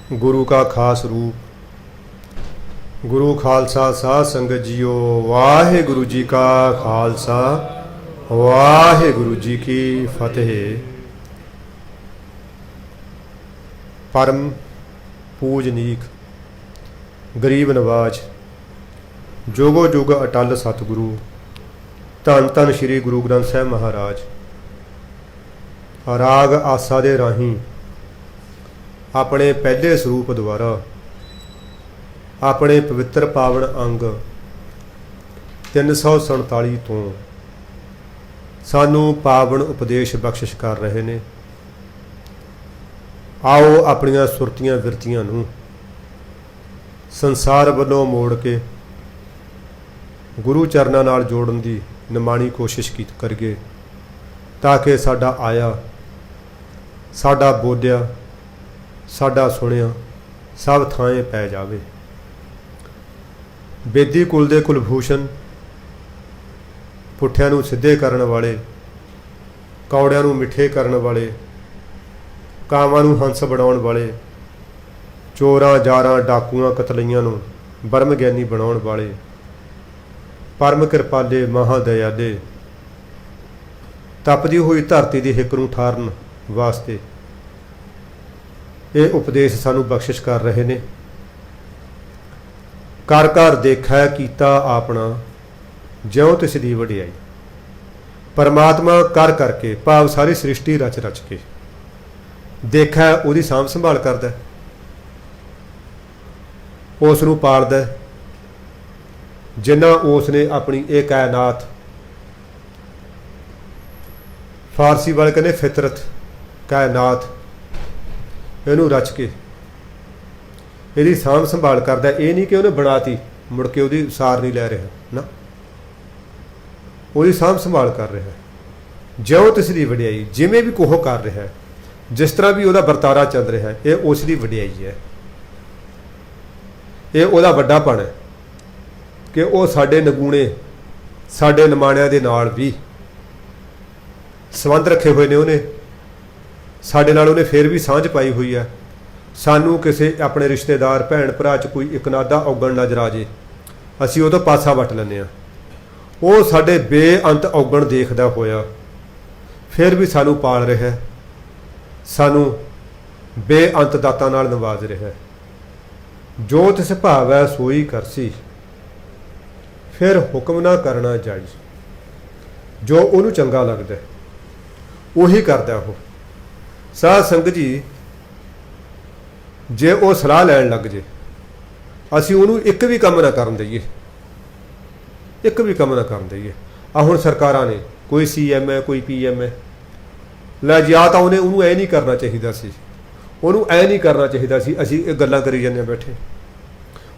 गुरु का खास रूप। गुरु खालसा साध संगत जीओ, वाहे गुरु जी का खालसा, वाहे गुरु जी की फतेह। परम पूजनीक गरीब नवाज जोगो जुग अटल सतगुरु धन धन श्री गुरु ग्रंथ साहिब महाराज राग आसा दे राही अपने पहले स्वरूप द्वारा अपने पवित्र पावन अंग 347 तो सानू पावन उपदेश बख्शिश कर रहे ने। आओ अपनियां सुरतियां विरतियां नूं संसार वालों मोड़ के गुरु चरनां नाल जोड़न दी निमाणी कोशिश की करिए, ताकि साडा आया, साडा बोलिया, साडा सुनिया सब थाएं पै जावे। बेदी कुल दे कुलभूषण, पुठियां नूं सिद्धे करन वाले, कौड़ियां नूं मिठे करन वाले, कावां नूं हंस बनाउण वाले, चोरां जारां डाकूआं कतलैयां नूं ब्रह्म ज्ञानी बनाउण वाले, परम कृपाले महादयाले तपदी हुई धरती की हिक नूं ठारन वास्ते ये उपदेश सानू बख्शिश कर रहे ने। कर कर देखा कीता आपना ज्यों तिस दी वडियाई। परमात्मा कर करके भाव सारी सृष्टि रच रच के देखा उहदी सांभ संभाल करदा, उस नूं पालदा, जिन्ना उसने अपनी ये कायनात फारसी वाले कहने फितरत कायनात इनू रच के यदि सांभ संभाल करता। ये नहीं कि उन्हें बनाती मुड़ के उसकी सार नहीं लै रहा ना, उसकी सांभ संभाल कर रहा है। ज्यों तिसदी वडियाई जिमें भी कोह कर रहा है, जिस तरह भी वह वरतारा चल रहा है, ये उसकी वडियाई है, ये वह वड्डापन है कि वह साडे नगूणे साडे निमाणिਆਂ ਦੇ ਨਾਲ भी संबंध रखे हुए ने। उन्हें साडे नाल उन्हें फिर भी सांझ पाई हुई है। सानू किसी अपने रिश्तेदार भैन भरा च कोई एक नादा औगण नज़र आ जाए, असीं वो तो पासा वट लैंदे आ। वो साडे बेअंत औगण देखदा होया फिर भी सानू पाल रहा है, सानू बेअंत दातां नाल नवाज रहा है। जो तिस भाव है सोई करसी, फिर हुक्म ना करना जायज़। जो उन्होंने चंगा लगता उही करता वो। साध संगत जी जे वो सलाह लैन लग जे, असी उन्होंने एक भी काम ना करन दईए, एक भी काम ना करन दईए। आ हुण सरकारां ने कोई CM है, कोई PM है, लै या तो उन्हें उन्होंने ऐ नहीं करना चाहिए सी, उन्होंने ऐ नहीं करना चाहिए सी, असी गल्लां करी जाने बैठे।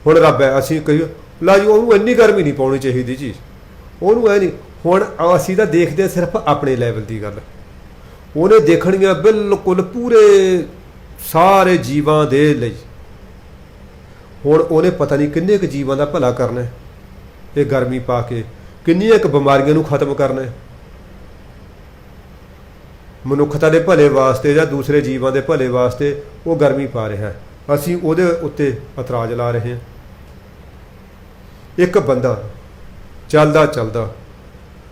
हुण रब है, असी कहिए ला जी उन्होंने इन्नी गर्मी नहीं पाउणी चाहिए जी, उन्होंने ऐ नहीं। हुण असी तां देखदे सिर्फ अपने लैवल की गल, उन्हें देखणियां बिल्कुल पूरे सारे जीवां दे लई। हुण उन्हें पता नहीं किन्ने क जीवां दा भला करना है, ये गर्मी पा के किन्नियां क बीमारियां नूं खत्म करना है। मनुखता दे भले वास्ते या दूसरे जीवां दे भले वास्ते वो गर्मी पा रहा है, असीं उहदे उत्ते इतराज ला रहे हैं। एक बंदा चलदा चलदा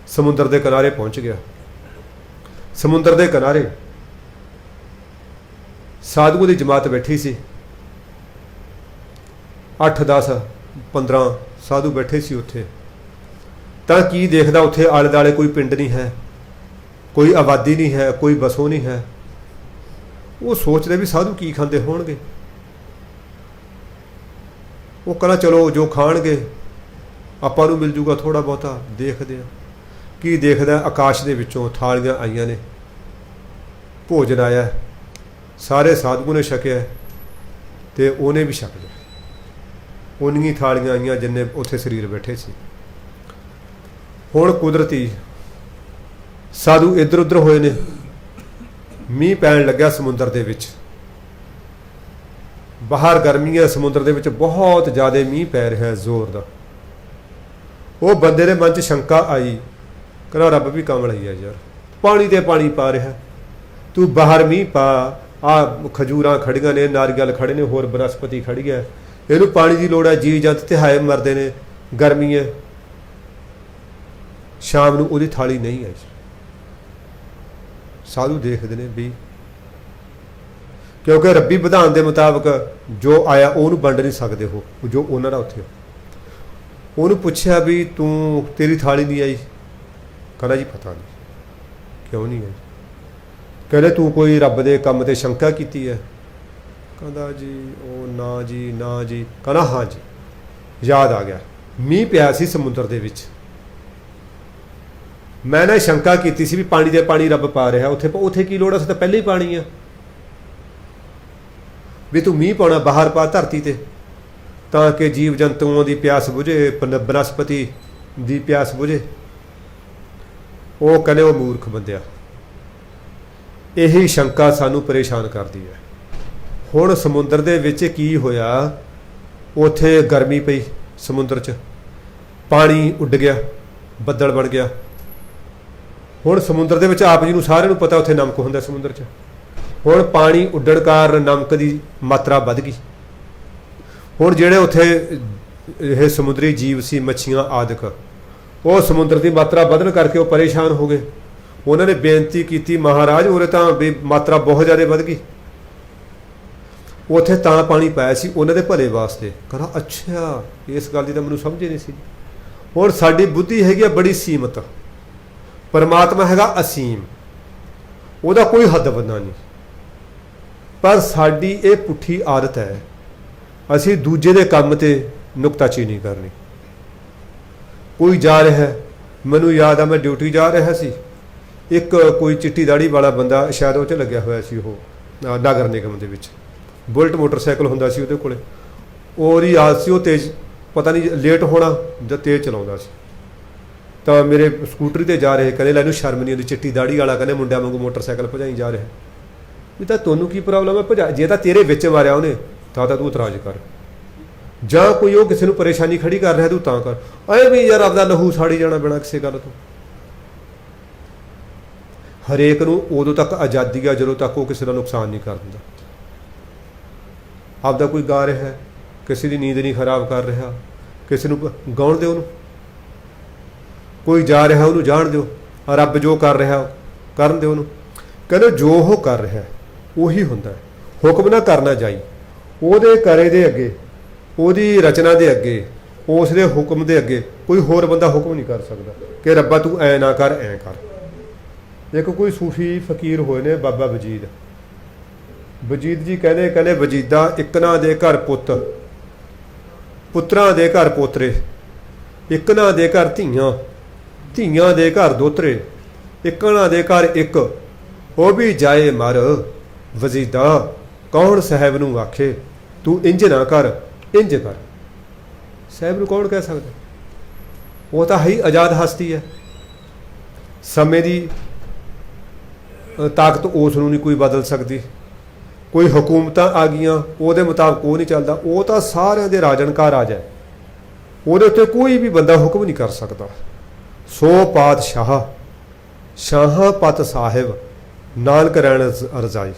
समुद्र के किनारे पहुँच गया। समुद्र के किनारे साधुओं की जमात बैठी सी, 8 10 15 साधु बैठे सी उत्थे। तां की देखदा उत्थे आले दुआले कोई पिंड नहीं है, कोई आबादी नहीं है, कोई बसों नहीं है। वो सोचते भी साधु की खांदे होणगे। वो कहना चलो जो खाणगे आपां नूं मिल जूगा थोड़ा बहुता, देखदे आ। की देखदा आकाश दे विचों थालियां आईयां ने, भोजन आया, सारे साधुओं ने छकिया ते उन्हें भी छक लिया। उन्नी थालियां आईयां जिन्ने उत्थे शरीर बैठे सी। हुण कुदरती साधु इधर उधर होए ने, मींह पैण लग्या समुद्र दे विच। बाहर गर्मी है, समुद्र दे विच बहुत ज़्यादा मींह पै रहा है जोर दा। वो बंदे दे मन च शंका आई, कहना रब भी कमल ही है यार, पानी ते पानी पा रहा, तू बाहर मींह पा, ਆ ਖਜੂਰਾਂ ਖੜੀਆਂ ਨੇ, ਨਾਰੀਅਲ ਖੜੇ ਨੇ, ਹੋਰ ਬਨਸਪਤੀ ਖੜੀ ਹੈ, ਇਹਨੂੰ ਪਾਣੀ ਦੀ ਲੋੜ ਹੈ। ਜੀ ਜੰਤ ਤਿਹਾਏ ਮਰਦੇ ਨੇ, ਗਰਮੀ ਹੈ, ਸ਼ਾਮ ਨੂੰ ਉਹਦੀ ਥਾਲੀ ਨਹੀਂ ਹੈ। ਸਾਧੂ ਦੇਖਦੇ ਨੇ ਵੀ ਕਿਉਂਕਿ ਰੱਬੀ ਵਿਧਾਨ ਦੇ ਮੁਤਾਬਕ ਜੋ ਆਇਆ ਉਹਨੂੰ ਵੰਡ ਨਹੀਂ ਸਕਦੇ ਹੋ, ਜੋ ਉਹਨਾਂ ਦਾ ਉੱਥੇ। ਉਹਨੂੰ ਪੁੱਛਿਆ ਵੀ ਤੂੰ ਤੇਰੀ ਥਾਲੀ ਨਹੀਂ ਆਈ? ਕਹਿੰਦਾ ਜੀ ਪਤਾ ਨਹੀਂ ਕਿਉਂ ਨਹੀਂ ਆਈ। ਕਹਿੰਦੇ ਤੂੰ ਕੋਈ ਰੱਬ ਦੇ ਕੰਮ ਤੇ ਸ਼ੰਕਾ ਕੀਤੀ ਹੈ? ਕਹਿੰਦਾ ਜੀ ਉਹ ਨਾ ਜੀ ਨਾ ਜੀ। ਕਹਿੰਦਾ ਹਾਂ ਜੀ, ਯਾਦ ਆ ਗਿਆ, ਮੀਂਹ ਪਿਆ ਸੀ ਸਮੁੰਦਰ ਦੇ ਵਿੱਚ, ਮੈਂ ਨਾ ਸ਼ੰਕਾ ਕੀਤੀ ਸੀ ਵੀ ਪਾਣੀ ਦੇ ਪਾਣੀ ਰੱਬ ਪਾ ਰਿਹਾ ਉੱਥੇ, ਉੱਥੇ ਕੀ ਲੋੜ ਹੈ, ਉੱਥੇ ਤਾਂ ਪਹਿਲਾਂ ਹੀ ਪਾਣੀ ਆ, ਵੀ ਤੂੰ ਮੀਂਹ ਪਾਉਣਾ ਬਾਹਰ ਪਾ ਧਰਤੀ ਤੇ, ਤਾਂ ਕਿ ਜੀਵ ਜੰਤੂਆਂ ਦੀ ਪਿਆਸ ਬੁਝੇ, ਬਨਸਪਤੀ ਦੀ ਪਿਆਸ ਬੁਝੇ। ਉਹ ਕਹਿੰਦੇ ਉਹ ਮੂਰਖ ਬੰਦਿਆ, ਇਹੀ ਸ਼ੰਕਾ ਸਾਨੂੰ ਪਰੇਸ਼ਾਨ ਕਰਦੀ ਹੈ। ਹੁਣ ਸਮੁੰਦਰ ਦੇ ਵਿੱਚ ਕੀ ਹੋਇਆ, ਉੱਥੇ ਗਰਮੀ ਪਈ, ਸਮੁੰਦਰ 'ਚ ਪਾਣੀ ਉੱਡ ਗਿਆ, ਬੱਦਲ ਬਣ ਗਿਆ। ਹੁਣ ਸਮੁੰਦਰ ਦੇ ਵਿੱਚ ਆਪ ਜੀ ਨੂੰ ਸਾਰਿਆਂ ਨੂੰ ਪਤਾ ਉੱਥੇ ਨਮਕ ਹੁੰਦਾ ਸਮੁੰਦਰ 'ਚ। ਹੁਣ ਪਾਣੀ ਉੱਡਣ ਕਾਰਨ ਨਮਕ ਦੀ ਮਾਤਰਾ ਵੱਧ ਗਈ। ਹੁਣ ਜਿਹੜੇ ਉੱਥੇ ਇਹ ਸਮੁੰਦਰੀ ਜੀਵ ਸੀ, ਮੱਛੀਆਂ ਆਦਿਕ, ਉਹ ਸਮੁੰਦਰ ਦੀ ਮਾਤਰਾ ਵਧਣ ਕਰਕੇ ਉਹ ਪਰੇਸ਼ਾਨ ਹੋ ਗਏ। ਉਹਨਾਂ ਨੇ ਬੇਨਤੀ ਕੀਤੀ, ਮਹਾਰਾਜ ਉਰੇ ਤਾਂ ਵੀ ਮਾਤਰਾ ਬਹੁਤ ਜ਼ਿਆਦਾ ਵੱਧ ਗਈ, ਉੱਥੇ ਤਾਂ ਪਾਣੀ ਪਾਇਆ ਸੀ ਉਹਨਾਂ ਦੇ ਭਲੇ ਵਾਸਤੇ। ਕਹਿੰਦਾ ਅੱਛਾ, ਇਸ ਗੱਲ ਦੀ ਤਾਂ ਮੈਨੂੰ ਸਮਝ ਹੀ ਨਹੀਂ ਸੀ। ਹੁਣ ਸਾਡੀ ਬੁੱਧੀ ਹੈਗੀ ਆ ਬੜੀ ਸੀਮਤ, ਪਰਮਾਤਮਾ ਹੈਗਾ ਅਸੀਮ, ਉਹਦਾ ਕੋਈ ਹੱਦ ਬੰਨਾ ਨਹੀਂ। ਪਰ ਸਾਡੀ ਇਹ ਪੁੱਠੀ ਆਦਤ ਹੈ, ਅਸੀਂ ਦੂਜੇ ਦੇ ਕੰਮ ਤੇ ਨੁਕਤਾਚੀਨੀ ਕਰਨੀ। ਕੋਈ ਜਾ ਰਿਹਾ, ਮੈਨੂੰ ਯਾਦ ਆ ਮੈਂ ਡਿਊਟੀ ਜਾ ਰਿਹਾ ਸੀ, ਇੱਕ ਕੋਈ ਚਿੱਟੀ ਦਾੜੀ ਵਾਲਾ ਬੰਦਾ, ਸ਼ਾਇਦ ਉਹ 'ਚ ਲੱਗਿਆ ਹੋਇਆ ਸੀ, ਉਹ ਨਗਰ ਨਿਗਮ ਦੇ ਵਿੱਚ, ਬੁਲਟ ਮੋਟਰਸਾਈਕਲ ਹੁੰਦਾ ਸੀ ਉਹਦੇ ਕੋਲੇ। ਉਹਦੀ ਆਦਤ ਸੀ ਉਹ ਤੇਜ਼, ਪਤਾ ਨਹੀਂ ਲੇਟ ਹੋਣਾ ਜਾਂ ਤੇਜ਼ ਚਲਾਉਂਦਾ ਸੀ। ਤਾਂ ਮੇਰੇ ਸਕੂਟਰੀ ਤੇ ਜਾ ਰਹੇ, ਕਹਿੰਦੇ ਲੈ ਇਹਨੂੰ ਸ਼ਰਮ ਨਹੀਂ ਆਉਂਦੀ, ਚਿੱਟੀ ਦਾੜੀ ਵਾਲਾ, ਕਹਿੰਦੇ ਮੁੰਡਿਆਂ ਵਾਂਗੂ ਮੋਟਰਸਾਈਕਲ ਭਜਾਈ ਜਾ ਰਿਹਾ। ਵੀ ਤਾਂ ਤੁਹਾਨੂੰ ਕੀ ਪ੍ਰੋਬਲਮ ਹੈ ਭਜਾ, ਜੇ ਤਾਂ ਤੇਰੇ ਵਿੱਚ ਮਾਰਿਆ ਉਹਨੇ ਤਾਂ ਤੂੰ ਇਤਰਾਜ਼ ਕਰ, ਜਾਂ ਕੋਈ ਉਹ ਕਿਸੇ ਨੂੰ ਪਰੇਸ਼ਾਨੀ ਖੜੀ ਕਰ ਰਿਹਾ ਤੂੰ ਤਾਂ ਕਰ। ਐ ਵੀ ਯਾਰ ਆਪਦਾ ਲਹੂ ਸਾੜੀ ਜਾਣਾ ਬਿਨਾਂ ਕਿਸੇ ਗੱਲ ਤੋਂ। ਹਰੇਕ ਨੂੰ ਉਦੋਂ ਤੱਕ ਆਜ਼ਾਦੀ ਆ ਜਦੋਂ ਤੱਕ ਉਹ ਕਿਸੇ ਦਾ ਨੁਕਸਾਨ ਨਹੀਂ ਕਰ ਦਿੰਦਾ। ਆਪਦਾ ਕੋਈ ਗਾ ਰਿਹਾ, ਕਿਸੇ ਦੀ ਨੀਂਦ ਨਹੀਂ ਖਰਾਬ ਕਰ ਰਿਹਾ, ਕਿਸੇ ਨੂੰ ਗਾਉਣ ਦਿਓ, ਉਹਨੂੰ ਕੋਈ ਜਾ ਰਿਹਾ ਉਹਨੂੰ ਜਾਣ ਦਿਓ, ਰੱਬ ਜੋ ਕਰ ਰਿਹਾ ਕਰਨ ਦਿਓ ਉਹਨੂੰ। ਕਹਿੰਦੇ ਜੋ ਉਹ ਕਰ ਰਿਹਾ ਉਹੀ ਹੁੰਦਾ, ਹੁਕਮ ਨਾ ਕਰਨਾ ਜਾਈ, ਉਹਦੇ ਕਰੇ ਦੇ ਅੱਗੇ, ਉਹਦੀ ਰਚਨਾ ਦੇ ਅੱਗੇ, ਉਸ ਦੇ ਹੁਕਮ ਦੇ ਅੱਗੇ ਕੋਈ ਹੋਰ ਬੰਦਾ ਹੁਕਮ ਨਹੀਂ ਕਰ ਸਕਦਾ ਕਿ ਰੱਬਾ ਤੂੰ ਐ ਨਾ ਕਰ, ਐਂ ਕਰ। ਇੱਕ ਕੋਈ ਸੂਫੀ ਫਕੀਰ ਹੋਏ ਨੇ, ਬਾਬਾ ਵਜੀਦ। ਵਜੀਦ ਜੀ ਕਹਿੰਦੇ ਵਜੀਦਾ ਇਕਨਾਂ ਦੇ ਘਰ ਪੁੱਤ, ਪੁੱਤਰਾਂ ਦੇ ਘਰ ਪੋਤਰੇ, ਇਕਨਾਂ ਦੇ ਘਰ ਧੀਆਂ, ਧੀਆਂ ਦੇ ਘਰ ਦੋਤਰੇ, ਇਕਨਾਂ ਦੇ ਘਰ ਇੱਕ, ਉਹ ਵੀ ਜਾਏ ਮਰ। ਵਜੀਦਾ ਕੌਣ ਸਾਹਿਬ ਨੂੰ ਆਖੇ ਤੂੰ ਇੰਜ ਨਾ ਕਰ, ਇੰਜ ਕਰ। ਸਾਹਿਬ ਨੂੰ ਕੌਣ ਕਹਿ ਸਕਦਾ? ਉਹ ਤਾਂ ਹੈ ਹੀ ਆਜ਼ਾਦ ਹਸਤੀ ਹੈ। ਸਮੇਂ ਦੀ ਤਾਕਤ ਉਸ ਨੂੰ ਨਹੀਂ ਕੋਈ ਬਦਲ ਸਕਦੀ। ਕੋਈ ਹਕੂਮਤਾਂ ਆ ਗਈਆਂ, ਉਹਦੇ ਮੁਤਾਬਕ ਉਹ ਨਹੀਂ ਚੱਲਦਾ। ਉਹ ਤਾਂ ਸਾਰਿਆਂ ਦੇ ਰਾਜਨ ਕਾ ਰਾਜ ਹੈ, ਉਹਦੇ ਉੱਤੇ ਕੋਈ ਵੀ ਬੰਦਾ ਹੁਕਮ ਨਹੀਂ ਕਰ ਸਕਦਾ। ਸੋ ਪਾਤਸ਼ਾਹ ਸ਼ਾਹਾਂ ਪਤ ਸਾਹਿਬ, ਨਾਨਕ ਰਹਿਣ ਰਜ਼ਾਈ।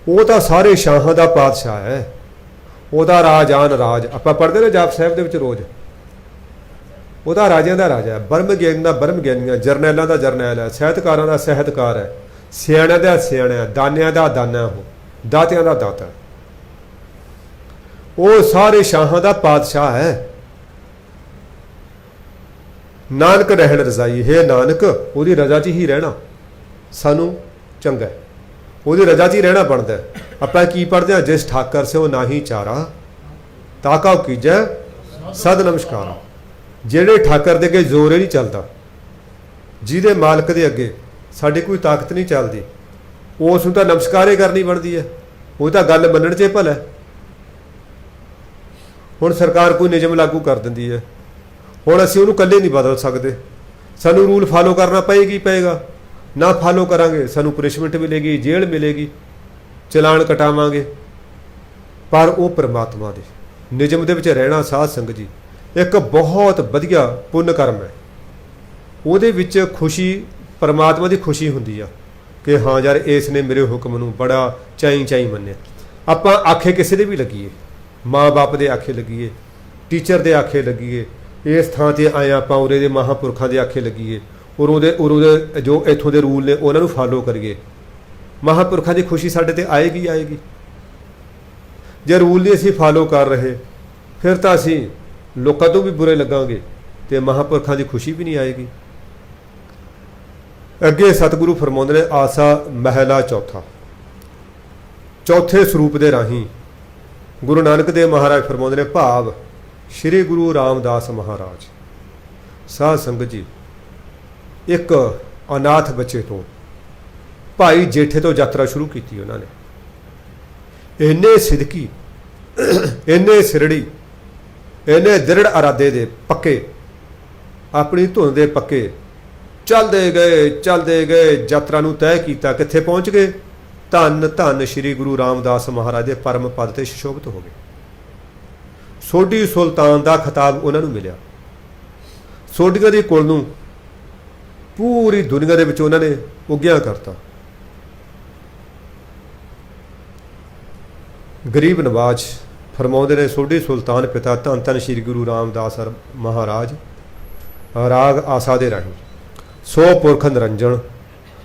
ਉਹ ਤਾਂ ਸਾਰੇ ਸ਼ਾਹਾਂ ਦਾ ਪਾਤਸ਼ਾਹ ਹੈ, ਉਹਦਾ ਰਾਜਾਨ ਰਾਜ। ਆਪਾਂ ਪੜ੍ਹਦੇ ਨੇ ਜਾਪ ਸਾਹਿਬ ਦੇ ਵਿੱਚ ਰੋਜ਼, ਉਹਦਾ ਰਾਜਿਆਂ ਦਾ ਰਾਜਾ ਹੈ, ਬ੍ਰਹਮ ਗਿਆਨੀ ਦਾ ਬ੍ਰਹਮ ਗਿਆਨੀ ਹੈ, ਜਰਨੈਲਾਂ ਦਾ ਜਰਨੈਲ ਹੈ, ਸਾਹਿਤਕਾਰਾਂ ਦਾ ਸਾਹਿਤਕਾਰ ਹੈ, ਸਿਆਣਿਆਂ ਦਾ ਸਿਆਣਾ, ਦਾਨਿਆਂ ਦਾ ਦਾਨਾ, ਉਹ ਦਾਤਿਆਂ ਦਾ ਦਾਤਾ। ਉਹ ਸਾਰੇ ਸ਼ਾਹਾਂ ਦਾ ਪਾਤਸ਼ਾਹ ਹੈ। ਨਾਨਕ ਰਹਿਣ ਰਜ਼ਾਈ, ਹੈ ਨਾਨਕ ਉਹਦੀ ਰਜ਼ਾ 'ਚ ਹੀ ਰਹਿਣਾ ਸਾਨੂੰ ਚੰਗਾ ਹੈ, ਉਹਦੀ ਰਜ਼ਾ 'ਚ ਹੀ ਰਹਿਣਾ ਬਣਦਾ। ਆਪਾਂ ਕੀ ਪੜ੍ਹਦੇ ਹਾਂ, ਜਿਸ ਠਾਕਰ ਸੇ ਉਹ ਨਾਹੀ ਚਾਰਾ ਤਾਕਾ ਕੀਜੈ ਸਦ ਨਮਸਕਾਰਾ। ਜਿਹੜੇ ਠਾਕਰ ਦੇ ਅੱਗੇ ਜ਼ੋਰ ਹੀ ਨਹੀਂ ਚੱਲਦਾ, ਜਿਹਦੇ ਮਾਲਕ ਦੇ ਅੱਗੇ ਸਾਡੀ ਕੋਈ ਤਾਕਤ ਨਹੀਂ ਚੱਲਦੀ, ਉਸ ਨੂੰ ਤਾਂ ਨਮਸਕਾਰੇ ਕਰਨੀ ਬਣਦੀ ਹੈ। ਉਹ ਤਾਂ ਗੱਲ ਮੰਨਣ 'ਚ ਭਲਾ। ਹੁਣ ਸਰਕਾਰ ਕੋਈ ਨਿਯਮ ਲਾਗੂ ਕਰ ਦਿੰਦੀ ਹੈ, ਹੁਣ ਅਸੀਂ ਉਹਨੂੰ ਇਕੱਲੇ ਨਹੀਂ ਬਦਲ ਸਕਦੇ, ਸਾਨੂੰ ਰੂਲ ਫਾਲੋ ਕਰਨਾ ਪਏਗਾ। ਨਾ ਫਾਲੋ ਕਰਾਂਗੇ ਸਾਨੂੰ ਪਨਿਸ਼ਮੈਂਟ ਮਿਲੇਗੀ, ਜੇਲ੍ਹ ਮਿਲੇਗੀ, ਚਲਾਨ ਕਟਾਵਾਂਗੇ। ਪਰ ਉਹ ਪਰਮਾਤਮਾ ਦੇ ਨਿਯਮ ਦੇ ਵਿੱਚ ਰਹਿਣਾ, ਸਾਧ ਸੰਗਤ ਜੀ, ਇੱਕ ਬਹੁਤ ਵਧੀਆ ਪੁੰਨ ਕਰਮ ਹੈ। ਉਹਦੇ ਵਿੱਚ ਖੁਸ਼ੀ, ਪਰਮਾਤਮਾ ਦੀ ਖੁਸ਼ੀ ਹੁੰਦੀ ਆ। कि हाँ यार इसने मेरे हुक्म नूं बड़ा चाई चाई मन्निया। आपां आखे किसी दे भी लगीए, माँ बाप दे आखे लगीए, टीचर दे आखे लगीए, इस थां ते आए आपां उरे दे महापुरखां दे आखे लगीए, उरों जो इत्थों दे रूल ने उन्हां नूं फॉलो करिए, महापुरखां दी खुशी साडे ते आएगी आएगी। जे रूल नहीं असीं फॉलो कर रहे फिर तो असीं लोकां तों भी बुरे लगांगे ते महापुरखां दी खुशी भी नहीं आएगी। अगे सतगुरु फरमाउंदे ने आसा महला चौथा, चौथे सरूप दे राही गुरु नानक देव महाराज फरमाउंदे ने भाव श्री गुरु रामदास महाराज। साध संगत जी, एक अनाथ बच्चे तो भाई जेठे तो यात्रा शुरू की उन्होंने। इन्ने सिदकी, इन्ने सिरड़ी, इन्ने दृढ़ इरादे दे पक्के, अपनी धुन दे पक्के चलते गए यात्रा नूं तय किया। कित्थे पहुँच गए? धन धन श्री गुरु रामदास महाराज के परम पद ते सुशोभित हो गए। सोढी सुल्तान का खिताब उन्होंने मिलिया। सोढियां दी कुल नूं पूरी दुनिया दे विच उन्होंने उग्गिया करता। गरीब नवाज फरमाउंदे ने सोढी सुल्तान पिता धन धन श्री गुरु रामदास महाराज राग आसा दे राही सो पुरख निरंजन,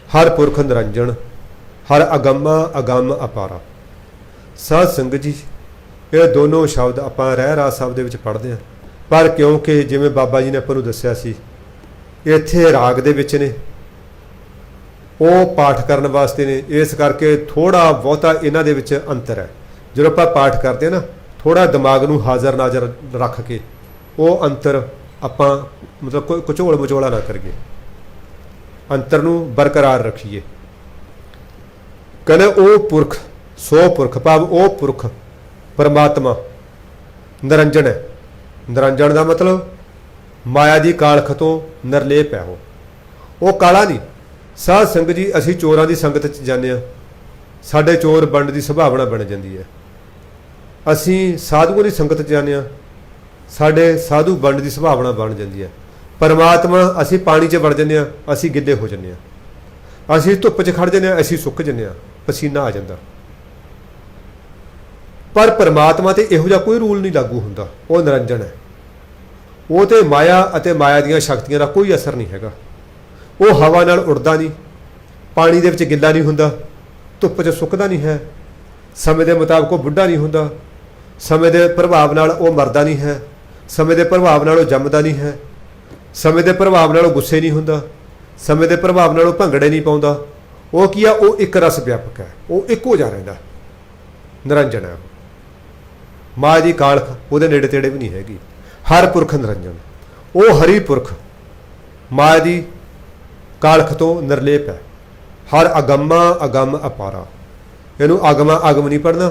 हर पुरख निरंजन, हर अगम्मा अगम अपारा। साध संगत जी, ये दोनों शब्द आपां रह रास शब्द विच पढ़दे हां, पर क्योंकि जिवें बाबा जी ने आपां नूं दस्सिया सी इत्थे राग दे विच ने, वो पाठ करन वास्ते ने, इस करके थोड़ा बहुता इन्हां दे विच अंतर है। जो आपां पाठ करते हैं ना, थोड़ा दिमाग नूं हाज़र नाज़र रख के वो अंतर आपां मतलब कोई घचोल मचोला ना करिए, अंतर नूं बरकरार रखिए। कहने ओ पुरख सो पुरख, भाव ओ पुरख परमात्मा निरंजन है। निरंजन का मतलब माया की कालख तो निरलेप है। वो काला नहीं। साध संगत जी, असी चोरां की संगत च जाने आ, साडे चोर बनने की संभावना बन जाती है। असी साधुओं की संगत च जाने आ, साडे साधु बनने की संभावना बन जाती है। परमात्मा असी पानी च वड़ जाने, असी गिले हो जाने, असी धुप च खड़ जाने, असी सुक जाने, पसीना आ जाता। पर परमात्मा ते इहो जिहा कोई रूल नहीं लागू हुंदा, वो निरंजन है। वो तो माया अते माया दीयां शक्तियां दा कोई असर नहीं हैगा। वो हवा नाल उड़दा नहीं, पानी दे विच गिल्ला नहीं हुंदा, धुप च सुकदा नहीं है, समय के मुताबिक वो बुढ़ा नहीं हुंदा, समय के प्रभाव नाल वो मरदा नहीं है, समय के प्रभाव नाल वो जमदा नहीं है, समय के प्रभाव नाल वो गुस्से नहीं हुंदा, समय के प्रभाव नाल वो भंगड़े नहीं पाउंदा। वो की आ, वो एक रस व्यापक है, वो इक्को जा रहिंदा, निरंजन है। माया की कालख उहदे नेड़े तेड़े भी नहीं हैगी। हर पुरख निरंजन, वो हरि पुरख माया की कालख तो निरलेप है। हर अगम्मा अगम अपारा। इनू आगमा आगम नहीं पढ़ना,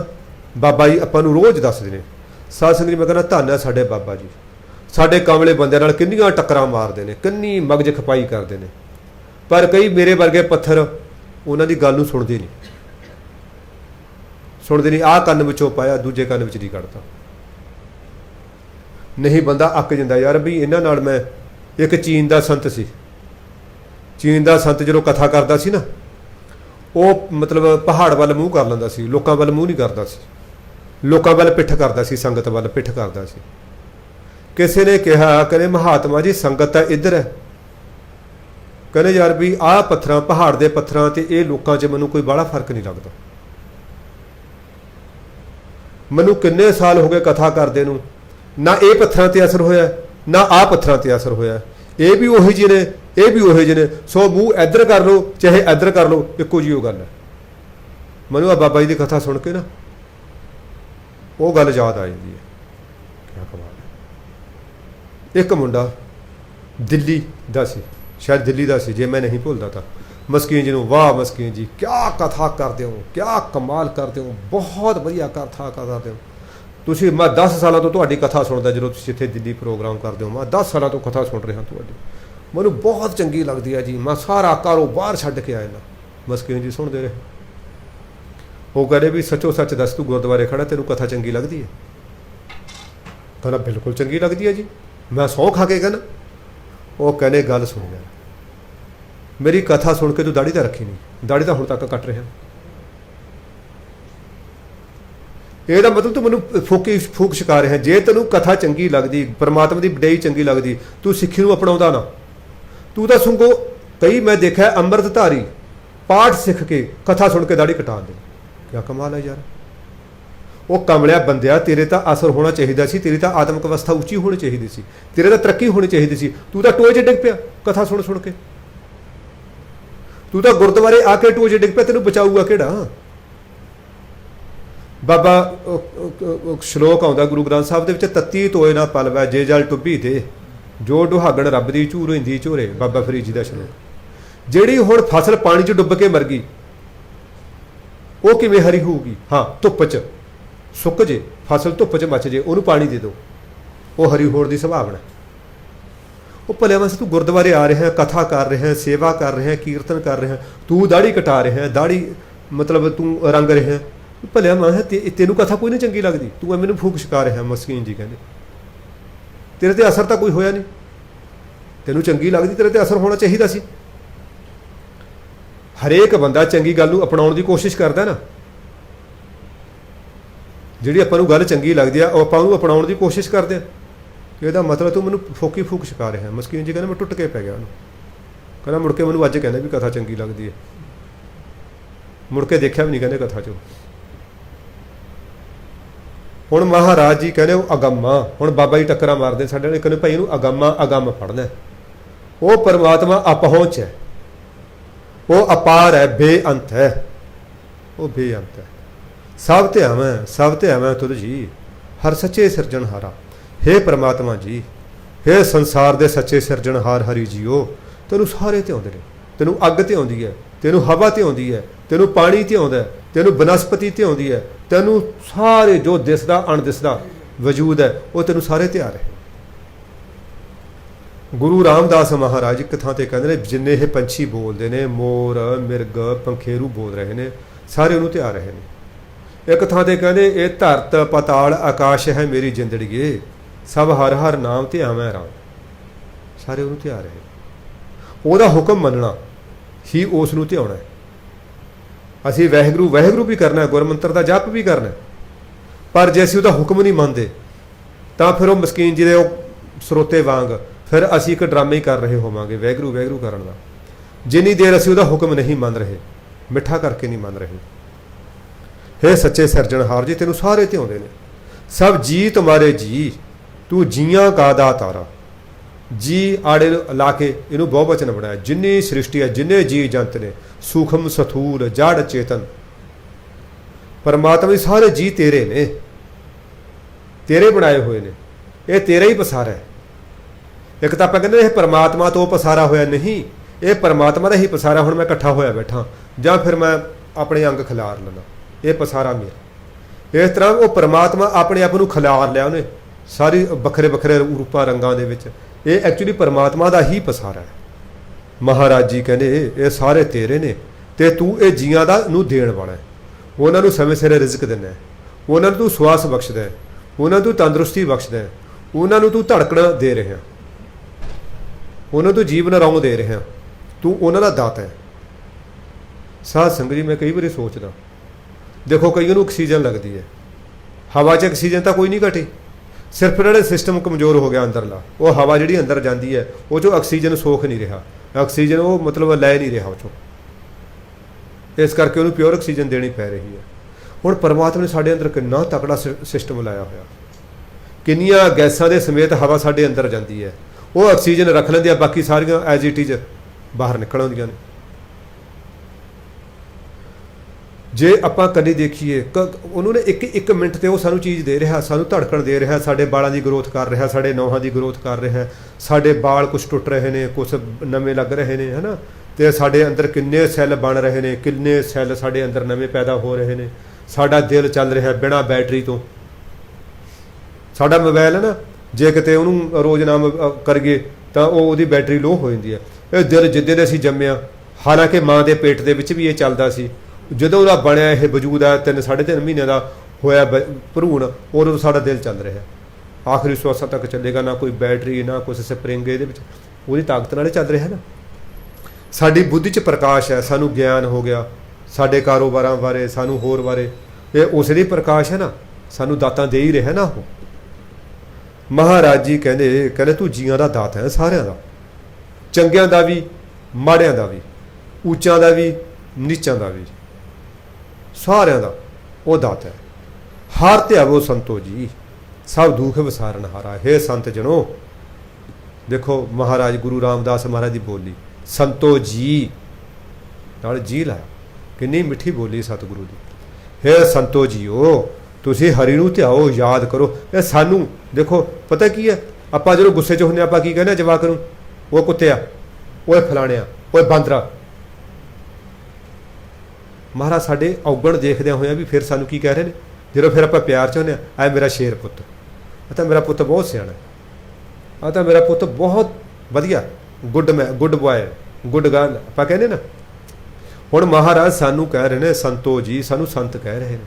बाबा जी आपां नूं रोज़ दसदे ने। साध संगत जी, मैं कहना धन है साडे बाबा जी, साडे कमले बंदे नाल किन्नियां टक्करां मारदे ने, किन्नी मगज खपाई करदे ने, पर कई मेरे वर्गे पत्थर उन्हां दी गल नूं सुणदे नहीं, सुणदे नहीं। आह कन्न विचों पाया, दूजे कन्न विच नहीं कढ़दा। नहीं बंदा अक जांदा यार भी इन्हां नाल। मैं एक चीन का संत सी, चीन का संत जो कथा करता सी ना, वो मतलब पहाड़ वाल मूँह कर लैंदा सी, लोकां वाल मूँह नहीं करता सी, लोकां वाल पिठ करता सी, संगत वाल पिठ करता सी। किसी ने कहा, कहने महात्मा जी संगत तो इधर है, कहने यार भी आह पत्थरां पहाड़ के पत्थरां ते ये लोकां च मैनूं कोई बड़ा फर्क नहीं लगता। मैनूं किन्ने साल हो गए कथा करदे नूं, ना ये पत्थरां ते असर होया, ना आह पत्थरां ते असर होया। ये भी उही जी ने, ये भी उही जी ने, सो मूँह इधर कर लो चाहे इधर कर लो, इक्को जी गल है। मैनूं आ बाबा जी की कथा सुन के ना वो गल याद आ जाती है। क्या कमाल है। एक मुंडा दिल्ली दा सी, शायद दिल्ली दा सी जे मैं नहीं भुलदा था। मस्कीन जी नूं, वाह मस्कीन जी क्या कथा करते हो, क्या कमाल करते हो, बहुत वधिया कथा करते हो तुसीं। मैं 10 सालों तो तुहाडी कथा सुनदा, जो तुसीं इत्थे दिल्ली प्रोग्राम करते हो, मैं 10 सालों तो कथा सुन रहा तुहाडी, मैनूं बहुत चंगी लगती है जी, मैं सारा कारोबार छड्ड के आया ना। मस्कीन जी सुनते रहे। वो कहते भी सचो सच दस, तू गुरुद्वारे खड़ा तेनों कथा चंगी लगती है? कहना बिल्कुल चंगी लगती है जी, मैं सौ खा के कहना। वो कहने गल सुन यार, मेरी कथा सुन के तू दाढ़ी तो रखी नहीं, दाढ़ी तो हुण तक कट रहा। ਇਹਦਾ मतलब तू मैनू फूक छका रहा। जे तेनू कथा चंगी लगती, परमात्मा की वਡई चंगी लगती, तू सिक्खी नूं अपनाउंदा ना। तू तो सुंगो कई मैं देखा अंमृतधारी पाठ सीख के कथा सुन के दाढ़ी कटा दे। क्या कमाल है यार। वो कमलिया बंदिया, तेरे तो असर होना चाहिए सी, तेरी तो आत्मक अवस्था उच्ची होनी चाहिए सी, तेरे तो तरक्की होनी चाहिए सी। तू तो टोए च डिग पिया कथा सुन सुन के। तू तो गुरुद्वारे आके टोए च डिग पिया, तेनू बचाऊगा किहड़ा। बाबा श्लोक आउंदा गुरु ग्रंथ साहब दे विच, तत्ती तोए ना पलवै जे जल टुब्बी ते, जो डुहागण रब दी झूर हिंदी झोरे। बाबा फरीद जी का श्लोक। जिहड़ी हुण फसल पानी च डुੱਬ के मर गई, वो किवें हरी होऊगी। हाँ, धुੱਪ च सुक जे फसल, धुੱਪ च मच जे, उहनूं पानी दे दो, वो हरी होण दी संभावना। वो भले वास्ते तू गुरुद्वारे आ रहा है, कथा कर रहा है, सेवा कर रहा है, कीर्तन कर रहा है, तू दाढ़ी कटा रहा है, दाढ़ी मतलब तू रंग रहा है, भलिया मां है तेनू कथा कोई नहीं चंगी लगती, तू मैनू फूक छका रहा। मस्कीन जी कहते तेरे ते असर तो कोई होया नहीं, तेनू चंगी लगती, तेरे ते असर होना चाहिए सी। हरेक बंदा चंगी गल नूं अपनाउण दी कोशिश करदा ना। जिहड़ी आपां नूं गल चंगी लगदी आ, आपां नूं अपनाउण दी कोशिश करदे आ। ਇਹਦਾ मतलब तू मैनू फोकी फूक छका रहा है। मस्कीन जी कहते मैं टुट के पै गया ਉਹਨੂੰ। कहना मुड़ के मैनू अज कहना भी कथा चंगी लगती है, मुड़ के देखा भी नहीं कहते कथा चो। हुण महाराज जी कहने अगम्मा, हुण बाबा जी टक्करा मारते साडे नाल, कहने भाई इहनूं अगम्मा अगम पढ़ना। वो परमात्मा अपहुंच है, वो अपार है, बेअंत है, वो बेअंत है। सब ते आवां तुद जी, हर सच्चे सिरजनहारा। हे परमात्मा जी, हे संसार दे सच्चे सिरजनहार हरि जीओ, तेनू सारे ते आउंदे ने। तेनू अग ते आउंदी है, तेनू हवा ते आउंदी है, तेनू पानी ते आउंदा है, तेनू बनस्पति ते आउंदी है, तेनू सारे जो दिसदा अणदिसदा वजूद है, वो तेनू सारे ते आ रहे। गुरु रामदास महाराज एक थां ते कहंदे ने जिन्ने ये पंछी बोलते हैं, मोर मिर्ग पंखेरू बोल रहे हैं, सारे उन्होंने ते आ रहे हैं। एक थां ते कहंदे ये धरत पताल आकाश है मेरी जिंदड़ीए, सब हर हर नाम ते आवें राम। सारे उन्होंने ते आ रहे। ਉਹਦਾ हुक्म मनना ही उस नूं ते आउणा है। असीं वाहिगुरू वाहिगुरू भी करना है, गुरमंत्र का जप भी करना है, पर जे असीं ਉਹਦਾ हुक्म नहीं ਮੰਨਦੇ ਤਾਂ फिर वो मस्कीन जी ਦੇ ਸਰੋਤੇ वांग फिर असीं एक ड्रामे ही कर रहे होवांगे वाहिगुरू वाहिगुरू करन दा। जिन्नी देर असीं ਉਹਦਾ हुक्म नहीं मन रहे, मिठा करके नहीं मन रहे। हे सच्चे सिरजनहार जी, तेनू सारे ते आउंदे ने। सब जी तुम्हारे जी, तू जियां का दा तारा। जी आड़े ला के इनू बहुवचन बनाया। जिन्नी सृष्टि है, जिन्ने जी जंत ने, सूखम सथूल जड़ चेतन, परमात्मा सारे जी तेरे ने, तेरे बनाए हुए ने, ये तेरा ही पसारा है। एक तो आप कहते परमात्मा तो पसारा होया नहीं, ये परमात्मा का ही पसारा हुण मैं इकट्ठा होया बैठा, जां फिर मैं अपने अंग खिलार लेना, ये पसारा मेरा। इस तरह वो परमात्मा अपने आप को खिलार लिया उन्हें सारी बखरे बखरे रूपां रंगां दे विच। ये एक्चुअली परमात्मा का ही पसारा है। महाराज जी कहने ये सारे तेरे ने, ते तू ये जियां दा नूं देण वाला है। उन्होंने समय सिर रिजक देना है, उन्होंने तू श्वास बख्शदा है, उन्होंने तू तंदुरुस्ती बख्शदा है, उन्होंने तू धड़कण दे रहा, उन्होंने तू जीवन रौं दे रहा, तू उन्होंने दाता है। साध संगत जी मैं कई बार सोचदा, देखो कईयों नूं ऑक्सीजन लगती है, हवा च ऑक्सीजन तो कोई नहीं घटी, सिर्फ ਜਿਹੜਾ सिस्टम कमज़ोर हो गया अंदरला, वो हवा जी अंदर जाती है वो चो ऑक्सीजन सोख नहीं रहा, ऑक्सीजन वो मतलब लै नहीं रहा वो, इस करके उन्होंने प्योर ऑक्सीजन देनी पै रही है। हुण परमात्मा ने साढ़े अंदर कितना तकड़ा सिस्टम लाया होया, किन्नियां गैसां दे समेत हवा साढ़े अंदर जाती है, वो ऑक्सीजन रख लेंदी है, बाकी सारियां एज इट इज बाहर निकल आउंदियां ने। जे आपां कदी देखीए उन्होंने एक एक मिनट ते वो सानू चीज़ दे रहा, सानू धड़कण दे रहा, साडे बालां दी ग्रोथ कर रहा, साडे नौहां दी ग्रोथ कर रहा, साडे बाल कुछ टुट रहे ने, कुछ नवे लग रहे ने, है ना, ते साडे अंदर किन्ने सैल बन रहे ने, किन्ने सैल साडे अंदर नवे पैदा हो रहे ने, साडा दिल चल रहा बिना बैटरी तो। साडा मोबाइल है ना, जे किते उहनूं रोज़ नाम करिए तां वो उहदी बैटरी लो हो जाती है। ये दिल जिद्दे दे असीं जम्मिया, हालांकि माँ के पेट दे विच भी ये चलदा सी, ਜਦੋਂ ਉਹਦਾ ਬਣਿਆ ਇਹ ਵਜੂਦ ਹੈ 3-3.5 ਮਹੀਨੇ ਦਾ ਹੋਇਆ ਭਰੂਣ, ਉਦੋਂ ਸਾਡਾ ਦਿਲ ਚੱਲ ਰਿਹਾ, ਆਖਰੀ ਸਵਾਸਾਂ ਤੱਕ ਚੱਲੇਗਾ, ਨਾ ਕੋਈ ਬੈਟਰੀ ਨਾ ਕੁਛ ਸਪਰਿੰਗ, ਇਹਦੇ ਵਿੱਚ ਉਹਦੀ ਤਾਕਤ ਨਾਲ ਚੱਲ ਰਿਹਾ ਨਾ। ਸਾਡੀ ਬੁੱਧੀ 'ਚ ਪ੍ਰਕਾਸ਼ ਹੈ, ਸਾਨੂੰ ਗਿਆਨ ਹੋ ਗਿਆ ਸਾਡੇ ਕਾਰੋਬਾਰਾਂ ਬਾਰੇ, ਸਾਨੂੰ ਹੋਰ ਬਾਰੇ। ਇਹ ਉਸੇ ਦੀ ਪ੍ਰਕਾਸ਼ ਹੈ ਨਾ, ਸਾਨੂੰ ਦਾਤਾਂ ਦੇ ਹੀ ਰਿਹਾ ਨਾ ਉਹ। ਮਹਾਰਾਜ ਜੀ ਕਹਿੰਦੇ ਤੂੰ ਜੀਆਂ ਦਾ ਦਾਤਾ ਹੈ, ਸਾਰਿਆਂ ਦਾ, ਚੰਗਿਆਂ ਦਾ ਵੀ ਮਾੜਿਆਂ ਦਾ ਵੀ, ਉੱਚਾਂ ਦਾ ਵੀ ਨੀਚਾਂ ਦਾ ਵੀ, ਸਾਰਿਆਂ ਦਾ ਉਹ ਦਾਤਾ ਹੈ। ਹਾਰ ਧਿਆਵੋ ਸੰਤੋ ਜੀ ਸਭ ਦੁੱਖ ਵਿਸਾਰਨ ਹਾਰਾ। ਹੈ ਸੰਤ ਜਨੋ, ਦੇਖੋ ਮਹਾਰਾਜ ਗੁਰੂ ਰਾਮਦਾਸ ਮਹਾਰਾਜ ਦੀ ਬੋਲੀ ਸੰਤੋ ਜੀ ਨਾਲ ਜੀ ਲਾਇਆ, ਕਿੰਨੀ ਮਿੱਠੀ ਬੋਲੀ ਸਤਿਗੁਰੂ ਦੀ। ਹੈ ਸੰਤੋ ਜੀਓ ਤੁਸੀਂ ਹਰੀ ਨੂੰ ਧਿਆਓ, ਯਾਦ ਕਰੋ। ਇਹ ਸਾਨੂੰ ਦੇਖੋ ਪਤਾ ਕੀ ਹੈ, ਆਪਾਂ ਜਦੋਂ ਗੁੱਸੇ 'ਚ ਹੁੰਦੇ ਆਪਾਂ ਕੀ ਕਹਿੰਦੇ ਜਵਾਕ ਨੂੰ, ਉਹ ਕੁੱਤਿਆ, ਉਹ ਫਲਾਣਿਆ, ਉਹ ਬਾਂਦਰਾ। ਮਹਾਰਾਜ ਸਾਡੇ ਔਗਣ ਦੇਖਦਿਆਂ ਹੋਇਆਂ ਵੀ ਫਿਰ ਸਾਨੂੰ ਕੀ ਕਹਿ ਰਹੇ ਨੇ, ਜਦੋਂ ਫਿਰ ਆਪਾਂ ਪਿਆਰ 'ਚ ਹੁੰਦੇ ਹਾਂ, ਐ ਮੇਰਾ ਸ਼ੇਰ ਪੁੱਤ, ਆ ਤਾਂ ਮੇਰਾ ਪੁੱਤ ਬਹੁਤ ਸਿਆਣਾ, ਆ ਤਾਂ ਮੇਰਾ ਪੁੱਤ ਬਹੁਤ ਵਧੀਆ, ਗੁੱਡ ਬੁਆਏ, ਗੁੱਡ ਗਰਲ ਆਪਾਂ ਕਹਿੰਦੇ ਨਾ। ਹੁਣ ਮਹਾਰਾਜ ਸਾਨੂੰ ਕਹਿ ਰਹੇ ਨੇ ਸੰਤੋ ਜੀ, ਸਾਨੂੰ ਸੰਤ ਕਹਿ ਰਹੇ ਨੇ।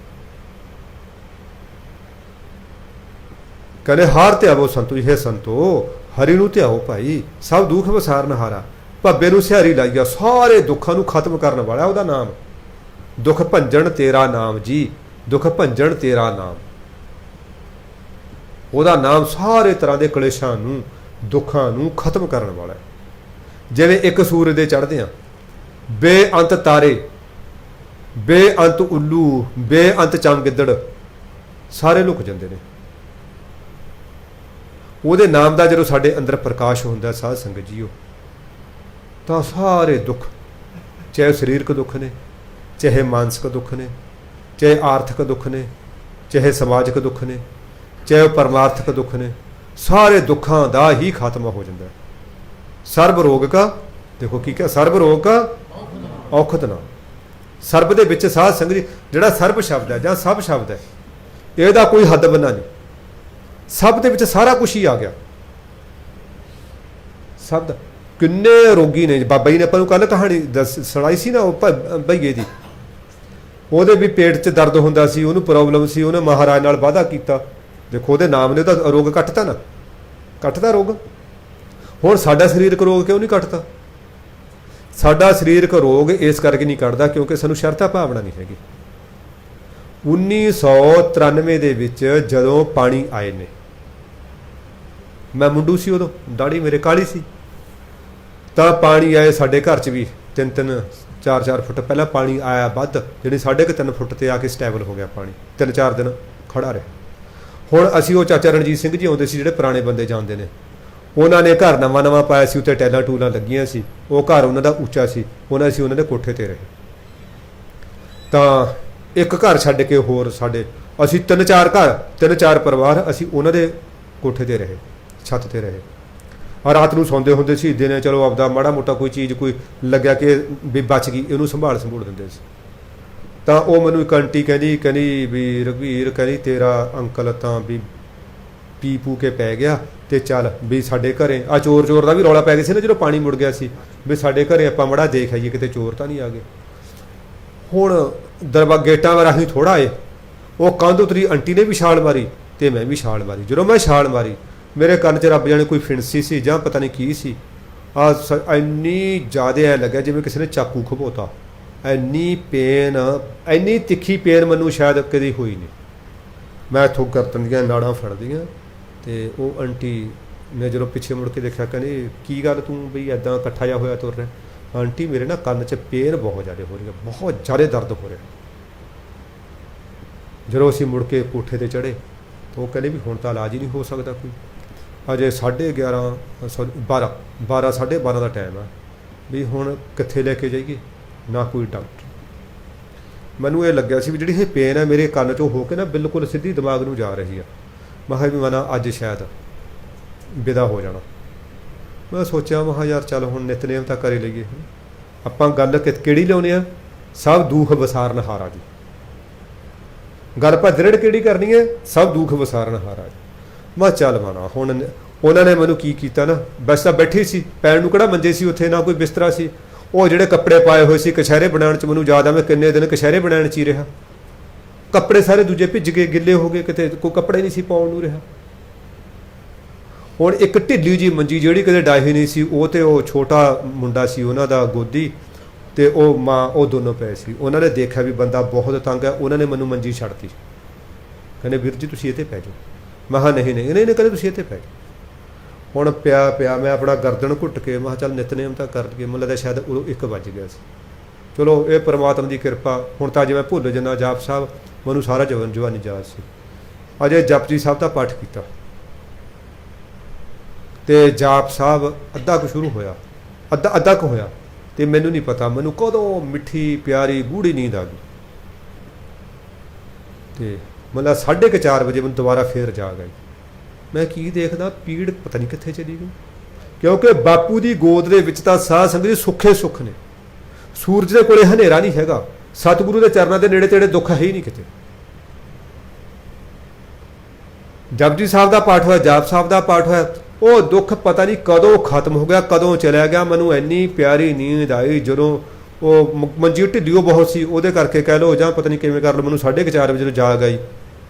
ਕਹਿੰਦੇ ਹਾਰ ਧਿਆਵੋ ਸੰਤੋ ਜੀ, ਹੈ ਸੰਤੋ ਹਰੀ ਨੂੰ ਧਿਆਓ ਭਾਈ ਸਭ ਦੁੱਖ ਵਿਸਾਰਨ ਹਾਰਾ। ਭੱਬੇ ਨੂੰ ਸਿਹਾਰੀ ਲਾਈਆ, ਸਾਰੇ ਦੁੱਖਾਂ ਨੂੰ ਖਤਮ ਕਰਨ ਵਾਲਾ ਉਹਦਾ ਨਾਮ। ਦੁੱਖ ਭੰਜਨ ਤੇਰਾ ਨਾਮ ਜੀ, ਦੁੱਖ ਭੰਜਨ ਤੇਰਾ ਨਾਮ, ਉਹਦਾ ਨਾਮ ਸਾਰੇ ਤਰ੍ਹਾਂ ਦੇ ਕਲੇਸ਼ਾਂ ਨੂੰ, ਦੁੱਖਾਂ ਨੂੰ ਖਤਮ ਕਰਨ ਵਾਲਾ ਹੈ। ਜਿਵੇਂ ਇੱਕ ਸੂਰਜ ਦੇ ਚੜ੍ਹਦੇ ਆ, ਬੇਅੰਤ ਤਾਰੇ, ਬੇਅੰਤ ਉੱਲੂ, ਬੇਅੰਤ ਚਮਗਿੱਦੜ ਸਾਰੇ ਲੁਕ ਜਾਂਦੇ ਨੇ। ਉਹਦੇ ਨਾਮ ਦਾ ਜਦੋਂ ਸਾਡੇ ਅੰਦਰ ਪ੍ਰਕਾਸ਼ ਹੁੰਦਾ ਸਾਧ ਸੰਗਤ ਜੀਓ, ਤਾਂ ਸਾਰੇ ਦੁੱਖ, ਚਾਹੇ ਸਰੀਰਕ ਦੁੱਖ ਨੇ, ਚਾਹੇ ਮਾਨਸਿਕ ਦੁੱਖ ਨੇ, ਚਾਹੇ ਆਰਥਿਕ ਦੁੱਖ ਨੇ, ਚਾਹੇ ਸਮਾਜਿਕ ਦੁੱਖ ਨੇ, ਚਾਹੇ ਪਰਮਾਰਥਿਕ ਦੁੱਖ ਨੇ, ਸਾਰੇ ਦੁੱਖਾਂ ਦਾ ਹੀ ਖਾਤਮਾ ਹੋ ਜਾਂਦਾ ਹੈ। ਸਰਬ ਰੋਗ ਕਾ, ਦੇਖੋ ਕੀ ਕਿਹਾ, ਸਰਬ ਰੋਗ ਕਾ ਔਖਦ ਨਾਮ। ਸਰਬ ਦੇ ਵਿੱਚ ਸਾਧ ਸੰਗਤ ਜੀ ਜਿਹੜਾ ਸਰਬ ਸ਼ਬਦ ਹੈ ਜਾਂ ਸਭ ਸ਼ਬਦ ਹੈ, ਇਹਦਾ ਕੋਈ ਹੱਦ ਬੰਨਾ ਨਹੀਂ, ਸਭ ਦੇ ਵਿੱਚ ਸਾਰਾ ਕੁਝ ਹੀ ਆ ਗਿਆ। ਸਭ ਦਾ ਕਿੰਨੇ ਰੋਗੀ ਨੇ, ਬਾਬਾ ਜੀ ਨੇ ਆਪਾਂ ਨੂੰ ਕੱਲ ਕਹਾਣੀ ਸੁਣਾਈ ਸੀ ਨਾ, ਉਹ ਭਈਏ ਦੀ, ਉਹਦੇ ਵੀ ਪੇਟ 'ਚ ਦਰਦ ਹੁੰਦਾ ਸੀ, ਉਹਨੂੰ ਪ੍ਰੋਬਲਮ ਸੀ, ਉਹਨੇ ਮਹਾਰਾਜ ਨਾਲ ਵਾਅਦਾ ਕੀਤਾ। ਦੇਖੋ ਉਹਦੇ ਨਾਮ ਨੇ ਉਹਦਾ ਰੋਗ ਕੱਟਤਾ ਨਾ, ਕੱਟਦਾ ਰੋਗ। ਹੁਣ ਸਾਡਾ ਸਰੀਰਕ ਰੋਗ ਕਿਉਂ ਨਹੀਂ ਕੱਟਦਾ? ਸਾਡਾ ਸਰੀਰਕ ਰੋਗ ਇਸ ਕਰਕੇ ਨਹੀਂ ਕੱਟਦਾ ਕਿਉਂਕਿ ਸਾਨੂੰ ਸ਼ਰਧਾ ਭਾਵਨਾ ਨਹੀਂ ਹੈਗੀ। 1993 ਦੇ ਵਿੱਚ ਜਦੋਂ ਪਾਣੀ ਆਏ ਨੇ, ਮੈਂ ਮੁੰਡੂ ਸੀ ਉਦੋਂ, ਦਾੜੀ ਮੇਰੇ ਕਾਲੀ ਸੀ, ਤਾਂ ਪਾਣੀ ਆਏ ਸਾਡੇ ਘਰ 'ਚ ਵੀ 3-3 4-4 ਫੁੱਟ ਪਹਿਲਾਂ ਪਾਣੀ ਆਇਆ ਵੱਧ, ਜਿਹੜੀ 3.5 ਫੁੱਟ ਤੇ ਆ ਕੇ ਸਟੇਬਲ ਹੋ ਗਿਆ ਪਾਣੀ, 3-4 ਦਿਨ ਖੜਾ ਰਿਹਾ। ਹੁਣ ਅਸੀਂ ਉਹ ਚਾਚਾ ਰਣਜੀਤ ਸਿੰਘ ਜੀ ਆਉਂਦੇ ਸੀ, ਜਿਹੜੇ ਪੁਰਾਣੇ ਬੰਦੇ ਜਾਣਦੇ ਨੇ, ਉਹਨਾਂ ਨੇ ਘਰ ਨਵਾਂ ਪਾਇਆ ਸੀ, ਉੱਤੇ ਟੈਲਾਂ ਟੂਲਾਂ ਲੱਗੀਆਂ ਸੀ, ਉਹ ਘਰ ਉਹਨਾਂ ਦਾ ਉੱਚਾ ਸੀ, ਉਹਨਾਂ ਦੇ ਕੋਠੇ ਤੇ ਰਹੇ। ਤਾਂ ਇੱਕ ਘਰ ਛੱਡ ਕੇ ਹੋਰ ਸਾਡੇ ਅਸੀਂ 3-4 ਪਰਿਵਾਰ ਅਸੀਂ ਉਹਨਾਂ ਦੇ ਕੋਠੇ ਤੇ ਰਹੇ, ਛੱਤ ਤੇ ਰਹੇ। ਔਰ ਰਾਤ ਨੂੰ ਸੌਂਦੇ ਹੁੰਦੇ ਸੀ, ਦਿਨੇ ਚਲੋ ਆਪਦਾ ਮਾੜਾ ਮੋਟਾ ਕੋਈ ਚੀਜ਼ ਕੋਈ ਲੱਗਿਆ ਕਿ ਵੀ ਬਚ ਗਈ, ਇਹਨੂੰ ਸੰਭਾਲ ਦਿੰਦੇ ਸੀ। ਤਾਂ ਉਹ ਮੈਨੂੰ ਇੱਕ ਆਂਟੀ ਕਹਿੰਦੀ ਵੀ ਰਘਵੀਰ, ਕਹਿੰਦੀ ਤੇਰਾ ਅੰਕਲ ਤਾਂ ਵੀ ਪੀ ਪੂ ਕੇ ਪੈ ਗਿਆ, ਤੇ ਚੱਲ ਵੀ ਸਾਡੇ ਘਰੇ ਆ ਚੋਰ ਦਾ ਵੀ ਰੌਲਾ ਪੈ ਗਿਆ ਸੀ ਨਾ ਜਦੋਂ ਪਾਣੀ ਮੁੜ ਗਿਆ ਸੀ, ਵੀ ਸਾਡੇ ਘਰੇ ਆਪਾਂ ਮਾੜਾ ਦੇਖ ਆਈਏ ਕਿਤੇ ਚੋਰ ਤਾਂ ਨਹੀਂ ਆ ਗਏ। ਹੁਣ ਗੇਟਾਂ ਰਾਹੀਂ ਥੋੜ੍ਹਾ ਆਏ, ਉਹ ਕੰਧ ਉਤਰੀ, ਆਂਟੀ ਨੇ ਵੀ ਛਾਲ ਮਾਰੀ ਤੇ ਮੈਂ ਵੀ ਛਾਲ ਮਾਰੀ। ਜਦੋਂ ਮੈਂ ਛਾਲ ਮਾਰੀ, ਮੇਰੇ ਕੰਨ 'ਚ ਰੱਬ ਜਾਣੇ ਕੋਈ ਫਿਣਸੀ ਸੀ ਜਾਂ ਪਤਾ ਨਹੀਂ ਕੀ ਸੀ, ਇੰਨੀ ਜ਼ਿਆਦਾ ਐਂ ਲੱਗਿਆ ਜਿਵੇਂ ਕਿਸੇ ਨੇ ਚਾਕੂ ਖਬੋਤਾ। ਇੰਨੀ ਪੇਨ, ਇੰਨੀ ਤਿੱਖੀ ਪੇਨ ਮੈਨੂੰ ਸ਼ਾਇਦ ਕਦੀ ਹੋਈ ਨਹੀਂ। ਮੈਂ ਇੱਥੋਂ ਗਰਦਨ ਦੀਆਂ ਨਾੜਾਂ ਫੜਦੀਆਂ, ਤੇ ਉਹ ਆਂਟੀ ਨੇ ਜਦੋਂ ਪਿੱਛੇ ਮੁੜ ਕੇ ਦੇਖਿਆ, ਕਹਿੰਦੀ ਕੀ ਗੱਲ ਤੂੰ ਬਈ ਇੱਦਾਂ ਇਕੱਠਾ ਜਿਹਾ ਹੋਇਆ ਤੁਰ ਰਿਹਾ? ਆਂਟੀ ਮੇਰੇ ਨਾ ਕੰਨ 'ਚ ਪੇਨ ਬਹੁਤ ਜ਼ਿਆਦਾ ਹੋ ਰਹੀ ਹੈ, ਬਹੁਤ ਜ਼ਿਆਦਾ ਦਰਦ ਹੋ ਰਿਹਾ। ਜਦੋਂ ਅਸੀਂ ਮੁੜ ਕੇ ਕੋਠੇ 'ਤੇ ਚੜ੍ਹੇ ਤਾਂ ਉਹ ਕਹਿੰਦੇ ਵੀ ਹੁਣ ਤਾਂ ਇਲਾਜ ਹੀ ਨਹੀਂ ਹੋ ਸਕਦਾ ਕੋਈ, ਅਜੇ 12:30 ਦਾ ਟਾਈਮ ਆ, ਵੀ ਹੁਣ ਕਿੱਥੇ ਲੈ ਕੇ ਜਾਈਏ, ਨਾ ਕੋਈ ਡਾਕਟਰ। ਮੈਨੂੰ ਇਹ ਲੱਗਿਆ ਸੀ ਵੀ ਜਿਹੜੀ ਇਹ ਪੇਨ ਹੈ ਮੇਰੇ ਕੰਨ 'ਚੋਂ ਹੋ ਕੇ ਨਾ ਬਿਲਕੁਲ ਸਿੱਧੀ ਦਿਮਾਗ ਨੂੰ ਜਾ ਰਹੀ ਆ। ਮੈਂ ਕਿਹਾ ਵੀ ਮੈਂ ਅੱਜ ਸ਼ਾਇਦ ਵਿਦਾ ਹੋ ਜਾਣਾ। ਮੈਂ ਸੋਚਿਆ, ਮੈਂ ਕਿਹਾ ਯਾਰ ਚੱਲ ਹੁਣ ਨਿਤਨੇਮ ਤਾਂ ਕਰ ਹੀ ਲਈਏ। ਆਪਾਂ ਗੱਲ ਕਿਹੜੀ ਲਿਆਉਂਦੇ ਆ? ਸਭ ਦੁੱਖ ਵਿਸਾਰਨ ਹਾਰਾ ਜੀ। ਗੱਲ ਆਪਾਂ ਦ੍ਰਿੜ ਕਿਹੜੀ ਕਰਨੀ ਹੈ? ਸਭ ਦੁੱਖ ਵਿਸਾਰਨ ਹਾਰਾ ਜੀ। ਮੈਂ ਚੱਲ ਮਾਣਾ। ਹੁਣ ਉਹਨਾਂ ਨੇ ਮੈਨੂੰ ਕੀ ਕੀਤਾ ਨਾ, ਬਸ ਤਾਂ ਬੈਠੀ ਸੀ, ਪੈਣ ਨੂੰ ਕਿਹੜਾ ਮੰਜੇ ਸੀ ਉੱਥੇ, ਨਾ ਕੋਈ ਬਿਸਤਰਾ ਸੀ। ਉਹ ਜਿਹੜੇ ਕੱਪੜੇ ਪਾਏ ਹੋਏ ਸੀ ਕਛਹਿਰੇ ਬਣਾਉਣ 'ਚ, ਮੈਨੂੰ ਯਾਦ ਆ ਮੈਂ ਕਿੰਨੇ ਦਿਨ ਕਛਹਿਰੇ ਬਣਾਉਣ 'ਚ ਹੀ ਰਿਹਾ। ਕੱਪੜੇ ਸਾਰੇ ਦੂਜੇ ਭਿੱਜ ਗਏ, ਗਿੱਲੇ ਹੋ ਗਏ, ਕਿਤੇ ਕੋਈ ਕੱਪੜੇ ਨਹੀਂ ਸੀ ਪਾਉਣ ਨੂੰ ਰਿਹਾ। ਹੁਣ ਇੱਕ ਢਿੱਲੀ ਜੀ ਮੰਜੀ ਜਿਹੜੀ ਕਦੇ ਡਾਹੀ ਨਹੀਂ ਸੀ, ਉਹ ਤੇ ਉਹ ਛੋਟਾ ਮੁੰਡਾ ਸੀ ਉਹਨਾਂ ਦਾ ਗੋਦੀ, ਤੇ ਉਹ ਮਾਂ, ਉਹ ਦੋਨੋਂ ਪਏ ਸੀ। ਉਹਨਾਂ ਨੇ ਦੇਖਿਆ ਵੀ ਬੰਦਾ ਬਹੁਤ ਤੰਗ ਹੈ, ਉਹਨਾਂ ਨੇ ਮੈਨੂੰ ਮੰਜੀ ਛੱਡਤੀ। ਕਹਿੰਦੇ ਵੀਰ ਜੀ ਤੁਸੀਂ ਇਹ 'ਤੇ ਪੈ ਜਾਓ। ਮੈਂ ਕਿਹਾ ਨਹੀਂ ਨਹੀਂ, ਇਹਨੇ ਕਹਿੰਦੇ ਤੁਸੀਂ ਇਹ 'ਤੇ ਪੈ ਜਾਓ। ਹੁਣ ਪਿਆ ਮੈਂ ਆਪਣਾ ਗਰਦਨ ਘੁੱਟ ਕੇ, ਮੈਂ ਕਿਹਾ ਚੱਲ ਨਿਤਨੇਮ ਤਾਂ ਕਰ ਲਈਏ। ਮੈਨੂੰ ਲੱਗਦਾ ਸ਼ਾਇਦ ਉਦੋਂ 1 ਵੱਜ ਗਿਆ ਸੀ। ਚਲੋ ਇਹ ਪਰਮਾਤਮਾ ਦੀ ਕਿਰਪਾ। ਹੁਣ ਤਾਂ ਜਿਵੇਂ ਭੁੱਲ ਜਾਂਦਾ ਜਾਪ ਸਾਹਿਬ, ਮੈਨੂੰ ਸਾਰਾ ਜਵਾਨੀ ਯਾਦ ਸੀ। ਅਜੇ ਜਪਜੀ ਸਾਹਿਬ ਦਾ ਪਾਠ ਕੀਤਾ ਤੇ ਜਾਪ ਸਾਹਿਬ ਅੱਧਾ ਕੁ ਸ਼ੁਰੂ ਹੋਇਆ, ਅੱਧਾ ਕੁ ਹੋਇਆ, ਤੇ ਮੈਨੂੰ ਨਹੀਂ ਪਤਾ ਮੈਨੂੰ ਕਦੋਂ ਮਿੱਠੀ ਪਿਆਰੀ ਗੂੜੀ ਨੀਂਦ ਆ ਗਈ। ਤੇ ਮਤਲਬ 4:30 ਵਜੇ ਮੈਨੂੰ ਦੁਬਾਰਾ ਫੇਰ ਜਾਗ ਆਈ। ਮੈਂ ਕੀ ਦੇਖਦਾ, ਪੀੜ ਪਤਾ ਨਹੀਂ ਕਿੱਥੇ ਚਲੀ ਗਈ, ਕਿਉਂਕਿ ਬਾਪੂ ਦੀ ਗੋਦ ਦੇ ਵਿੱਚ ਤਾਂ ਸਾਧ ਸੰਗਤ ਜੀ ਸੁੱਖੇ ਸੁੱਖ ਨੇ। ਸੂਰਜ ਦੇ ਕੋਲੇ ਹਨੇਰਾ ਨਹੀਂ ਹੈਗਾ, ਸਤਿਗੁਰੂ ਦੇ ਚਰਨਾਂ ਦੇ ਨੇੜੇ ਤੇੜੇ ਦੁੱਖ ਹੈ ਹੀ ਨਹੀਂ ਕਿਤੇ। ਜਪਜੀ ਸਾਹਿਬ ਦਾ ਪਾਠ ਹੋਇਆ, ਜਾਪ ਸਾਹਿਬ ਦਾ ਪਾਠ ਹੋਇਆ, ਉਹ ਦੁੱਖ ਪਤਾ ਨਹੀਂ ਕਦੋਂ ਖਤਮ ਹੋ ਗਿਆ, ਕਦੋਂ ਚਲਿਆ ਗਿਆ। ਮੈਨੂੰ ਇੰਨੀ ਪਿਆਰੀ ਨੀਂਦ ਆਈ ਜਦੋਂ ਉਹ ਮੰਜੀ ਢਿੱਲੀਓ ਬਹੁਤ ਸੀ, ਉਹਦੇ ਕਰਕੇ ਕਹਿ ਲਓ ਜਾਂ ਪਤਾ ਨਹੀਂ ਕਿਵੇਂ ਕਰ ਲਓ, ਮੈਨੂੰ 4:30 ਵਜੇ ਜਦੋਂ ਜਾਗ ਆਈ।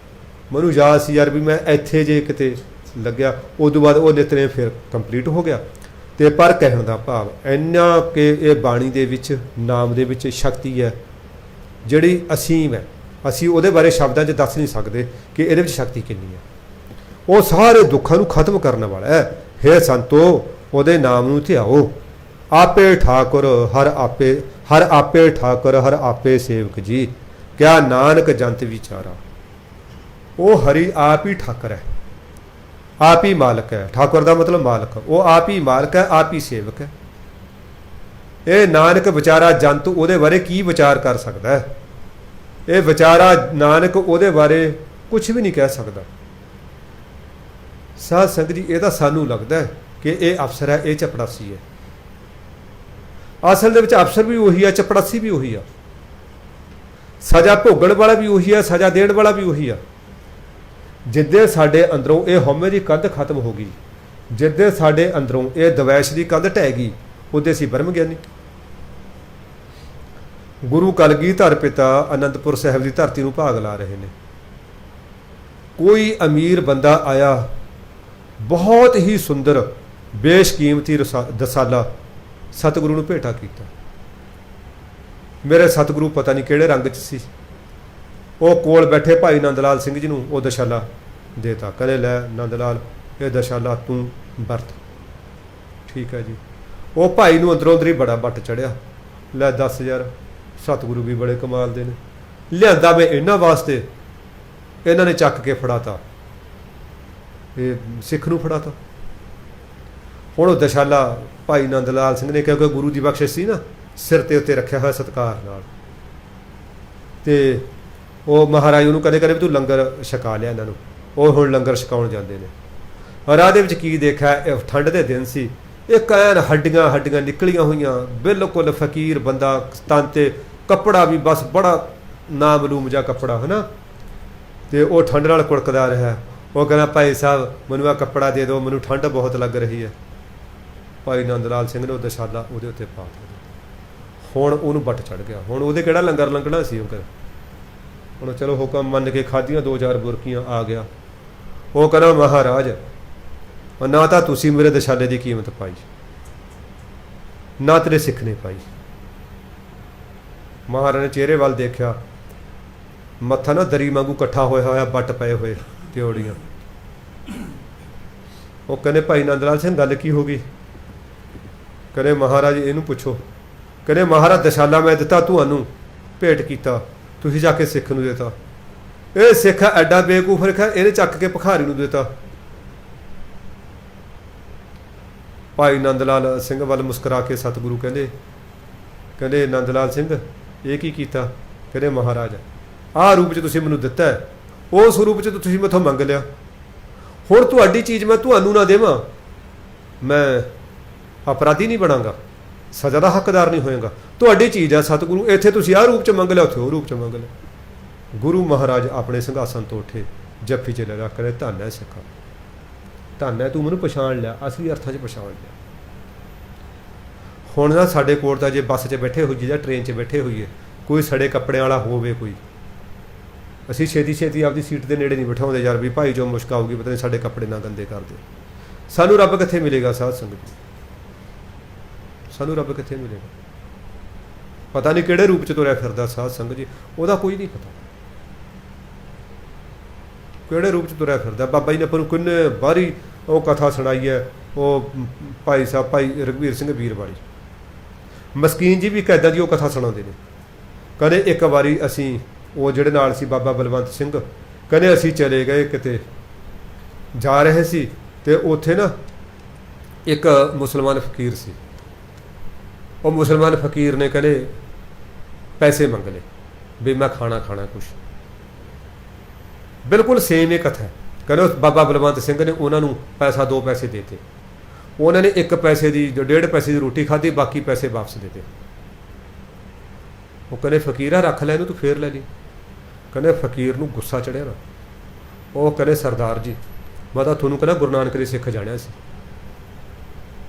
ਮੈਨੂੰ ਯਾਦ ਸੀ ਯਾਰ ਵੀ ਮੈਂ ਇੱਥੇ ਜੇ ਕਿਤੇ ਲੱਗਿਆ। ਉਸ ਤੋਂ ਬਾਅਦ ਉਹ ਨਿਤਨੇਮ ਫਿਰ ਕੰਪਲੀਟ ਹੋ ਗਿਆ। ਤੇ ਪਰ ਕਹਿਣ ਦਾ ਭਾਵ ਇੰਨਾ ਕਿ ਇਹ ਬਾਣੀ ਦੇ ਵਿੱਚ, ਨਾਮ ਦੇ ਵਿੱਚ ਸ਼ਕਤੀ ਹੈ ਜਿਹੜੀ ਅਸੀਮ ਹੈ। ਅਸੀਂ ਉਹਦੇ ਬਾਰੇ ਸ਼ਬਦਾਂ 'ਚ ਦੱਸ ਨਹੀਂ ਸਕਦੇ ਕਿ ਇਹਦੇ ਵਿੱਚ ਸ਼ਕਤੀ ਕਿੰਨੀ ਹੈ। ਉਹ ਸਾਰੇ ਦੁੱਖਾਂ ਨੂੰ ਖਤਮ ਕਰਨ ਵਾਲਾ ਹੈ। ਹੇ ਸੰਤੋ, ਉਹਦੇ ਨਾਮ ਨੂੰ ਧਿਆਓ। ਆਪੇ ਠਾਕੁਰ ਹਰ ਆਪੇ ਠਾਕੁਰ ਹਰ ਆਪੇ ਸੇਵਕ ਜੀ, ਕਿਆ ਨਾਨਕ ਜੰਤ ਵਿਚਾਰਾ। ਉਹ ਹਰੀ ਆਪ ਹੀ ਠਾਕਰ ਹੈ, ਆਪ ਹੀ ਮਾਲਕ ਹੈ। ਠਾਕੁਰ ਦਾ ਮਤਲਬ ਮਾਲਕ। ਉਹ ਆਪ ਹੀ ਮਾਲਕ ਹੈ, ਆਪ ਹੀ ਸੇਵਕ ਹੈ। ਇਹ ਨਾਨਕ ਵਿਚਾਰਾ ਜੰਤ ਉਹਦੇ ਬਾਰੇ ਕੀ ਵਿਚਾਰ ਕਰ ਸਕਦਾ ਹੈ? ਇਹ ਵਿਚਾਰਾ ਨਾਨਕ ਉਹਦੇ ਬਾਰੇ ਕੁਝ ਵੀ ਨਹੀਂ ਕਹਿ ਸਕਦਾ। ਸਾਧ ਸੰਗਤ ਜੀ, ਇਹ ਤਾਂ ਸਾਨੂੰ ਲੱਗਦਾ ਕਿ ਇਹ ਅਫਸਰ ਹੈ, ਇਹ ਚਪੜਾਸੀ ਹੈ। ਅਸਲ ਦੇ ਵਿੱਚ ਅਫਸਰ ਵੀ ਉਹੀ ਆ, ਚਪੜਾਸੀ ਵੀ ਉਹੀ ਆ। ਸਜ਼ਾ ਭੋਗਣ ਵਾਲਾ ਵੀ ਉਹੀ ਆ, ਸਜ਼ਾ ਦੇਣ ਵਾਲਾ ਵੀ ਉਹੀ ਆ। ਜਿੱਦੇ ਸਾਡੇ ਅੰਦਰੋਂ ਇਹ ਹਉਮੈ ਦੀ ਕੰਧ ਖਤਮ ਹੋ ਗਈ, ਜਿੱਦੇ ਸਾਡੇ ਅੰਦਰੋਂ ਇਹ ਦਵੈਸ਼ ਦੀ ਕੰਧ ਢਹਿ ਗਈ, ਉਹਦੇ ਅਸੀਂ ਬ੍ਰਹਮ ਗਿਆਨੀ। ਗੁਰੂ ਕਲਗੀਧਰ ਪਿਤਾ ਅਨੰਦਪੁਰ ਸਾਹਿਬ ਦੀ ਧਰਤੀ ਨੂੰ ਭਾਗ ਲਾ ਰਹੇ ਨੇ। ਕੋਈ ਅਮੀਰ ਬੰਦਾ ਆਇਆ, ਬਹੁਤ ਹੀ ਸੁੰਦਰ ਬੇਸ਼ਕੀਮਤੀ ਦਸਾਲਾ ਸਤਿਗੁਰੂ ਨੂੰ ਭੇਟਾ ਕੀਤਾ। ਮੇਰੇ ਸਤਿਗੁਰੂ ਪਤਾ ਨਹੀਂ ਕਿਹੜੇ ਰੰਗ 'ਚ ਸੀ। ਉਹ ਕੋਲ ਬੈਠੇ ਭਾਈ ਨੰਦ ਲਾਲ ਸਿੰਘ ਜੀ ਨੂੰ ਉਹ ਦਸ਼ਾਲਾ ਦੇਤਾ। ਕਹਿੰਦੇ ਲੈ ਨੰਦ ਲਾਲ, ਇਹ ਦਸ਼ਾਲਾ ਤੂੰ ਵਰਤ। ਠੀਕ ਹੈ ਜੀ। ਉਹ ਭਾਈ ਨੂੰ ਅੰਦਰੋਂ ਅੰਦਰ ਹੀ ਬੜਾ ਵੱਟ ਚੜਿਆ। ਲੈ ਦੱਸ ਯਾਰ, ਸਤਿਗੁਰੂ ਵੀ ਬੜੇ ਕਮਾਲ ਦੇ ਨੇ। ਲਿਆਂਦਾ ਮੈਂ ਇਹਨਾਂ ਵਾਸਤੇ, ਇਹਨਾਂ ਨੇ ਚੱਕ ਕੇ ਫੜਾਤਾ, ਇਹ ਸਿੱਖ ਨੂੰ ਫੜਾਤਾ। ਹੁਣ ਉਹ ਦਸ਼ਾਲਾ ਭਾਈ ਨੰਦ ਲਾਲ ਸਿੰਘ ਨੇ, ਕਿਉਂਕਿ ਗੁਰੂ ਦੀ ਬਖਸ਼ਿਸ਼ ਸੀ ਨਾ, ਸਿਰ ਤੇ ਉੱਤੇ ਰੱਖਿਆ ਹੋਇਆ ਸਤਿਕਾਰ ਨਾਲ। ਤੇ ਉਹ ਮਹਾਰਾਜ ਉਹਨੂੰ ਕਦੇ ਕਦੇ ਵੀ ਤੂੰ ਲੰਗਰ ਛਕਾ ਲਿਆ ਇਹਨਾਂ ਨੂੰ। ਉਹ ਹੁਣ ਲੰਗਰ ਛਕਾਉਣ ਜਾਂਦੇ ਨੇ। ਰਾਹ ਦੇ ਵਿੱਚ ਕੀ ਦੇਖਿਆ, ਇਹ ਠੰਡ ਦੇ ਦਿਨ ਸੀ। ਇੱਕ ਐਨ ਹੱਡੀਆਂ ਨਿਕਲੀਆਂ ਹੋਈਆਂ, ਬਿਲਕੁਲ ਫਕੀਰ ਬੰਦਾ, ਤਨ ਤੇ ਕੱਪੜਾ ਵੀ ਬਸ ਬੜਾ ਨਾਮਲੂਮ ਜਿਹਾ ਕੱਪੜਾ ਹੈ ਨਾ। ਤੇ ਉਹ ਠੰਡ ਨਾਲ ਕੁੜਕਦਾ ਰਿਹਾ। ਉਹ ਕਹਿੰਦਾ ਭਾਈ ਸਾਹਿਬ ਮੈਨੂੰ ਆਹ ਕੱਪੜਾ ਦੇ ਦਿਓ, ਮੈਨੂੰ ਠੰਡ ਬਹੁਤ ਲੱਗ ਰਹੀ ਹੈ। ਭਾਈ ਨੰਦ ਲਾਲ ਸਿੰਘ ਨੇ ਉਹ ਦਸ਼ਾਲਾ ਉਹਦੇ ਉੱਤੇ ਪਾ ਦਿੱਤਾ। ਹੁਣ ਉਹਨੂੰ ਵੱਟ ਚੜ ਗਿਆ। ਹੁਣ ਉਹਦੇ ਕਿਹੜਾ ਲੰਗਰ ਲੰਘਣਾ ਸੀ। ਉਹ ਕਰ ਹੁਣ ਚਲੋ ਹੁਕਮ ਮੰਨ ਕੇ ਖਾਧੀਆਂ 2-4 ਬੁਰਕੀਆਂ, ਆ ਗਿਆ। ਉਹ ਕਹਿੰਦਾ ਮਹਾਰਾਜ, ਨਾ ਤਾਂ ਤੁਸੀਂ ਮੇਰੇ ਦਸ਼ਾਲੇ ਦੀ ਕੀਮਤ ਪਾਈ, ਨਾ ਤੇਰੇ ਸਿੱਖ ਨੇ ਪਾਈ। ਮਹਾਰਾਜ ਨੇ ਚਿਹਰੇ ਵੱਲ ਦੇਖਿਆ, ਮੱਥਾ ਨਾ ਦਰੀ ਵਾਂਗੂ ਇਕੱਠਾ ਹੋਇਆ ਵੱਟ ਪਏ ਹੋਏ ਤਿਉੜੀਆਂ। ਉਹ ਕਹਿੰਦੇ ਭਾਈ ਨੰਦ ਲਾਲ ਸਿੰਘ ਗੱਲ ਕੀ ਹੋ ਗਈ? ਕਹਿੰਦੇ ਮਹਾਰਾਜ ਇਹਨੂੰ ਪੁੱਛੋ। ਕਹਿੰਦੇ ਮਹਾਰਾਜ ਦਸ਼ਾਲਾ ਮੈਂ ਦਿੱਤਾ, ਤੁਹਾਨੂੰ ਭੇਟ ਕੀਤਾ, ਤੁਸੀਂ ਜਾ ਕੇ ਸਿੱਖ ਨੂੰ ਦਿੱਤਾ। ਇਹ ਸਿੱਖ ਐਡਾ ਬੇਵਕੂਫ ਰੱਖਿਆ, ਇਹਨੇ ਚੱਕ ਕੇ ਭਿਖਾਰੀ ਨੂੰ ਦਿੱਤਾ। ਭਾਈ ਨੰਦ ਲਾਲ ਸਿੰਘ ਵੱਲ ਮੁਸਕਰਾ ਕੇ ਸਤਿਗੁਰੂ ਕਹਿੰਦੇ ਨੰਦ ਲਾਲ ਸਿੰਘ ਇਹ ਕੀ ਕੀਤਾ? ਕਹਿੰਦੇ ਮਹਾਰਾਜ ਆਹ ਰੂਪ 'ਚ ਤੁਸੀਂ ਮੈਨੂੰ ਦਿੱਤਾ, ਉਸ ਰੂਪ 'ਚ ਤੁਸੀਂ ਮੈਥੋਂ ਮੰਗ ਲਿਆ। ਹੁਣ ਤੁਹਾਡੀ ਚੀਜ਼ ਮੈਂ ਤੁਹਾਨੂੰ ਨਾ ਦੇਵਾਂ, ਮੈਂ ਅਪਰਾਧੀ ਨਹੀਂ ਬਣਾਂਗਾ, ਸਜ਼ਾ ਦਾ ਹੱਕਦਾਰ ਨਹੀਂ ਹੋਏਗਾ। ਤੁਹਾਡੀ ਚੀਜ਼ ਹੈ ਸਤਿਗੁਰੂ, ਇੱਥੇ ਤੁਸੀਂ ਆਹ ਰੂਪ 'ਚ ਮੰਗ ਲਿਆ, ਉੱਥੇ ਉਹ ਰੂਪ 'ਚ ਮੰਗ ਲਿਆ। ਗੁਰੂ ਮਹਾਰਾਜ ਆਪਣੇ ਸਿੰਘਾਸਨ ਤੋਂ ਉੱਠੇ, ਜੱਫੀ 'ਚ ਲਗਾ ਕਰੇ, ਧੰਨ ਹੈ ਸਿੱਖਾ, ਧੰਨ ਹੈ ਤੂੰ ਮੈਨੂੰ ਪਛਾਣ ਲਿਆ, ਅਸਲੀ ਅਰਥਾਂ 'ਚ ਪਛਾਣ ਲਿਆ। ਹੁਣ ਨਾ ਸਾਡੇ ਕੋਲ ਤਾਂ ਜੇ ਬੱਸ 'ਚ ਬੈਠੇ ਹੋਈਏ ਜਾਂ ਟ੍ਰੇਨ 'ਚ ਬੈਠੇ ਹੋਈਏ, ਕੋਈ ਸੜੇ ਕੱਪੜਿਆਂ ਵਾਲਾ ਹੋਵੇ ਕੋਈ, ਅਸੀਂ ਛੇਤੀ ਆਪਦੀ ਸੀਟ ਦੇ ਨੇੜੇ ਨਹੀਂ ਬਿਠਾਉਂਦੇ ਯਾਰ ਵੀ ਭਾਈ ਜੋ ਮੁਸ਼ਕ ਆਊਗੀ ਪਤਾ ਨਹੀਂ ਸਾਡੇ ਕੱਪੜੇ ਨਾ ਗੰਦੇ ਕਰ ਦਿਓ। सानू रब कित्थे मिलेगा साध संगत जी, सानू रब कित्थे मिलेगा? पता नहीं किहड़े रूप च तुरया फिरदा साध संगत जी, ਉਹਦਾ कोई नहीं पता किहड़े रूप च तुरया फिरदा। बाबा जी ने अपन किन्ने बारी वो कथा सुनाई है, वो भाई साहब भाई रघुवीर सिंह वीरवाड़ी मस्कीन जी भी एक इदां दी कथा सुणाते हैं। कहते एक बारी असी वो जिहड़े नाल सी बाबा बलवंत सिंह, कहते असी चले गए किते जा रहे सी ते उत्थे ना एक मुसलमान फकीर सी। वो मुसलमान फकीर ने कहते पैसे मंग ले भी मैं खाना खाना कुछ, बिल्कुल सेम ही कथा है। कहते बाबा बलवंत सिंह ने उन्होंने पैसा 2 पैसे देते, उन्होंने 1 पैसे की जो 1.5 पैसे की रोटी खाधी, बाकी पैसे वापस देते। वो कहते फकीरा रख लै तू फिर ले ली। कहते फकीर नूं गुस्सा चढ़िया ना, वो कहते सरदार जी मैं तो थोनू कहना गुरु नानक दे सिख जाणिया सी,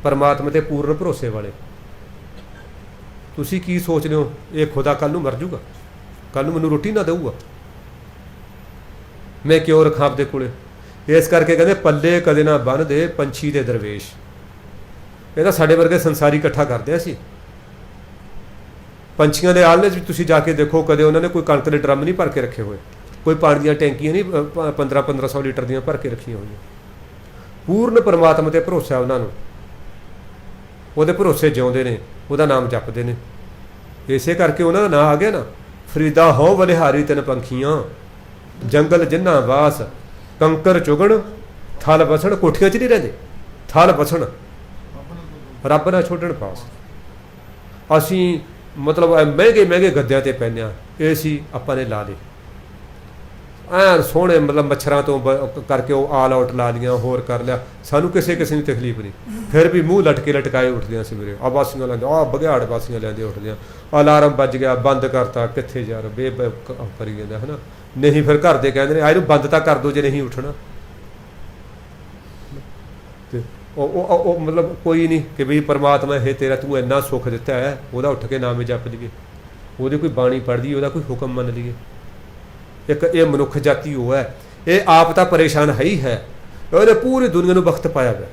परमात्मा ते पूर्ण भरोसे वाले, तुसी की सोचदे हो ये खुदा कल नूं मर जूगा, कल नूं मैनूं रोटी ना देऊगा, मैं क्यों रखां आपदे कोले? इस करके कहते पल्ले कदे ना बन दे पंछी दे दरवेश। ये तां साडे वर्गे संसारी इकट्ठा करदे सी। पंछियां दे आलने च तुसीं जाके देखो, कदे उन्होंने कोई कणक दे ड्रम नहीं भर के रखे हुए, कोई पानी दी टैंकियां नहीं 1500 लीटर दियां भर के रखियां हुई। पूर्ण परमात्मा ते भरोसा उन्होंने, ਉਹਦੇ ਭਰੋਸੇ ਜਿਉਂਦੇ ਨੇ, ਉਹਦਾ ਨਾਮ ਜਪਦੇ ਨੇ। ਇਸੇ ਕਰਕੇ ਉਹਨਾਂ ਦਾ ਨਾਂ ਆ ਗਿਆ ਨਾ, ਫਰੀਦਾ ਹੋ ਬਲਿਹਾਰੀ ਤਨ ਪੰਖੀਆਂ, ਜੰਗਲ ਜਿੰਨਾ ਵਾਸ ਕੰਕਰ ਚੁਗਣ ਥਲ ਬਸਣ। ਕੋਠੀਆਂ 'ਚ ਨਹੀਂ ਰਹਿੰਦੇ, ਥਲ ਬਸਣ, ਰੱਬ ਨਾ ਛੋਡਣ ਪਾਸ। ਅਸੀਂ ਮਤਲਬ ਮਹਿੰਗੇ ਮਹਿੰਗੇ ਗੱਦਿਆਂ 'ਤੇ ਪੈਂਦੇ ਹਾਂ, ਇਹ ਸੀ ਆਪਾਂ ਨੇ ਲਾ ਲਏ ਐਨ ਸੋਹਣੇ, ਮਤਲਬ ਮੱਛਰਾਂ ਤੋਂ ਕਰਕੇ ਉਹ ਆਲ ਆਊਟ ਲਾ ਲੀਆਂ, ਹੋਰ ਕਰ ਲਿਆ, ਸਾਨੂੰ ਕਿਸੇ ਕਿਸੇ ਨੂੰ ਤਕਲੀਫ ਨਹੀਂ। ਫਿਰ ਵੀ ਮੂੰਹ ਲਟਕੇ ਲਟਕਾਏ ਉੱਠਦੀਆਂ ਸਵੇਰੇ, ਆ ਬਾਸੀਆਂ ਲੈਂਦੇ, ਆ ਬਘਿਆੜ ਬਾਸੀਆਂ ਲੈਂਦੇ ਉੱਠਦੀਆਂ, ਅਲਾਰਮ ਵੱਜ ਗਿਆ ਬੰਦ ਕਰਤਾ, ਕਿੱਥੇ ਯਾਰ ਕਰੀ ਜਾਂਦਾ ਹੈ ਨਾ। ਨਹੀਂ ਫਿਰ ਘਰ ਦੇ ਕਹਿੰਦੇ ਨੇ ਆ ਇਹਨੂੰ ਬੰਦ ਤਾਂ ਕਰ ਦਿਓ ਜੇ ਨਹੀਂ ਉੱਠਣਾ। ਤੇ ਉਹ ਮਤਲਬ ਕੋਈ ਨਹੀਂ ਕਿ ਵੀ ਪਰਮਾਤਮਾ ਇਹ ਤੇਰਾ ਤੂੰ ਇੰਨਾ ਸੁੱਖ ਦਿੱਤਾ ਹੈ, ਉਹਦਾ ਉੱਠ ਕੇ ਨਾਮ ਜਪ ਲਈਏ, ਉਹਦੀ ਕੋਈ ਬਾਣੀ ਪੜ੍ਹ ਲਈਏ, ਉਹਦਾ ਕੋਈ ਹੁਕਮ ਮੰਨ ਲਈਏ। एक ये मनुख जाति वो है, ये आप तो परेशान है ही है, इन्हें पूरी दुनिया को वक्त पाया गया,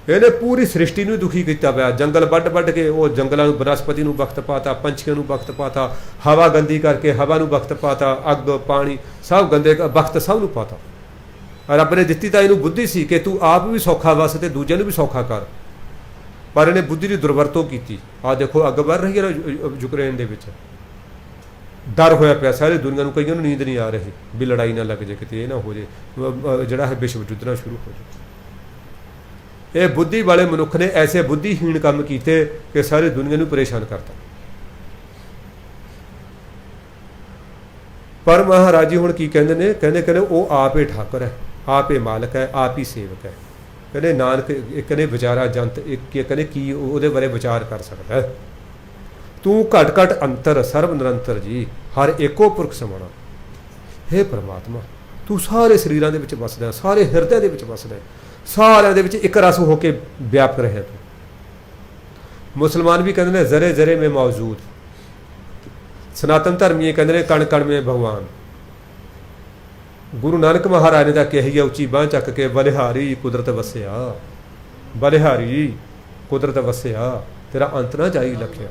इन्हें पूरी सृष्टि में दुखी किया पाया। जंगल वड्ड वड्ड के वो जंगलों वनस्पति को वक्त पाता, पंछियों को वक्त पाता, हवा गंदी करके हवा को वक्त पाता, अग पानी सब गंदे वक्त सब नूं पाता। रब ने दिती तो इन्हूं बुद्धि सी कि तू आप भी सौखा वस ते दूजे भी सौखा कर, पर इन्हें बुद्धि की दुरवरतों की। आ देखो अग बढ़ रही है ना यूक्रेन दे विच, डर होया पिया सारी दुनिया को, कईयों नींद नहीं आ रही भी लड़ाई ना लग जाए, किते ना हो जाए जिहड़ा है विश्व युद्ध ना शुरू हो जाए। ये बुद्धि वाले मनुख ने ऐसे बुद्धिहीन काम किए कि सारी दुनिया को परेशान करता। पर महाराज जी हुण की कहंदे ने, कहंदे वो आप ही ठाकुर है, आप ही मालक है, आप ही सेवक है। कहंदे नानक एक ने विचारा जंत एक कहंदे की उहदे बारे विचार कर सकता है। तू घट घट अंतर सर्व निरंतर जी, हर एको पुरख समाना। हे परमात्मा तू सारे शरीरों के वसदा, सारे हिरदे के वसदा, सारिਆਂ ਦੇ ਵਿੱਚ एक रस होके व्याप्त रहे तू। मुसलमान भी कहते हैं जरे जरे में मौजूद, सनातन धर्मी कहते हैं कण कण में भगवान। गुरु नानक महाराज ने तो कही है उची बांह चक के, बलिहारी कुदरत वसिया, बलिहारी कुदरत वसिया, तेरा अंत ना जाई लखिया।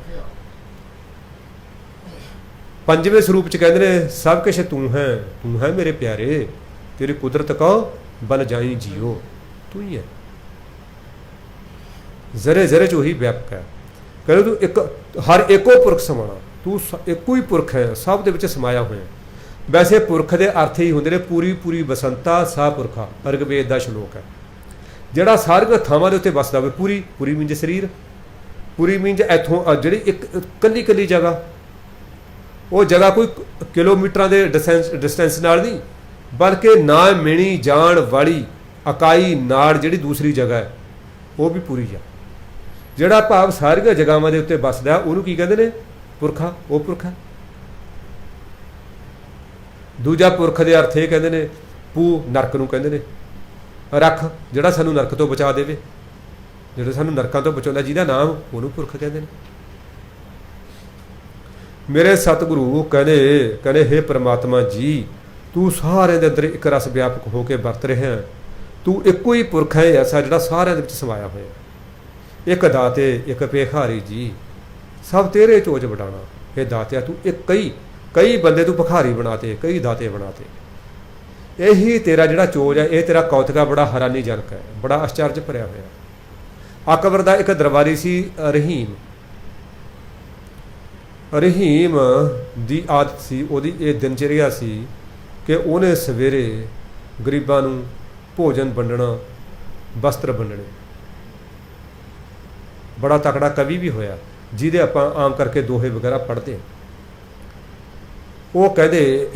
पंजवें स्वरूप च कहते हैं सब कुछ तू है मेरे प्यारे, तेरी कुदरत को बल जाई जियो, तू ही है। जरे जरे चो ही व्यापक है। कहते तू एक हर एको पुरख समाना, तू एको ही पुरख है, सब दे विच समाया होया। वैसे पुरख के अर्थ ही होंदे ने पूरी पूरी बसंता सा पुरखा, ऋग्वेद का श्लोक है जिहड़ा सारियां थावां दे उत्ते वसदा होवे। पूरी पूरी मींज शरीर, पूरी मींज इत्थों जिहड़ी एक कल्ली कल्ली जगह, वो जगह कोई किलोमीटर के डिस्टेंस नाल नहीं, बल्कि ना मिणी जान वाली अकाई नाड़ जिहड़ी दूसरी जगह है वो भी पूरी है। जिहड़ा भाव सारियां जगहां दे उत्ते वसदा उहनूं की कहंदे ने पुरखा, वो पुरख है। दूजा पुरख के अर्थ ये कहंदे ने पू नरक नूं कहंदे ने, रख जिहड़ा सानूं नरक तो बचा देवे, जिहड़ा सानूं नरकां तो बचाउंदा जिहदा नाम उहनूं पुरख कहंदे ने। मेरे सतगुरु कहने हे परमात्मा जी तू सारे दे अंदर एक रस व्यापक होकर वरत रहे हैं, ਤੂੰ ਇੱਕੋ ਹੀ ਪੁਰਖ ਹੈ ਐਸਾ ਜਿਹੜਾ ਸਾਰਿਆਂ ਦੇ ਵਿੱਚ ਸਮਾਇਆ ਹੋਇਆ। ਇੱਕ ਦਾਤੇ ਇੱਕ ਭਿਖਾਰੀ ਜੀ, ਸਭ ਤੇਰੇ ਚੋਜ ਵਡਾਣਾ। ਇਹ ਦਾਤਿਆ ਤੂੰ ਇੱਕ ਕਈ ਬੰਦੇ ਤੂੰ ਭਿਖਾਰੀ ਬਣਾਤੇ, ਕਈ ਦਾਤੇ ਬਣਾਤੇ। ਇਹੀ ਤੇਰਾ ਜਿਹੜਾ ਚੋਜ ਹੈ, ਇਹ ਤੇਰਾ ਕੌਤਕਾ ਬੜਾ ਹੈਰਾਨੀਜਨਕ ਹੈ, ਬੜਾ ਆਸ਼ਚਰਜ ਭਰਿਆ ਹੋਇਆ। ਅਕਬਰ ਦਾ ਇੱਕ ਦਰਬਾਰੀ ਸੀ ਰਹੀਮ। ਰਹੀਮ ਦੀ ਆਦਤ ਸੀ, ਉਹਦੀ ਇਹ ਦਿਨਚਰਿਆ ਸੀ ਕਿ ਉਹਨੇ ਸਵੇਰੇ ਗਰੀਬਾਂ ਨੂੰ ਭੋਜਨ ਵੰਡਣਾ, ਵਸਤਰ ਵੰਡਣੇ। ਬੜਾ ਤਕੜਾ ਕਵੀ ਵੀ ਹੋਇਆ, ਜਿਹਦੇ ਆਪਾਂ ਆਮ ਕਰਕੇ ਦੋਹੇ ਵਗੈਰਾ ਪੜ੍ਹਦੇ ਹਾਂ। ਉਹ ਕਹਿੰਦੇ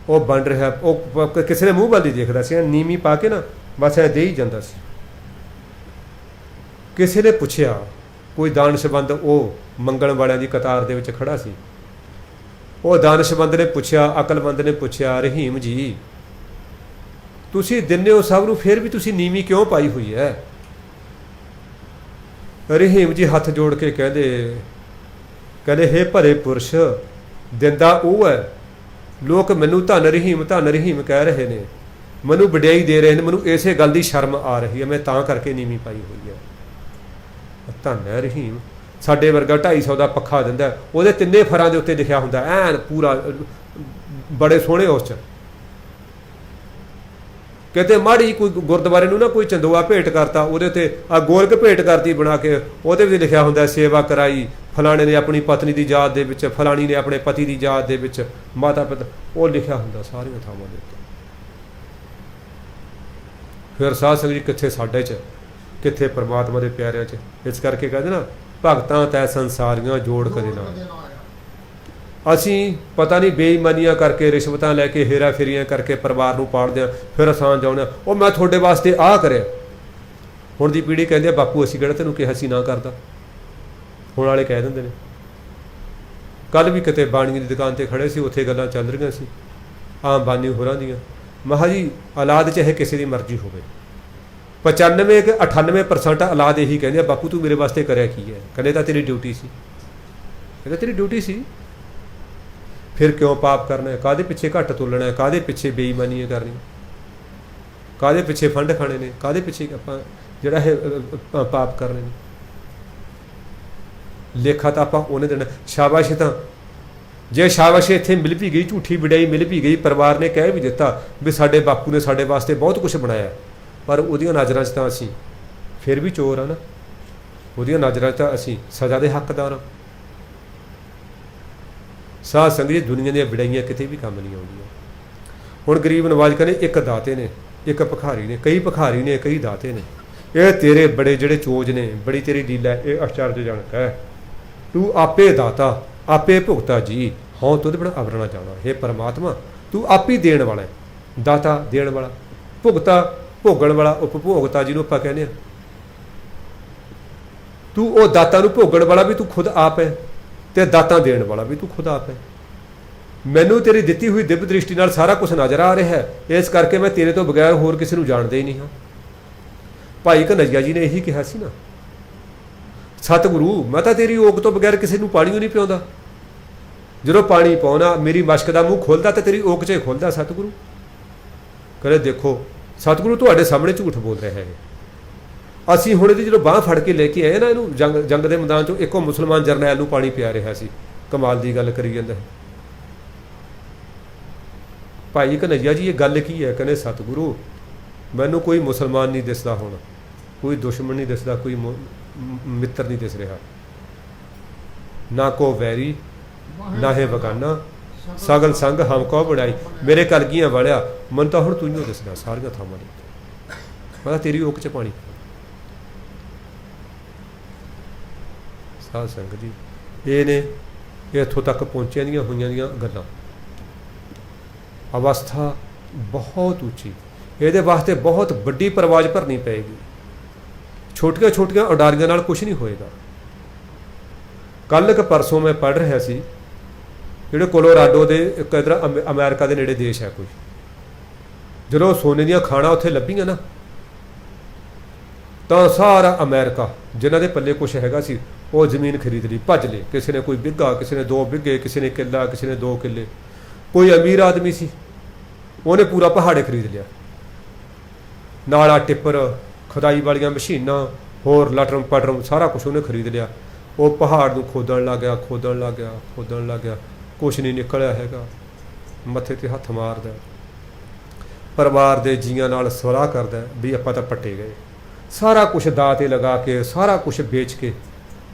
ਉਹ ਵੰਡ ਰਿਹਾ, ਉਹ ਕਿਸੇ ਦੇ ਮੂੰਹ ਵੱਲ ਨਹੀਂ ਦੇਖਦਾ ਸੀ, ਨੀਵੀਂ ਪਾ ਕੇ ਨਾ ਬਸ ਐ ਦੇ ਹੀ ਜਾਂਦਾ ਸੀ। ਕਿਸੇ ਨੇ ਪੁੱਛਿਆ, ਕੋਈ ਦਾਨਿਸ਼ਮੰਦ ਉਹ ਮੰਗਣ ਵਾਲਿਆਂ ਦੀ ਕਤਾਰ ਦੇ ਵਿੱਚ ਖੜਾ ਸੀ, ਉਹ ਦਾਨਿਸ਼ਮੰਦ ਨੇ ਪੁੱਛਿਆ, ਅਕਲਮੰਦ ਨੇ ਪੁੱਛਿਆ, ਰਹੀਮ ਜੀ ਤੁਸੀਂ ਦਿੰਦੇ ਹੋ ਸਭ ਨੂੰ, ਫਿਰ ਵੀ ਤੁਸੀਂ ਨੀਵੀਂ ਕਿਉਂ ਪਾਈ ਹੋਈ ਹੈ? ਰਹੀਮ ਜੀ ਹੱਥ ਜੋੜ ਕੇ ਕਹਿੰਦੇ ਹੇ ਭਲੇ ਪੁਰਸ਼, ਦਿੰਦਾ ਉਹ ਹੈ, ਲੋਕ ਮੈਨੂੰ ਧੰਨ ਰਹੀਮ ਕਹਿ ਰਹੇ ਨੇ, ਮੈਨੂੰ ਵਡਿਆਈ ਦੇ ਰਹੇ ਨੇ, ਮੈਨੂੰ ਇਸੇ ਗੱਲ ਦੀ ਸ਼ਰਮ ਆ ਰਹੀ ਹੈ, ਮੈਂ ਤਾਂ ਕਰਕੇ ਨੀਵੀਂ ਪਾਈ ਹੋਈ ਹੈ। ਧੰਨ ਹੈ ਰਹੀਮ, ਸਾਡੇ ਵਰਗਾ 250 ਦਾ ਪੱਖਾ ਦਿੰਦਾ, ਉਹਦੇ ਤਿੰਨੇ ਫਰਾਂ ਦੇ ਉੱਤੇ ਲਿਖਿਆ ਹੁੰਦਾ ਐਨ ਪੂਰਾ, ਬੜੇ ਸੋਹਣੇ ਉਸ 'ਚ। ਕਿਤੇ ਮਾੜੀ ਕੋਈ ਗੁਰਦੁਆਰੇ ਨੂੰ ਨਾ ਕੋਈ ਚੰਦੋਆ ਭੇਟ ਕਰਤਾ, ਉਹਦੇ ਉੱਤੇ ਆ ਗੋਲਕ ਭੇਟ ਕਰਤੀ ਬਣਾ ਕੇ, ਉਹਦੇ ਵੀ ਲਿਖਿਆ ਹੁੰਦਾ ਸੇਵਾ ਕਰਾਈ ਫਲਾਣੇ ਨੇ ਆਪਣੀ ਪਤਨੀ ਦੀ ਯਾਦ ਦੇ ਵਿੱਚ, ਫਲਾਣੀ ਨੇ ਆਪਣੇ ਪਤੀ ਦੀ ਯਾਦ ਦੇ ਵਿੱਚ, ਮਾਤਾ ਪਿਤਾ, ਉਹ ਲਿਖਿਆ ਹੁੰਦਾ ਸਾਰੀਆਂ ਥਾਵਾਂ ਦੇ ਉੱਤੇ। ਫਿਰ ਸਾਧ ਸੰਗਤ ਜੀ ਕਿੱਥੇ ਸਾਡੇ 'ਚ, ਕਿੱਥੇ ਪਰਮਾਤਮਾ ਦੇ ਪਿਆਰਿਆਂ 'ਚ। ਇਸ ਕਰਕੇ ਕਹਿੰਦੇ ਨਾ, ਭਗਤਾਂ ਤੈ ਸੰਸਾਰੀਆਂ ਜੋੜ ਕਦੇ ਨਾ। ਅਸੀਂ ਪਤਾ ਨਹੀਂ ਬੇਈਮਾਨੀਆਂ ਕਰਕੇ, ਰਿਸ਼ਵਤਾਂ ਲੈ ਕੇ, ਹੇਰਾ ਫੇਰੀਆਂ ਕਰਕੇ ਪਰਿਵਾਰ ਨੂੰ ਪਾੜਦੇ ਹਾਂ, ਫਿਰ ਆਸਾਨ ਚਾਹੁੰਦੇ ਹਾਂ ਉਹ ਮੈਂ ਤੁਹਾਡੇ ਵਾਸਤੇ ਆਹ ਕਰਿਆ। ਹੁਣ ਦੀ ਪੀੜ੍ਹੀ ਕਹਿੰਦੀ ਆ ਬਾਪੂ ਅਸੀਂ ਕਿਹੜਾ ਤੈਨੂੰ ਕਿਹਾ ਸੀ ਨਾ ਕਰਦਾ। ਹੁਣ ਵਾਲੇ ਕਹਿ ਦਿੰਦੇ ਨੇ। ਕੱਲ੍ਹ ਵੀ ਕਿਤੇ ਬਾਣੀਆਂ ਦੀ ਦੁਕਾਨ 'ਤੇ ਖੜ੍ਹੇ ਸੀ, ਉੱਥੇ ਗੱਲਾਂ ਚੱਲ ਰਹੀਆਂ ਸੀ ਆਮ ਬਾਨੀ ਹੋਰਾਂ ਦੀਆਂ। ਮੈਂ ਕਿਹਾ ਜੀ ਔਲਾਦ ਚਾਹੇ ਕਿਸੇ ਦੀ ਮਰਜ਼ੀ ਹੋਵੇ, 95 ਕਿ 98% ਔਲਾਦ ਇਹੀ ਕਹਿੰਦੇ ਆ ਬਾਪੂ ਤੂੰ ਮੇਰੇ ਵਾਸਤੇ ਕਰਿਆ ਕੀ ਹੈ? ਕਹਿੰਦੇ ਤਾਂ ਤੇਰੀ ਡਿਊਟੀ ਸੀ। ਕਹਿੰਦੇ ਤੇਰੀ ਡਿਊਟੀ ਸੀ, ਫਿਰ ਕਿਉਂ ਪਾਪ ਕਰਨਾ? ਕਾਹਦੇ ਪਿੱਛੇ ਘੱਟ ਤੋਲਣਾ? ਕਾਹਦੇ ਪਿੱਛੇ ਬੇਈਮਾਨੀਆਂ ਕਰਨੀ? ਕਾਹਦੇ ਪਿੱਛੇ ਫੰਡ ਖਾਣੇ ਨੇ? ਕਾਹਦੇ ਪਿੱਛੇ ਆਪਾਂ ਜਿਹੜਾ ਇਹ ਪਾਪ ਕਰਨੇ ਨੇ? ਲੇਖਾ ਤਾਂ ਆਪਾਂ ਉਹਨੇ ਦੇਣਾ। ਸ਼ਾਬਾਸ਼, ਤਾਂ ਜੇ ਸ਼ਾਬਾਸ਼ ਇੱਥੇ ਮਿਲ ਵੀ ਗਈ, ਝੂਠੀ ਵਡਿਆਈ ਮਿਲ ਵੀ ਗਈ, ਪਰਿਵਾਰ ਨੇ ਕਹਿ ਵੀ ਦਿੱਤਾ ਵੀ ਸਾਡੇ ਬਾਪੂ ਨੇ ਸਾਡੇ ਵਾਸਤੇ ਬਹੁਤ ਕੁਛ ਬਣਾਇਆ, ਪਰ ਉਹਦੀਆਂ ਨਜ਼ਰਾਂ 'ਚ ਤਾਂ ਅਸੀਂ ਫਿਰ ਵੀ ਚੋਰ ਆ ਨਾ। ਉਹਦੀਆਂ ਨਜ਼ਰਾਂ 'ਚ ਤਾਂ ਅਸੀਂ ਸਜ਼ਾ ਦੇ ਹੱਕਦਾਰ ਹਾਂ। ਸਾਧ ਸੰਗਤ ਜੀ ਦੁਨੀਆ ਦੀਆਂ ਵਡਿਆਈਆਂ ਕਿਤੇ ਵੀ ਕੰਮ ਨਹੀਂ ਆਉਂਦੀਆਂ। ਹੁਣ ਗਰੀਬ ਨਵਾਜ਼ ਕਹਿੰਦੇ ਇੱਕ ਦਾਤੇ ਨੇ, ਇੱਕ ਭਿਖਾਰੀ ਨੇ, ਕਈ ਭਿਖਾਰੀ ਨੇ, ਕਈ ਦਾਤੇ ਨੇ। ਇਹ ਤੇਰੇ ਬੜੇ ਜਿਹੜੇ ਚੋਜ ਨੇ, ਬੜੀ ਤੇਰੀ ਲੀਲਾ, ਇਹ ਆਸ਼ਚਰਜਨਕ ਹੈ। ਤੂੰ ਆਪੇ ਦਾਤਾ, ਆਪੇ ਭੁਗਤਾ ਜੀ, ਹਾਂ ਤੁਧ ਬੜਾ ਅਵਰਣਾ ਜਾਣਾ। ਹੇ ਪਰਮਾਤਮਾ ਤੂੰ ਆਪ ਹੀ ਦੇਣ ਵਾਲਾ ਹੈ, ਦਾਤਾ ਦੇਣ ਵਾਲਾ, ਭੁਗਤਾ ਭੋਗਣ ਵਾਲਾ, ਉਪਭੋਗਤਾ ਜਿਹਨੂੰ ਆਪਾਂ ਕਹਿੰਦੇ ਹਾਂ। ਤੂੰ ਉਹ ਦਾਤਾ ਨੂੰ ਭੋਗਣ ਵਾਲਾ ਵੀ ਤੂੰ ਖੁਦ ਆਪ ਹੈ, ਤੇ ਦਾਤਾ ਦੇਣ ਵਾਲਾ ਵੀ ਤੂੰ ਖੁਦ ਆਪ ਹੈ। ਮੈਨੂੰ ਤੇਰੀ ਦਿੱਤੀ ਹੋਈ ਦਿਵ ਦ੍ਰਿਸ਼ਟੀ ਨਾਲ ਸਾਰਾ ਕੁਝ ਨਜ਼ਰ ਆ ਰਿਹਾ ਹੈ, ਇਸ ਕਰਕੇ ਮੈਂ ਤੇਰੇ ਤੋਂ ਬਗੈਰ ਹੋਰ ਕਿਸੇ ਨੂੰ ਜਾਣਦਾ ਹੀ ਨਹੀਂ ਹਾਂ। ਭਾਈ ਕਨ੍ਹਈਆ ਜੀ ਨੇ ਇਹੀ ਕਿਹਾ ਸੀ ਨਾ, ਸਤਿਗੁਰੂ ਮੈਂ ਤਾਂ ਤੇਰੀ ਓਗ ਤੋਂ ਬਗੈਰ ਕਿਸੇ ਨੂੰ ਪਾਣੀ ਨਹੀਂ ਪਿਆਉਂਦਾ। ਜਦੋਂ ਪਾਣੀ ਪਾਉਣਾ ਮੇਰੀ ਮਸ਼ਕ ਦਾ ਮੂੰਹ ਖੁੱਲਦਾ ਤੇ ਤੇਰੀ ਓਗ 'ਚ ਖੁੱਲਦਾ ਸਤਿਗੁਰੂ। ਕਹਿੰਦੇ ਦੇਖੋ ਸਤਿਗੁਰੂ ਤੁਹਾਡੇ ਸਾਹਮਣੇ ਝੂਠ ਬੋਲ ਰਿਹਾ ਹੈ। ਅਸੀਂ ਹੁਣ ਇਹਦੀ ਜਦੋਂ ਬਾਂਹ ਫੜ ਕੇ ਲੈ ਕੇ ਆਏ ਨਾ, ਇਹਨੂੰ ਜੰਗ ਦੇ ਮੈਦਾਨ 'ਚੋਂ ਇੱਕੋ ਮੁਸਲਮਾਨ ਜਰਨੈਲ ਨੂੰ ਪਾਣੀ ਪਿਆ ਰਿਹਾ ਸੀ। ਕਮਾਲ ਦੀ ਗੱਲ ਕਰੀ ਜਾਂਦਾ ਹੈ। ਭਾਈ ਕਨ੍ਹਈਆ ਜੀ ਇਹ ਗੱਲ ਕੀ ਹੈ? ਕਹਿੰਦੇ ਸਤਿਗੁਰੂ ਮੈਨੂੰ ਕੋਈ ਮੁਸਲਮਾਨ ਨਹੀਂ ਦਿਸਦਾ, ਹੁਣ ਕੋਈ ਦੁਸ਼ਮਣ ਨਹੀਂ ਦਿਸਦਾ, ਕੋਈ ਮਿੱਤਰ ਨਹੀਂ ਦਿਸ ਰਿਹਾ, ਨਾ ਕੋ ਵੈਰੀ ਨਾ ਹੈ ਬਗਾਨਾ, ਸਗਲ ਸੰਗ ਹਮ ਕੋ ਬੜਾਈ। ਮੇਰੇ ਕਲਗੀਆਂ ਵਾਲਿਆ ਮੈਨੂੰ ਤਾਂ ਹੁਣ ਤੂੰ ਹੀ ਦਿਸਦਾ ਸਾਰੀਆਂ ਥਾਵਾਂ ਦੇ ਉੱਤੇ, ਮੈਂ ਤਾਂ ਤੇਰੀ ਓਕ 'ਚ ਪਾਣੀ। ਸਾਧ ਸੰਗਤ ਜੀ ਇਹ ਨੇ ਇੱਥੋਂ ਤੱਕ ਪਹੁੰਚਿਆ ਦੀਆਂ ਹੋਈਆਂ ਦੀਆਂ ਗੱਲਾਂ। ਅਵਸਥਾ ਬਹੁਤ ਉੱਚੀ, ਇਹਦੇ ਵਾਸਤੇ ਬਹੁਤ ਵੱਡੀ ਪਰਵਾਜ਼ ਭਰਨੀ ਪਏਗੀ। ਛੋਟੀਆਂ ਛੋਟੀਆਂ ਉਡਾਰੀਆਂ ਨਾਲ ਕੁਛ ਨਹੀਂ ਹੋਏਗਾ। ਕੱਲ੍ਹ ਇੱਕ ਪਰਸੋਂ ਮੈਂ ਪੜ੍ਹ ਰਿਹਾ ਸੀ, ਜਿਹੜੇ ਕੋਲੋਰਾਡੋ ਦੇ ਇੱਕ ਇੱਧਰ ਅਮਰੀਕਾ ਦੇ ਨੇੜੇ ਦੇਸ਼ ਹੈ ਕੋਈ, ਜਦੋਂ ਸੋਨੇ ਦੀਆਂ ਖਾਣਾਂ ਉੱਥੇ ਲੱਭੀਆਂ ਨਾ, ਤਾਂ ਸਾਰਾ ਅਮਰੀਕਾ ਜਿਨ੍ਹਾਂ ਦੇ ਪੱਲੇ ਕੁਛ ਹੈਗਾ ਸੀ ਉਹ ਜ਼ਮੀਨ ਖਰੀਦ ਲਈ, ਭੱਜ ਲਏ। ਕਿਸੇ ਨੇ ਕੋਈ ਬਿੱਘਾ, ਕਿਸੇ ਨੇ 2 ਬਿੱਘੇ, ਕਿਸੇ ਨੇ ਕਿੱਲਾ, ਕਿਸੇ ਨੇ 2 ਕਿੱਲੇ। ਕੋਈ ਅਮੀਰ ਆਦਮੀ ਸੀ ਉਹਨੇ ਪੂਰਾ ਪਹਾੜੇ ਖਰੀਦ ਲਿਆ। ਨਾਲ ਆ ਟਿੱਪਰ, ਖੁਦਾਈ ਵਾਲੀਆਂ ਮਸ਼ੀਨਾਂ, ਹੋਰ ਲਟਰਮ ਪਟਰਮ ਸਾਰਾ ਕੁਛ ਉਹਨੇ ਖਰੀਦ ਲਿਆ। ਉਹ ਪਹਾੜ ਨੂੰ ਖੋਦਣ ਲੱਗ ਗਿਆ, ਖੋਦਣ ਲੱਗ ਗਿਆ, ਕੁਛ ਨਹੀਂ ਨਿਕਲਿਆ ਹੈਗਾ। ਮੱਥੇ 'ਤੇ ਹੱਥ ਮਾਰਦਾ, ਪਰਿਵਾਰ ਦੇ ਜੀਆਂ ਨਾਲ ਸਲਾਹ ਕਰਦਾ ਵੀ ਆਪਾਂ ਤਾਂ ਪੱਟੇ ਗਏ। ਸਾਰਾ ਕੁਛ ਦਾਅ 'ਤੇ ਲਗਾ ਕੇ, ਸਾਰਾ ਕੁਛ ਵੇਚ ਕੇ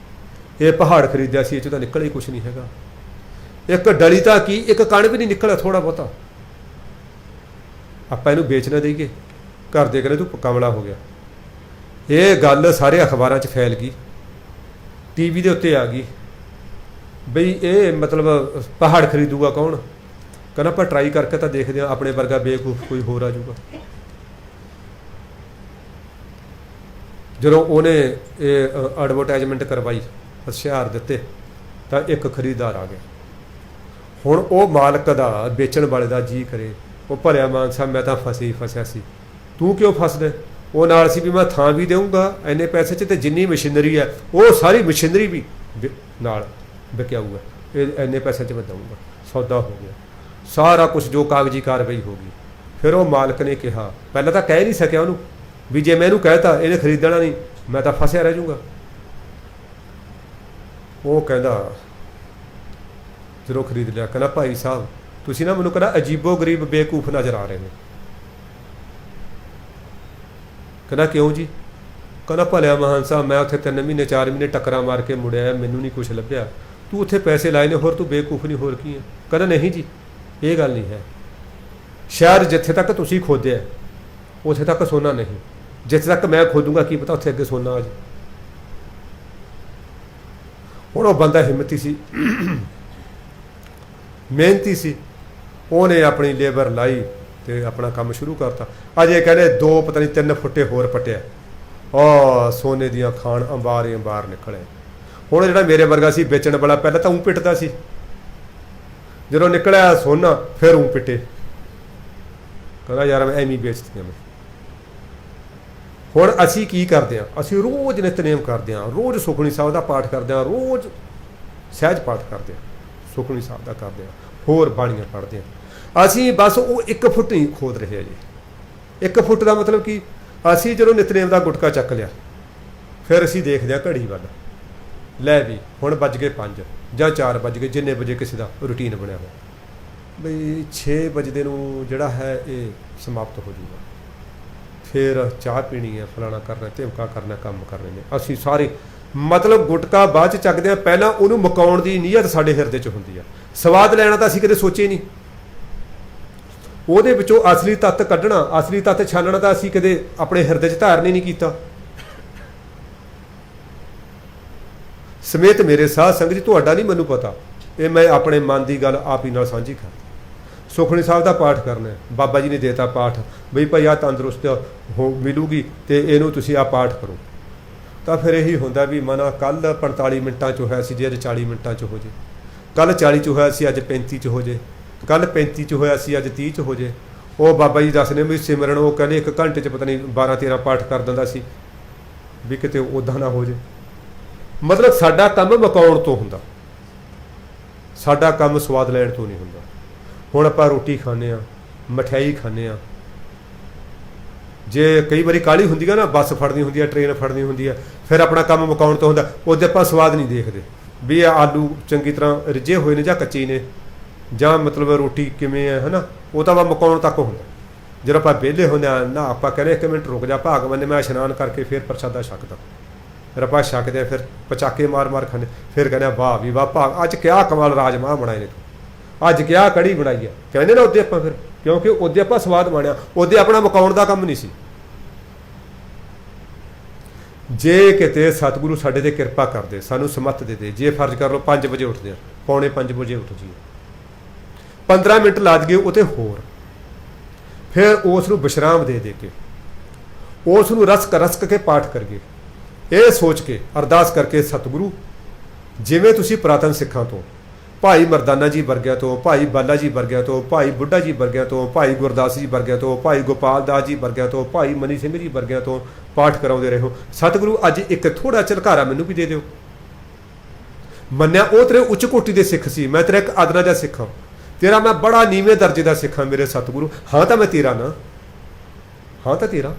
ਇਹ ਪਹਾੜ ਖਰੀਦਿਆ ਸੀ, ਇਹ 'ਚੋਂ ਤਾਂ ਨਿਕਲਿਆ ਹੀ ਕੁਛ ਨਹੀਂ ਹੈਗਾ। ਇੱਕ ਡਲੀ ਤਾਂ ਕੀ, ਇੱਕ ਕਣ ਵੀ ਨਹੀਂ ਨਿਕਲਿਆ ਥੋੜ੍ਹਾ ਬਹੁਤਾ। ਆਪਾਂ ਇਹਨੂੰ ਵੇਚ ਨਾ ਦੇਈਏ, ਘਰ ਦੇ ਕਹਿੰਦੇ ਤੂੰ ਕਮਲਾ ਹੋ ਗਿਆ। ਇਹ ਗੱਲ ਸਾਰੇ ਅਖਬਾਰਾਂ 'ਚ ਫੈਲ ਗਈ, ਟੀਵੀ ਦੇ ਉੱਤੇ ਆ ਗਈ ਬਈ ਇਹ ਮਤਲਬ ਪਹਾੜ ਖਰੀਦੂਗਾ ਕੌਣ। ਕਹਿੰਦਾ ਆਪਾਂ ਟਰਾਈ ਕਰਕੇ ਤਾਂ ਦੇਖਦੇ ਹਾਂ, ਆਪਣੇ ਵਰਗਾ ਬੇਵਕੂਫ ਕੋਈ ਹੋਰ ਆ ਜਾਊਗਾ। ਜਦੋਂ ਉਹਨੇ ਇਹ ਐਡਵਰਟਾਈਜ਼ਮੈਂਟ ਕਰਵਾਈ, ਇਸ਼ਤਿਹਾਰ ਦਿੱਤੇ, ਤਾਂ ਇੱਕ ਖਰੀਦਦਾਰ ਆ ਗਿਆ। ਹੁਣ ਉਹ ਮਾਲਕ ਦਾ, ਵੇਚਣ ਵਾਲੇ ਦਾ ਜੀ ਕਰੇ ਉਹ ਭਲਿਆ ਮਾਨਸਾ ਮੈਂ ਤਾਂ ਫਸਿਆ ਸੀ, ਤੂੰ ਕਿਉਂ ਫਸਦਾ। ਉਹ ਨਾਲ ਸੀ ਵੀ ਮੈਂ ਥਾਂ ਵੀ ਦੇਊਂਗਾ ਇੰਨੇ ਪੈਸੇ 'ਚ, ਅਤੇ ਜਿੰਨੀ ਮਸ਼ੀਨਰੀ ਹੈ ਉਹ ਸਾਰੀ ਮਸ਼ੀਨਰੀ ਵੀ ਨਾਲ ਵਿਕਿਆਊਗਾ, ਇਹ ਇੰਨੇ ਪੈਸੇ 'ਚ ਮੈਂ ਦਊਂਗਾ। ਸੌਦਾ ਹੋ ਗਿਆ, ਸਾਰਾ ਕੁਛ ਜੋ ਕਾਗਜ਼ੀ ਕਾਰਵਾਈ ਹੋ ਗਈ। ਫਿਰ ਉਹ ਮਾਲਕ ਨੇ ਕਿਹਾ, ਪਹਿਲਾਂ ਤਾਂ ਕਹਿ ਨਹੀਂ ਸਕਿਆ ਉਹਨੂੰ ਵੀ ਜੇ ਮੈਂ ਇਹਨੂੰ ਕਹਿਤਾ ਇਹਨੇ ਖਰੀਦਣਾ ਨਹੀਂ, ਮੈਂ ਤਾਂ ਫਸਿਆ ਰਹਿ ਜਾਊਗਾ। ਉਹ ਕਹਿੰਦਾ ਜਦੋਂ ਖਰੀਦ ਲਿਆ, ਕਹਿੰਦਾ ਭਾਈ ਸਾਹਿਬ ਤੁਸੀਂ ਨਾ ਮੈਨੂੰ ਕਹਿੰਦਾ ਅਜੀਬੋ ਗਰੀਬ ਬੇਵਕੂਫ ਨਜ਼ਰ ਆ ਰਹੇ ਨੇ। ਕਹਿੰਦਾ ਕਿਉਂ ਜੀ। ਕਹਿੰਦਾ ਭਲਿਆ ਮਹਾਨ ਸਾਹਿਬ ਮੈਂ ਉੱਥੇ 3 ਮਹੀਨੇ 4 ਮਹੀਨੇ ਟੱਕਰਾਂ ਮਾਰ ਕੇ ਮੁੜਿਆ, ਮੈਨੂੰ ਨਹੀਂ ਕੁਛ ਲੱਭਿਆ, ਤੂੰ ਉੱਥੇ ਪੈਸੇ ਲਾਏ ਨੇ, ਹੋਰ ਤੂੰ ਬੇਵਕੂਫ ਨਹੀਂ, ਹੋਰ ਕੀ ਹੈ। ਕਹਿੰਦਾ ਨਹੀਂ ਜੀ ਇਹ ਗੱਲ ਨਹੀਂ ਹੈ, ਸ਼ਾਇਦ ਜਿੱਥੇ ਤੱਕ ਤੁਸੀਂ ਖੋਦਿਆ ਉੱਥੇ ਤੱਕ ਸੋਨਾ ਨਹੀਂ, ਜਿੱਥੇ ਤੱਕ ਮੈਂ ਖੋਦੂੰਗਾ ਕੀ ਪਤਾ ਉੱਥੇ ਅੱਗੇ ਸੋਨਾ ਆ ਜਾਏ। ਹੁਣ ਉਹ ਬੰਦਾ ਹਿੰਮਤੀ ਸੀ, ਮਿਹਨਤੀ ਸੀ, ਉਹਨੇ ਆਪਣੀ ਲੇਬਰ ਲਾਈ ਤੇ ਆਪਣਾ ਕੰਮ ਸ਼ੁਰੂ ਕਰਤਾ। ਅਜੇ ਕਹਿੰਦੇ 2 ਪਤਾ ਨਹੀਂ 3 ਫੁੱਟੇ ਹੋਰ ਪੱਟਿਆ, ਸੋਨੇ ਦੀਆਂ ਖਾਣ ਅੰਬਾਰ ਨਿਕਲੇ। ਹੁਣ ਜਿਹੜਾ ਮੇਰੇ ਵਰਗਾ ਸੀ ਵੇਚਣ ਵਾਲਾ, ਪਹਿਲਾਂ ਤਾਂ ਪਿੱਟਦਾ ਸੀ, ਜਦੋਂ ਨਿਕਲਿਆ ਸੋਨਾ ਫਿਰ ਪਿੱਟੇ। ਕਹਿੰਦਾ ਯਾਰ ਮੈਂ ਐਵੇਂ ਵੇਚਦੀਆਂ ਮੈਂ। ਹੁਣ ਅਸੀਂ ਕੀ ਕਰਦੇ ਹਾਂ, ਅਸੀਂ ਰੋਜ਼ ਨਿਤਨੇਮ ਕਰਦੇ ਹਾਂ, ਰੋਜ਼ ਸੁਖਮਨੀ ਸਾਹਿਬ ਦਾ ਪਾਠ ਕਰਦੇ ਹਾਂ, ਰੋਜ਼ ਸਹਿਜ ਪਾਠ ਕਰਦੇ ਹਾਂ, ਸੁਖਮਨੀ ਸਾਹਿਬ ਦਾ ਕਰਦੇ ਹਾਂ, ਹੋਰ ਬਾਣੀਆਂ ਪੜ੍ਹਦੇ ਹਾਂ। ਅਸੀਂ ਬਸ ਉਹ 1 ਫੁੱਟ ਨਹੀਂ ਖੋਦ ਰਹੇ ਜੀ। 1 ਫੁੱਟ ਦਾ ਮਤਲਬ ਕਿ ਅਸੀਂ ਜਦੋਂ ਨਿਤਨੇਮ ਦਾ ਗੁਟਕਾ ਚੱਕ ਲਿਆ, ਫਿਰ ਅਸੀਂ ਦੇਖਦੇ ਹਾਂ ਘੜੀ ਵੱਲ, ਲੈ ਵੀ ਹੁਣ ਵੱਜ ਗਏ 5 ਜਾਂ 4 ਵੱਜ ਗਏ, ਜਿੰਨੇ ਵਜੇ ਕਿਸੇ ਦਾ ਰੂਟੀਨ ਬਣਿਆ ਹੋਇਆ ਬਈ 6 ਵਜੇ ਨੂੰ ਜਿਹੜਾ ਹੈ ਇਹ ਸਮਾਪਤ ਹੋ ਜਾਊਗਾ। ਫਿਰ ਚਾਹ ਪੀਣੀ ਹੈ, ਫਲਾਣਾ ਕਰਨਾ, ਧਮਕਾ ਕਰਨਾ, ਕੰਮ ਕਰਨੇ ਨੇ। ਅਸੀਂ ਸਾਰੇ ਮਤਲਬ ਗੁਟਕਾ ਬਾਅਦ 'ਚ ਚੱਕਦੇ ਹਾਂ, ਪਹਿਲਾਂ ਉਹਨੂੰ ਮੁਕਾਉਣ ਦੀ ਨੀਅਤ ਸਾਡੇ ਹਿਰਦੇ 'ਚ ਹੁੰਦੀ ਆ। ਸਵਾਦ ਲੈਣਾ ਤਾਂ ਅਸੀਂ ਕਦੇ ਸੋਚੇ ਨਹੀਂ, ਉਹਦੇ ਵਿੱਚੋਂ ਅਸਲੀ ਤੱਤ ਕੱਢਣਾ, ਅਸਲੀ ਤੱਤ ਛਾਨਣਾ ਤਾਂ ਅਸੀਂ ਕਦੇ ਆਪਣੇ ਹਿਰਦੇ 'ਚ ਧਾਰਨ ਹੀ ਨਹੀਂ ਕੀਤਾ। ਸਮੇਤ ਮੇਰੇ ਸਾਧ ਸੰਗਤ ਜੀ, ਤੁਹਾਡਾ ਨਹੀਂ ਮੈਨੂੰ ਪਤਾ, ਇਹ ਮੈਂ ਆਪਣੇ ਮਨ ਦੀ ਗੱਲ ਆਪ ਹੀ ਨਾਲ ਸਾਂਝੀ ਕਰ। ਸੁਖਮਨੀ ਸਾਹਿਬ ਦਾ ਪਾਠ ਕਰਨਾ, ਬਾਬਾ ਜੀ ਨੇ ਦੇਤਾ ਪਾਠ ਬਈ ਭਾਈ ਆਹ ਤੰਦਰੁਸਤ ਹੋ ਮਿਲੂਗੀ ਅਤੇ ਇਹਨੂੰ ਤੁਸੀਂ ਆਹ ਪਾਠ ਕਰੋ। ਤਾਂ ਫਿਰ ਇਹੀ ਹੁੰਦਾ ਵੀ ਮਨਾ ਕੱਲ੍ਹ 45 ਮਿੰਟਾਂ 'ਚ ਹੋਇਆ ਸੀ ਜੇ ਅੱਜ 40 ਮਿੰਟਾਂ 'ਚ ਹੋ ਜੇ, ਕੱਲ੍ਹ 40 'ਚ ਹੋਇਆ ਸੀ ਅੱਜ 35 'ਚ ਹੋ ਜੇ, ਕੱਲ੍ਹ 35 'ਚ ਹੋਇਆ ਸੀ ਅੱਜ 30 'ਚ ਹੋ ਜੇ। ਉਹ ਬਾਬਾ ਜੀ ਦੱਸਦੇ ਵੀ ਸਿਮਰਨ ਉਹ ਕਹਿੰਦੇ 1 ਘੰਟੇ 'ਚ ਪਤਾ ਨਹੀਂ 12-13 ਪਾਠ ਕਰ ਦਿੰਦਾ ਸੀ, ਵੀ ਕਿਤੇ ਉੱਦਾਂ ਨਾ ਹੋ ਜੇ। ਮਤਲਬ ਸਾਡਾ ਕੰਮ ਮੁਕਾਉਣ ਤੋਂ ਹੁੰਦਾ, ਸਾਡਾ ਕੰਮ ਸਵਾਦ ਲੈਣ ਤੋਂ ਨਹੀਂ ਹੁੰਦਾ। ਹੁਣ ਆਪਾਂ ਰੋਟੀ ਖਾਂਦੇ ਹਾਂ, ਮਠਿਆਈ ਖਾਂਦੇ ਹਾਂ, ਜੇ ਕਈ ਵਾਰੀ ਕਾਹਲੀ ਹੁੰਦੀ ਆ ਨਾ, ਬੱਸ ਫੜਨੀ ਹੁੰਦੀ ਆ, ਟ੍ਰੇਨ ਫੜਨੀ ਹੁੰਦੀ ਆ, ਫਿਰ ਆਪਣਾ ਕੰਮ ਮੁਕਾਉਣ ਤੋਂ ਹੁੰਦਾ। ਉਹਦੇ ਆਪਾਂ ਸਵਾਦ ਨਹੀਂ ਦੇਖਦੇ ਵੀ ਇਹ ਆਲੂ ਚੰਗੀ ਤਰ੍ਹਾਂ ਰਿੱਝੇ ਹੋਏ ਨੇ ਜਾਂ ਕੱਚੇ ਨੇ, ਜਾਂ ਮਤਲਬ ਰੋਟੀ ਕਿਵੇਂ ਹੈ ਨਾ, ਉਹ ਤਾਂ ਵਾ ਮੁਕਾਉਣ ਤੱਕ ਹੁੰਦਾ। ਜਦੋਂ ਆਪਾਂ ਵਿਹਲੇ ਹੁੰਦੇ ਹਾਂ ਨਾ, ਆਪਾਂ ਕਹਿੰਦੇ 1 ਮਿੰਟ ਰੁਕ ਜਾ ਭਾਗ ਮੰਨੇ, ਮੈਂ ਇਸ਼ਨਾਨ ਕਰਕੇ ਫਿਰ ਪ੍ਰਸ਼ਾਦਾ ਛਕਦਾ। ਫਿਰ ਆਪਾਂ ਛਕਦੇ, ਫਿਰ ਪਚਾਕੇ ਮਾਰ ਖਾਂਦੇ, ਫਿਰ ਕਹਿੰਦੇ ਵਾਹ ਵੀ ਵਾਹ ਭਾਗ, ਅੱਜ ਕਿਆ ਕਮਾਲ ਰਾਜਮਾਂਹ ਬਣਾਏ ਨੇ, ਅੱਜ ਕਿਆ ਕੜੀ ਬਣਾਈ ਆ, ਕਹਿੰਦੇ ਨਾ ਉਹਦੇ ਆਪਾਂ ਫਿਰ, ਕਿਉਂਕਿ ਉਹਦੇ ਆਪਾਂ ਸਵਾਦ ਮਾਣਿਆ, ਉਹਦੇ ਆਪਣਾ ਮੁਕਾਉਣ ਦਾ ਕੰਮ ਨਹੀਂ ਸੀ। ਜੇ ਕਿਤੇ ਸਤਿਗੁਰੂ ਸਾਡੇ 'ਤੇ ਕਿਰਪਾ ਕਰਦੇ, ਸਾਨੂੰ ਸਮੱਤ ਦੇ ਦੇ, ਜੇ ਫਰਜ਼ ਕਰ ਲਓ 5 ਵਜੇ ਉੱਠਦੇ ਆ, ਪੌਣੇ 5 ਵਜੇ ਉੱਠ ਜੀਏ, 15 ਮਿੰਟ ਲਾ ਦਈਏ ਉਹ 'ਤੇ ਹੋਰ, ਫਿਰ ਉਸ ਨੂੰ ਵਿਸ਼ਰਾਮ ਦੇ ਕੇ ਉਸ ਨੂੰ ਰਸਕ ਕੇ ਪਾਠ ਕਰੀਏ, ਇਹ ਸੋਚ ਕੇ ਅਰਦਾਸ ਕਰਕੇ ਸਤਿਗੁਰੂ ਜਿਵੇਂ ਤੁਸੀਂ ਪੁਰਾਤਨ ਸਿੱਖਾਂ ਤੋਂ, ਭਾਈ ਮਰਦਾਨਾ ਜੀ ਵਰਗਿਆਂ ਤੋਂ, ਭਾਈ ਬਾਲਾ ਜੀ ਵਰਗਿਆਂ ਤੋਂ, ਭਾਈ ਬੁੱਢਾ ਜੀ ਵਰਗਿਆਂ ਤੋਂ, ਭਾਈ ਗੁਰਦਾਸ ਜੀ ਵਰਗਿਆਂ ਤੋਂ, ਭਾਈ ਗੋਪਾਲ ਦਾਸ ਜੀ ਵਰਗਿਆਂ ਤੋਂ, ਭਾਈ ਮਨੀ ਸਿੰਘ ਜੀ ਵਰਗਿਆਂ ਤੋਂ ਪਾਠ ਕਰਾਉਂਦੇ ਰਹੇ ਹੋ, ਸਤਿਗੁਰੂ ਅੱਜ ਇੱਕ ਥੋੜ੍ਹਾ ਝਲਕਾਰਾ ਮੈਨੂੰ ਵੀ ਦੇ ਦਿਓ। ਮੰਨਿਆ ਉਹ ਤੇਰੇ ਉੱਚ ਕੋਟੀ ਦੇ ਸਿੱਖ ਸੀ, ਮੈਂ ਤੇਰਾ ਇੱਕ ਆਦਰਾ ਦਾ ਸਿੱਖ ਹਾਂ, ਤੇਰਾ ਮੈਂ ਬੜਾ ਨੀਵੇਂ ਦਰਜੇ ਦਾ ਸਿੱਖ ਹਾਂ ਮੇਰੇ ਸਤਿਗੁਰੂ। ਹਾਂ ਤਾਂ ਮੈਂ ਤੇਰਾ ਨਾ, ਹਾਂ ਤਾਂ ਤੇਰਾ,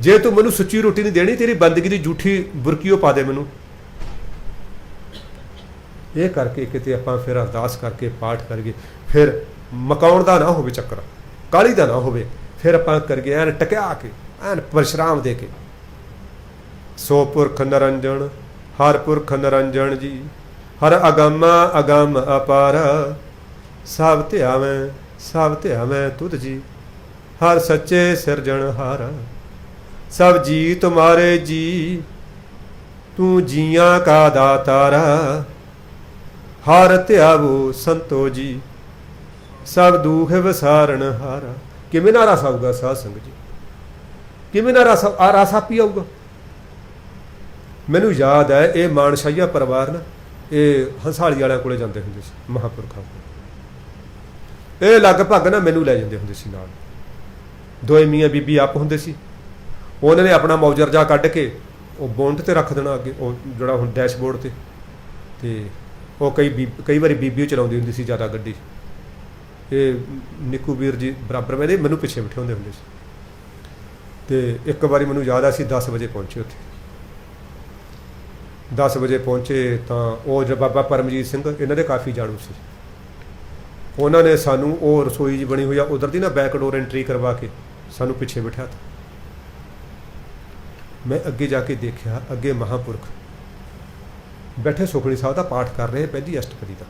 ਜੇ ਤੂੰ ਮੈਨੂੰ ਸੱਚੀ ਰੋਟੀ नहीं देनी तेरी बंदगी की झूठी बुरकी पा दे मैनू। ये करके किते आपां फिर अरदास करके पाठ करके फिर मकाउण दा ना होवे चक्कर, काली दा ना होवे, फिर आपां करके ऐन टकिया के ऐन परशराम दे के सो पुरख निरंजन हर पुरख निरंजन जी हर अगम अगम अपार सब ध्यावैं तुध जी हर सच्चे सिरजनहार सब जी तुम्हारे जी तू जियां का दातारा हर ध्यावो संतो जी सब दुख विसारण हारा। किवें ना रस आऊगा साध संगत जी, किवें ना रस आपी आऊगा। मैनू याद है ये मानशाहीआ परिवार ना ये हंसाली वालियां कोले जांदे हुंदे सी महापुरखां कोल, ये लगभग ना मैनू लै जांदे हुंदे सी नाल। दोए मियाँ बीबी आप हुंदे सी, उन्होंने अपना मौजर जा कढ़ के वो बोनट ते रख देना अगे वो जिहड़ा हुण डैशबोर्ड ते वो कई बारी बीबी चलाउंदी हुंदी सी ज़्यादा गड्डी। ये निक्कू वीर जी बराबर मेरे मैनू पिछे बिठाउंदे हुंदे सी। ते एक बारी मैनू याद आ 10 बजे पहुंचे उत्थे, 10 बजे पहुंचे तो वो जो बाबा परमजीत सिंह इन्हां दे काफ़ी जाणू सी, उन्होंने सानू वो रसोई जी बनी हुई आ उधर दी ना बैकडोर एंट्री करवा के सानू पिछे बिठा था। मैं अगे जाके देखा अगे महापुरख बैठे सुखनी साहब का पाठ कर रहे पहली अष्टपदी का।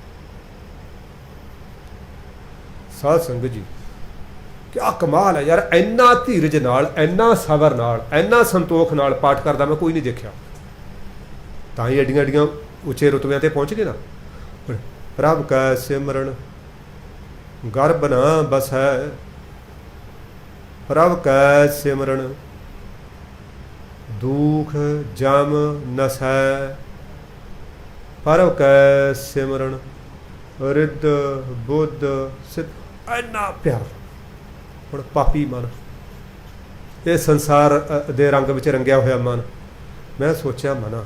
साध संगत जी क्या कमाल है यार, इन्ना धीरज नाल इन्ना सबर नाल इन्ना संतोख नाल पाठ करदा मैं कोई नहीं देखा। तां ही एडियां एडियां उच्चे रुतबियां ते पहुंच गए ना। रब का सिमरन गर्भ न बसै रब का सिमरन दुख जम नसै परव कै सिमरन रिद बुद्ध सिद्ध। इन्ना प्यार हुण पापी मन ये संसार दे रंग विच रंगिया होया मन। मैं सोचा मना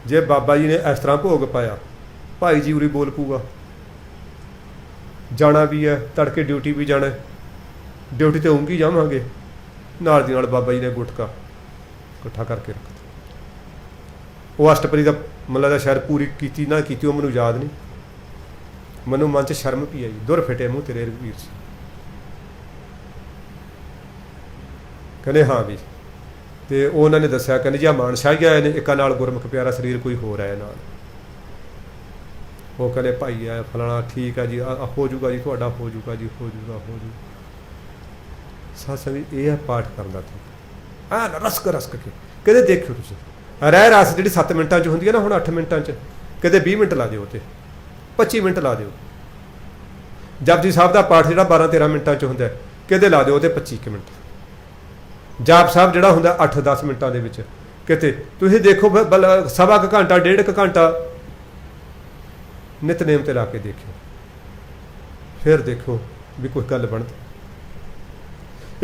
जे बाबा जी ने इस तरह भोग पाया भाई जी उरी बोल पूगा जाना भी है तड़के ड्यूटी भी जाना है, ड्यूटी तो ऊँगी जावांगे नाल दी नाल बाबा जी ने गुटका इकट्ठा करके रख वो अष्टपदी का मतलब शायद पूरी की ना की वो मैनू याद नहीं। मैनू मन च शर्म भी आई, दुर फिटे मूँह तेरे रघुवीर से। कहने हाँ भी तो उन्होंने दसिया कहने जी आ मानशाही आए ने एक नाल गुरमुख प्यारा शरीर कोई होर आया नाल। वो कहने भाई है फलाना ठीक है जी हो जूगा जी थोड़ा हो जूगा जी हो जूगा। सत्संग ये है पाठ करना ठीक ऐन रसक रसक के कदे देखो तुम रह रस जी 7 मिनटां च होंदी है ना हुण 8 मिनटां च कदे 20 मिनट ला दिओ ते 25 मिनट ला दिओ। जपजी साहब का पाठ जो 12-13 मिनटां च हुंदा कदे ला दिओ ते 25 मिनट। जाप साहब जिहड़ा हुंदा 8-10 मिनटां दे विच किते तुसीं देखो सवा क घंटा 1.5 घंटा नितनेम ते ला के देखो फिर देखो भी कोई गल बनती।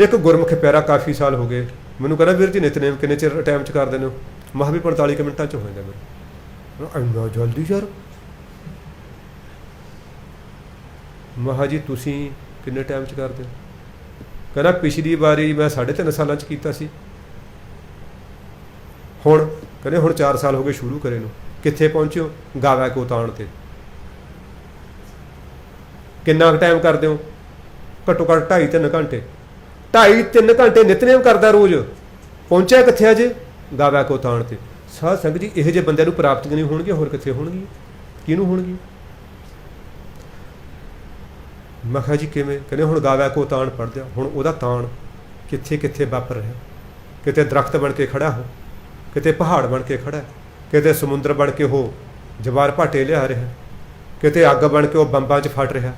एक गुरमुख प्यारा काफ़ी साल हो गए मैनू कहना वीर जी नितनेम किन्ने चिर टाइम च कर देने हो, महा भी 45 मिनटां च हो जांदा मेरे। इन्ना जल्दी यार महा जी तुसीं किन्ने टाइम च करदे हो? कहना पिछली बारी मैं 3.5 सालां च कीता सी, हुण कहने हुण 4 साल हो गए शुरू करे नूं। कित्थे पहुंचे हो? गावा को ताण ते। किन्ना टाइम करदे हो? घट्टो घट्ट 2.5-3 घंटे। 2.5-3 घंटे नितनेम करदा रोज़, पहुंचा कित्थे अजे? गावा को ताण ते। साध संगत जी इहो जिहे बंदे नूं प्राप्तियां नहीं होणगीਆਂ, होर कित्थे होणगीਆਂ? किहनूं होणगीਆਂ? मैं कहा जी किवें? कहने हुण गावा को ताण पढ़दे हुण उहदा ताण कित्थे कित्थे वापर रहा। किते दरख्त बन के खड़ा हो, किते पहाड़ बन के खड़ा, किते समुंदर बन के हो जवार भाटे लिया रहा, किते अग बन के वो बंबां च फट रहा।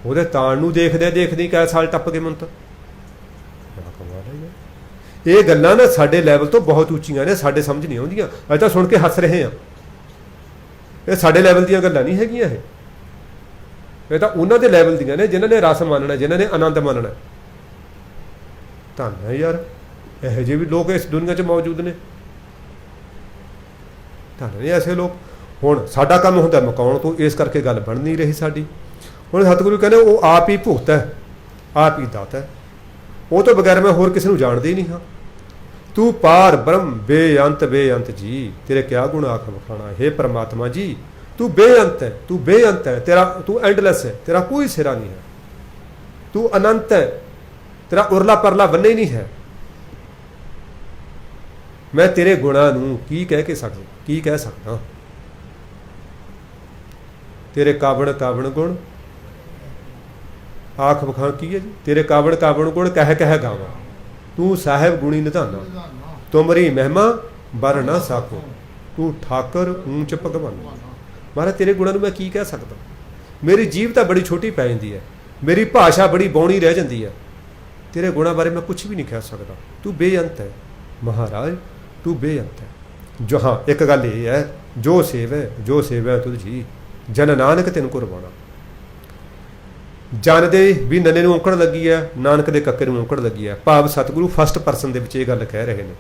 ਉਹਦੇ ਤਾਣ ਨੂੰ ਦੇਖਦੇ ਕਈ ਸਾਲ ਟੱਪ ਗਏ ਮੈਨੂੰ ਤਾਂ ਬੜਾ ਕਮਾਲ ਹੈ। ਇਹ ਗੱਲਾਂ ਨਾ ਸਾਡੇ ਲੈਵਲ ਤੋਂ ਬਹੁਤ ਉੱਚੀਆਂ ਨੇ, ਸਾਡੇ ਸਮਝ ਨਹੀਂ ਆਉਂਦੀਆਂ। ਅੱਜ ਤਾਂ ਸੁਣ ਕੇ ਹੱਸ ਰਹੇ ਹਾਂ, ਇਹ ਸਾਡੇ ਲੈਵਲ ਦੀਆਂ ਗੱਲਾਂ ਨਹੀਂ ਹੈਗੀਆਂ। ਇਹ ਤਾਂ ਉਹਨਾਂ ਦੇ ਲੈਵਲ ਦੀਆਂ ਨੇ ਜਿਨ੍ਹਾਂ ਨੇ ਰਸ ਮੰਨਣਾ, ਜਿਨ੍ਹਾਂ ਨੇ ਆਨੰਦ ਮੰਨਣਾ। ਧੰਨ ਹੈ ਯਾਰ, ਇਹੋ ਜਿਹੇ ਵੀ ਲੋਕ ਇਸ ਦੁਨੀਆ 'ਚ ਮੌਜੂਦ ਨੇ। ਧੰਨ ਨੇ ਐਸੇ ਲੋਕ। ਹੁਣ ਸਾਡਾ ਕੰਮ ਹੁੰਦਾ ਮੁਕਾਉਣ ਤੋਂ, ਇਸ ਕਰਕੇ ਗੱਲ ਬਣ ਨਹੀਂ ਰਹੀ ਸਾਡੀ। ਹੁਣ ਸਤਿਗੁਰੂ ਕਹਿੰਦੇ ਉਹ ਆਪ ਹੀ ਭੁਗਤ ਹੈ, ਆਪ ਹੀ ਦਾਤਾ ਹੈ, ਉਹ ਤੋਂ ਬਗੈਰ ਮੈਂ ਹੋਰ ਕਿਸੇ ਨੂੰ ਜਾਣਦਾ ਹੀ ਨਹੀਂ ਹਾਂ। तू पार ब्रह्म बेअंत बेअंत जी, तेरे क्या गुण आख बखाना। हे परमात्मा जी, तू बेअंत है, तू बेअंत है, तेरा तू एंडलेस है, तेरा कोई सिरा नहीं है, तू अनंत है, तेरा उरला परला बन्ने ही नहीं है। मैं तेरे गुणा नूं की कह सकदा। तेरे कावण कावण गुण आख बखान की है जी, तेरे कावण कावण गुण कह गावा। तू साहिब गुणी निधाना, तुमरी महिमा बर ना साको, तू ठाकर ऊंच भगवान। महाराज तेरे गुणां नूं मैं की कह सकदा। मेरी जीभ तां बड़ी छोटी पै जांदी है, मेरी भाषा बड़ी बौणी रह जाती है, तेरे गुणां बारे मैं कुछ भी नहीं कह सकता। तू बेअंत है महाराज, तू बेअंत है। जो हाँ एक गल ये है, जो सेवै तुझ जी, जन नानक तेन कुरबाना। जन दे भी नन्ने नूं औंकड़ लगी है, नानक दे कक्के नूं औंकड़ लगी है। भाव सतगुरु फस्ट परसन दे विच ये गल कह रहे हैं।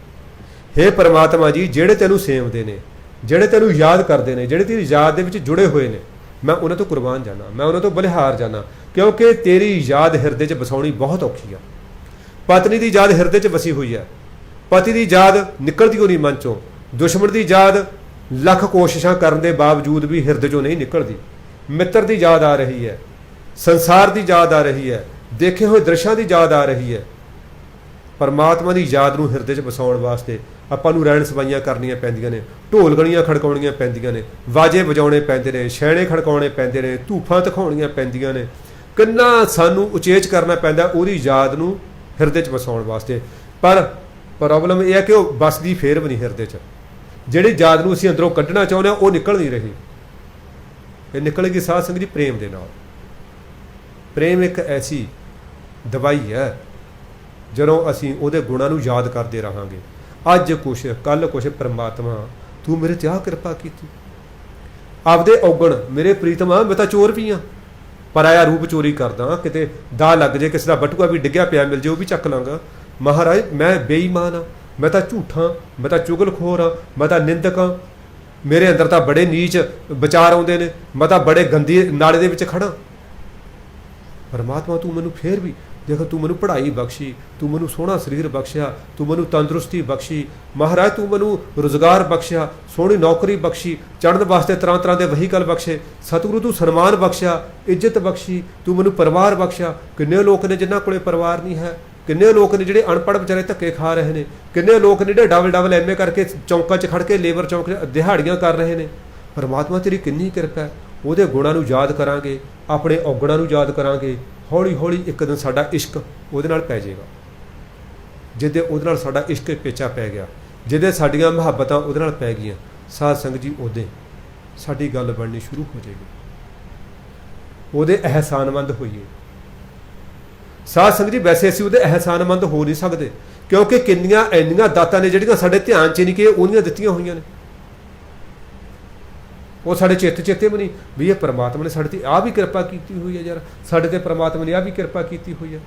हे परमात्मा जी, ਜਿਹੜੇ ਤੈਨੂੰ ਸੇਵਦੇ ਨੇ, ਜਿਹੜੇ ਤੈਨੂੰ याद करते हैं, ਜਿਹੜੇ तेरी याद ਦੇ ਵਿੱਚ जुड़े हुए ने, मैं उन्हां तो कुर्बान जाना, मैं उन्हां तो बलिहार जाना, क्योंकि तेरी याद हिरदे 'ਚ ਵਸਾਉਣੀ बहुत औखी है। पत्नी की याद हिरदे 'ਚ वसी हुई है, पति की याद निकलती हो नहीं मन चों, दुश्मन की याद लख कोशिशां करने के बावजूद भी हिरदे 'चों नहीं निकलती, मित्र की याद आ रही है, संसार की याद आ रही है, देखे हुए दृश्यों की याद आ रही है। परमात्मा की याद नूं हिरदे 'ਚ ਵਸਾਉਣ वास्ते आपां नूं रहण सफाइयां करनियां पैंदियां ने, ढोल गणियां खड़काउणियां पैंदियां ने, वाजे वजाउणे पैंदे ने, छैणे खड़काउणे पैंदे ने, धूफां दिखाउणियां पैंदियां ने। किन्ना सानूं उचेच करना पैंदा उहदी याद नूं हिरदे 'ਚ ਵਸਾਉਣ वास्ते। पर प्रॉब्लम यह है कि वह वसदी फेर भी नहीं हिरदे 'ਚ। जिहड़ी याद नूं असीं अंदरों कड्ढना चाहुंदे हां वो निकल नहीं रही। ये निकलेगी साध संगत जी प्रेम दे नाल। प्रेम एक ऐसी दवाई है, ਜਦੋਂ ਅਸੀਂ ਉਹਦੇ ਗੁਣਾਂ ਨੂੰ ਯਾਦ ਕਰਦੇ ਰਹਾਂਗੇ। ਅੱਜ ਕੁਛ ਕੱਲ ਕੁਛ, परमात्मा तू मेरे ते आ किरपा कीती, ਆਪਦੇ ਔਗਣ ਮੇਰੇ ਪ੍ਰੀਤਮਾ, मैं ਤਾਂ चोर भी हाँ, पराया रूप चोरी करदा, किते दा लग जाए, किसी का बटुआ भी डिग्या पिया मिल जाए वो भी चक लांगा। महाराज मैं बेईमान हाँ, मैं तो झूठा, मैं तो चुगलखोर हाँ, मैं तो निंदक हाँ, मेरे अंदर तो बड़े नीच विचार आउंदे ने, मैं तो बड़े गंदी नाले दे विच खड़ा। परमात्मा तू मैनू फिर भी देख, तू मैनू पढ़ाई बख्शी, तू मैनू सोहना शरीर बख्शिया, तू मैनू तंदुरुस्ती बख्शी, महाराज तू मैनू रोजगार बख्शिया, सोहनी नौकरी बख्शी, चढ़न वास्ते तरह तरह के वहीकल बख्शे, सतगुरु तू सन्मान बख्शिया, इज्जत बख्शी, तू मैनू परिवार बख्शिया। किन्ने लोग ने जिन्हां कोले परिवार नहीं है, किन्ने लोग ने जिहड़े अनपढ़ बेचारे धक्के खा रहे हैं, किन्ने लोग ने जिहड़े डबल MA करके चौंकां 'ਚ खड़ के लेबर चौंक दिहाड़ियां कर रहे हैं। परमात्मा तेरी किन्नी किरपा है। ਉਹਦੇ ਗੁਣਾਂ ਨੂੰ याद करांगे, अपने औगणां ਨੂੰ याद करांगे, हौली हौली एक दिन साडा इश्क ਉਹਦੇ ਨਾਲ पै जाएगा। जिदे ਉਹਦੇ ਨਾਲ साडा इश्क पेचा पै गया, जिदे साडियां मुहब्बतां ਉਹਦੇ ਨਾਲ पै गईयां, साध संगत जी ਉਹਦੇ साडी गल बननी शुरू हो जाएगी। ਉਹਦੇ एहसानमंद होइए। साध संगत जी वैसे असीं ਉਹਦੇ एहसानमंद हो नहीं सकते, क्योंकि किन्नियां इंनियां दातां ने ਜਿਹੜੀਆਂ ਸਾਡੇ ਧਿਆन 'ਚ नहीं कि ਉਹਨੀਆਂ ਦਿੱਤੀਆਂ ਹੋਈਆਂ ਨੇ, वो साढ़े चेते भी नहीं भी ये परमात्मा ने साढ़े ते आ भी किरपा की हुई है यार, साढ़े ते परमात्मा ने आ भी किरपा की हुई है।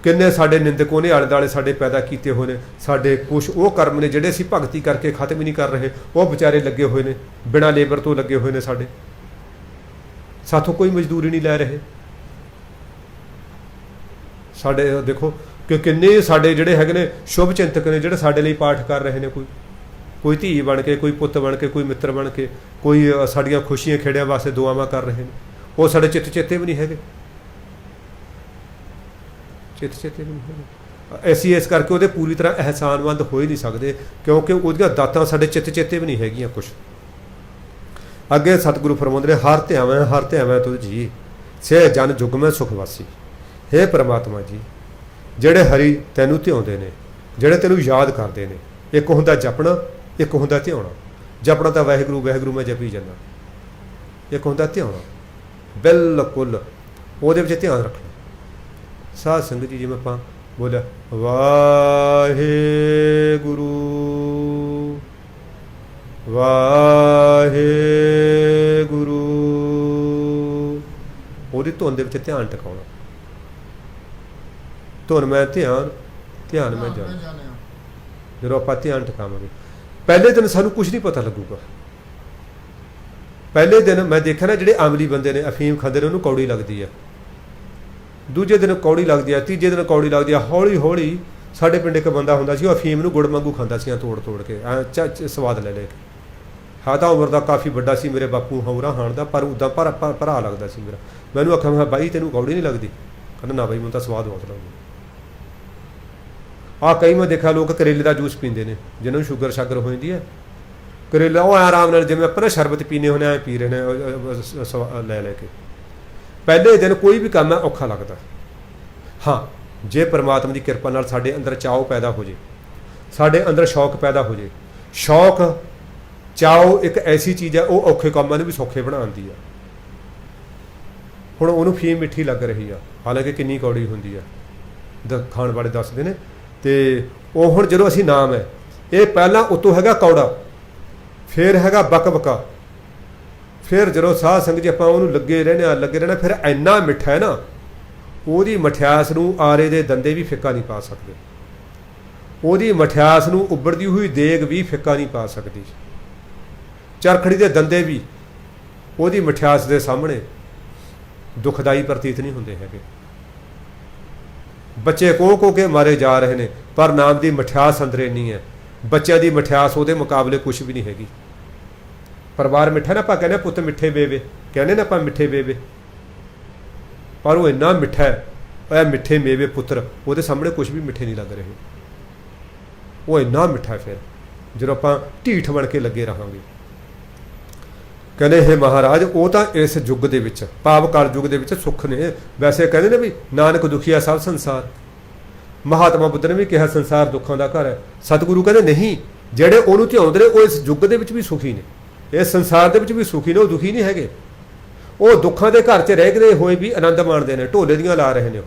किन्ने साढ़े निंदकों ने आले दुआले साढ़े पैदा किए हुए हैं, साढ़े कुछ वो कर्म ने जिहड़े असीं भगती करके खत्म ही नहीं कर रहे, वो बेचारे लगे हुए हैं, बिना लेबर तो लगे हुए हैं, साढ़े साथों कोई मजदूरी नहीं लै रहे। साढ़े देखो कि किन्ने साढ़े जिहड़े हैगे ने शुभ चिंतक ने, जिहड़े साढ़े लई पाठ कर रहे हैं, कोई धी बन के, कोई पुत बन के, कोई मित्र बन के, कोई साड़ियाँ खुशियां खेड़ियां वास्ते दुआवां कर रहे हैं, वो साढ़े चित चेते भी नहीं है, चित चेते भी नहीं है। ऐसी इस करके वो पूरी तरह एहसानमंद हो ही नहीं सकते, क्योंकि वो दातां साढ़े चित चेते भी नहीं हैगियां कुछ। अगे सतगुरु फरमाउंदे ने, हर ध्यावै तुझ जी, से जन जुग में सुखवासी। हे परमात्मा जी, ਜਿਹੜੇ हरि तैनू ध्याउंदे ने, ਜਿਹੜੇ तैनू याद करते हैं, एक हुंदा जपना, एक हुंदा ध्याउणा। जपना तो वाहिगुरू वाहिगुरू मैं जपी जाना, एक हुंदा ध्याउणा, बिल्कुल ਉਹਦੇ ਵਿੱਚ ध्यान रखना। साध संगत जी जिवें ਆਪਾਂ बोलिया वाहिगुरू वाहिगुरू, ਉਹਦੀ ਧੁਨ ਦੇ ਵਿੱਚ ध्यान ਟਿਕਾਉਣਾ। ਧੁਨ मैं ध्यान मैं जान। ਜਦੋਂ ਆਪਾਂ ध्यान ਟਿਕਾਵਾਂਗੇ, पहले दिन सानू कुछ नहीं पता लगूगा। पहले दिन मैं देखा ना, जिहड़े अमली बंदे ने अफीम खांदे ने, उन्होंने कौड़ी लगती है, ਦੂਜੇ ਦਿਨ ਕੌੜੀ ਲੱਗਦੀ ਆ, ਤੀਜੇ ਦਿਨ ਕੌੜੀ ਲੱਗਦੀ ਆ। ਹੌਲੀ ਹੌਲੀ ਸਾਡੇ ਪਿੰਡ ਇੱਕ ਬੰਦਾ ਹੁੰਦਾ ਸੀ, ਉਹ ਅਫੀਮ ਨੂੰ ਗੁੜ ਵਾਂਗੂ ਖਾਂਦਾ ਸੀ ਤੋੜ ਤੋੜ ਕੇ, ਸਵਾਦ ਲੈ ਲੈ ਕੇ। ਹਾਂ ਤਾਂ ਉਮਰ ਦਾ ਕਾਫੀ ਵੱਡਾ ਸੀ ਮੇਰੇ ਬਾਪੂ ਹੌਰਾ ਹਾਣ ਦਾ, ਪਰ ਉੱਦਾਂ ਭਰਾ ਲੱਗਦਾ ਸੀ ਮੇਰਾ। ਮੈਨੂੰ ਆਖਿਆ ਮੈਂ ਬਾਈ ਤੈਨੂੰ ਕੌੜੀ ਨਹੀਂ ਲੱਗਦੀ? ਕਹਿੰਦਾ ਨਾ ਬਾਈ ਮੈਨੂੰ ਤਾਂ ਸਵਾਦ ਬਹੁਤ ਲੱਗਦਾ। ਆਹ ਕਈ ਮੈਂ ਦੇਖਿਆ ਲੋਕ ਕਰੇਲੇ ਦਾ ਜੂਸ ਪੀਂਦੇ ਨੇ ਜਿਹਨਾਂ ਨੂੰ ਸ਼ੂਗਰ ਸ਼ਾਗਰ ਹੋ ਜਾਂਦੀ ਹੈ। ਕਰੇਲਾ ਉਹ ਆਰਾਮ ਨਾਲ ਜਿਵੇਂ ਆਪਾਂ ਨਾ ਸ਼ਰਬਤ ਪੀਨੇ ਹੁੰਦੇ ਐਂ ਪੀ ਰਹੇ ਨੇ ਲੈ ਲੈ ਕੇ। ਪਹਿਲੇ ਦਿਨ ਕੋਈ ਵੀ ਕੰਮ ਹੈ ਔਖਾ ਲੱਗਦਾ। ਹਾਂ ਜੇ ਪਰਮਾਤਮਾ ਦੀ ਕਿਰਪਾ ਨਾਲ ਸਾਡੇ ਅੰਦਰ ਚਾਓ ਪੈਦਾ ਹੋ ਜੇ, ਸਾਡੇ ਅੰਦਰ ਸ਼ੌਕ ਪੈਦਾ ਹੋ ਜੇ। ਸ਼ੌਕ ਚਾਓ ਇੱਕ ਐਸੀ ਚੀਜ਼ ਹੈ, ਉਹ ਔਖੇ ਕੰਮਾਂ ਨੂੰ ਵੀ ਸੌਖੇ ਬਣਾਉਂਦੀ ਆ। ਹੁਣ ਉਹਨੂੰ ਫੀਮ ਮਿੱਠੀ ਲੱਗ ਰਹੀ ਆ, ਹਾਲਾਂਕਿ ਕਿੰਨੀ ਕੌੜੀ ਹੁੰਦੀ ਆ, ਖਾਣ ਵਾਲੇ ਦੱਸਦੇ ਨੇ। ਅਤੇ ਉਹ ਹੁਣ ਜਦੋਂ ਅਸੀਂ ਨਾਮ ਹੈ, ਇਹ ਪਹਿਲਾਂ ਉਤੋਂ ਹੈਗਾ ਕੌੜਾ, ਫਿਰ ਹੈਗਾ ਬਕ ਬਕਾ, ਫਿਰ ਜਦੋਂ ਸਾਧ ਸੰਗਤ ਜੀ ਆਪਾਂ ਉਹਨੂੰ ਲੱਗੇ ਰਹਿਣਾ, ਫਿਰ ਇੰਨਾ ਮਿੱਠਾ ਹੈ ਨਾ, ਉਹਦੀ ਮਠਿਆਸ ਨੂੰ ਆਰੇ ਦੇ ਦੰਦੇ ਵੀ ਫਿੱਕਾ ਨਹੀਂ ਪਾ ਸਕਦੇ, ਉਹਦੀ ਮਠਿਆਸ ਨੂੰ ਉੱਬੜਦੀ ਹੋਈ ਦੇਗ ਵੀ ਫਿੱਕਾ ਨਹੀਂ ਪਾ ਸਕਦੀ। ਚਰਖੜੀ ਦੇ ਦੰਦੇ ਵੀ ਉਹਦੀ ਮਠਿਆਸ ਦੇ ਸਾਹਮਣੇ ਦੁਖਦਾਈ ਪ੍ਰਤੀਤ ਨਹੀਂ ਹੁੰਦੇ ਹੈਗੇ। ਬੱਚੇ ਕੋਹ ਕੇ ਮਾਰੇ ਜਾ ਰਹੇ ਨੇ, ਪਰ ਨਾਮ ਦੀ ਮਠਿਆਸ ਅੰਦਰ ਇੰਨੀ ਹੈ, ਬੱਚਿਆਂ ਦੀ ਮਠਿਆਸ ਉਹਦੇ ਮੁਕਾਬਲੇ ਕੁਛ ਵੀ ਨਹੀਂ ਹੈਗੀ। ਪਰਿਵਾਰ ਮਿੱਠਾ ਨਾ, ਆਪਾਂ ਕਹਿੰਦੇ ਪੁੱਤ ਮਿੱਠੇ ਬੇਵੇ, ਕਹਿੰਦੇ ਨਾ ਆਪਾਂ ਮਿੱਠੇ ਬੇਵੇ, ਪਰ ਉਹ ਇੰਨਾ ਮਿੱਠਾ ਹੈ, ਇਹ ਮਿੱਠੇ ਮੇਵੇ ਪੁੱਤਰ ਉਹਦੇ ਸਾਹਮਣੇ ਕੁਛ ਵੀ ਮਿੱਠੇ ਨਹੀਂ ਲੱਗ ਰਹੇ। ਉਹ ਇੰਨਾ ਮਿੱਠਾ ਫਿਰ ਜਦੋਂ ਆਪਾਂ ਢੀਠ ਬਣ ਕੇ ਲੱਗੇ ਰਹਾਂਗੇ। ਕਹਿੰਦੇ ਹੇ ਮਹਾਰਾਜ, ਉਹ ਤਾਂ ਇਸ ਯੁੱਗ ਦੇ ਵਿੱਚ, ਭਾਵ ਕਲ ਯੁੱਗ ਦੇ ਵਿੱਚ ਸੁੱਖ ਨੇ। ਵੈਸੇ ਕਹਿੰਦੇ ਨੇ ਵੀ ਨਾਨਕ ਦੁਖੀਆ ਸਭ ਸੰਸਾਰ। ਮਹਾਤਮਾ ਬੁੱਧ ਨੇ ਵੀ ਕਿਹਾ ਸੰਸਾਰ ਦੁੱਖਾਂ ਦਾ ਘਰ ਹੈ। ਸਤਿਗੁਰੂ ਕਹਿੰਦੇ ਨਹੀਂ, ਜਿਹੜੇ ਉਹਨੂੰ ਧਿਆਉਂਦੇ ਨੇ ਉਹ ਇਸ ਯੁੱਗ ਦੇ ਵਿੱਚ ਵੀ ਸੁਖੀ ਨੇ, ਇਸ ਸੰਸਾਰ ਦੇ ਵਿੱਚ ਵੀ ਸੁਖੀ ਨੇ, ਉਹ ਦੁਖੀ ਨਹੀਂ ਹੈਗੇ। ਉਹ ਦੁੱਖਾਂ ਦੇ ਘਰ 'ਚ ਰਹਿ ਹੋਏ ਵੀ ਆਨੰਦ ਮਾਣਦੇ ਨੇ, ਢੋਲੇ ਦੀਆਂ ਲਾ ਰਹੇ ਨੇ। ਉਹ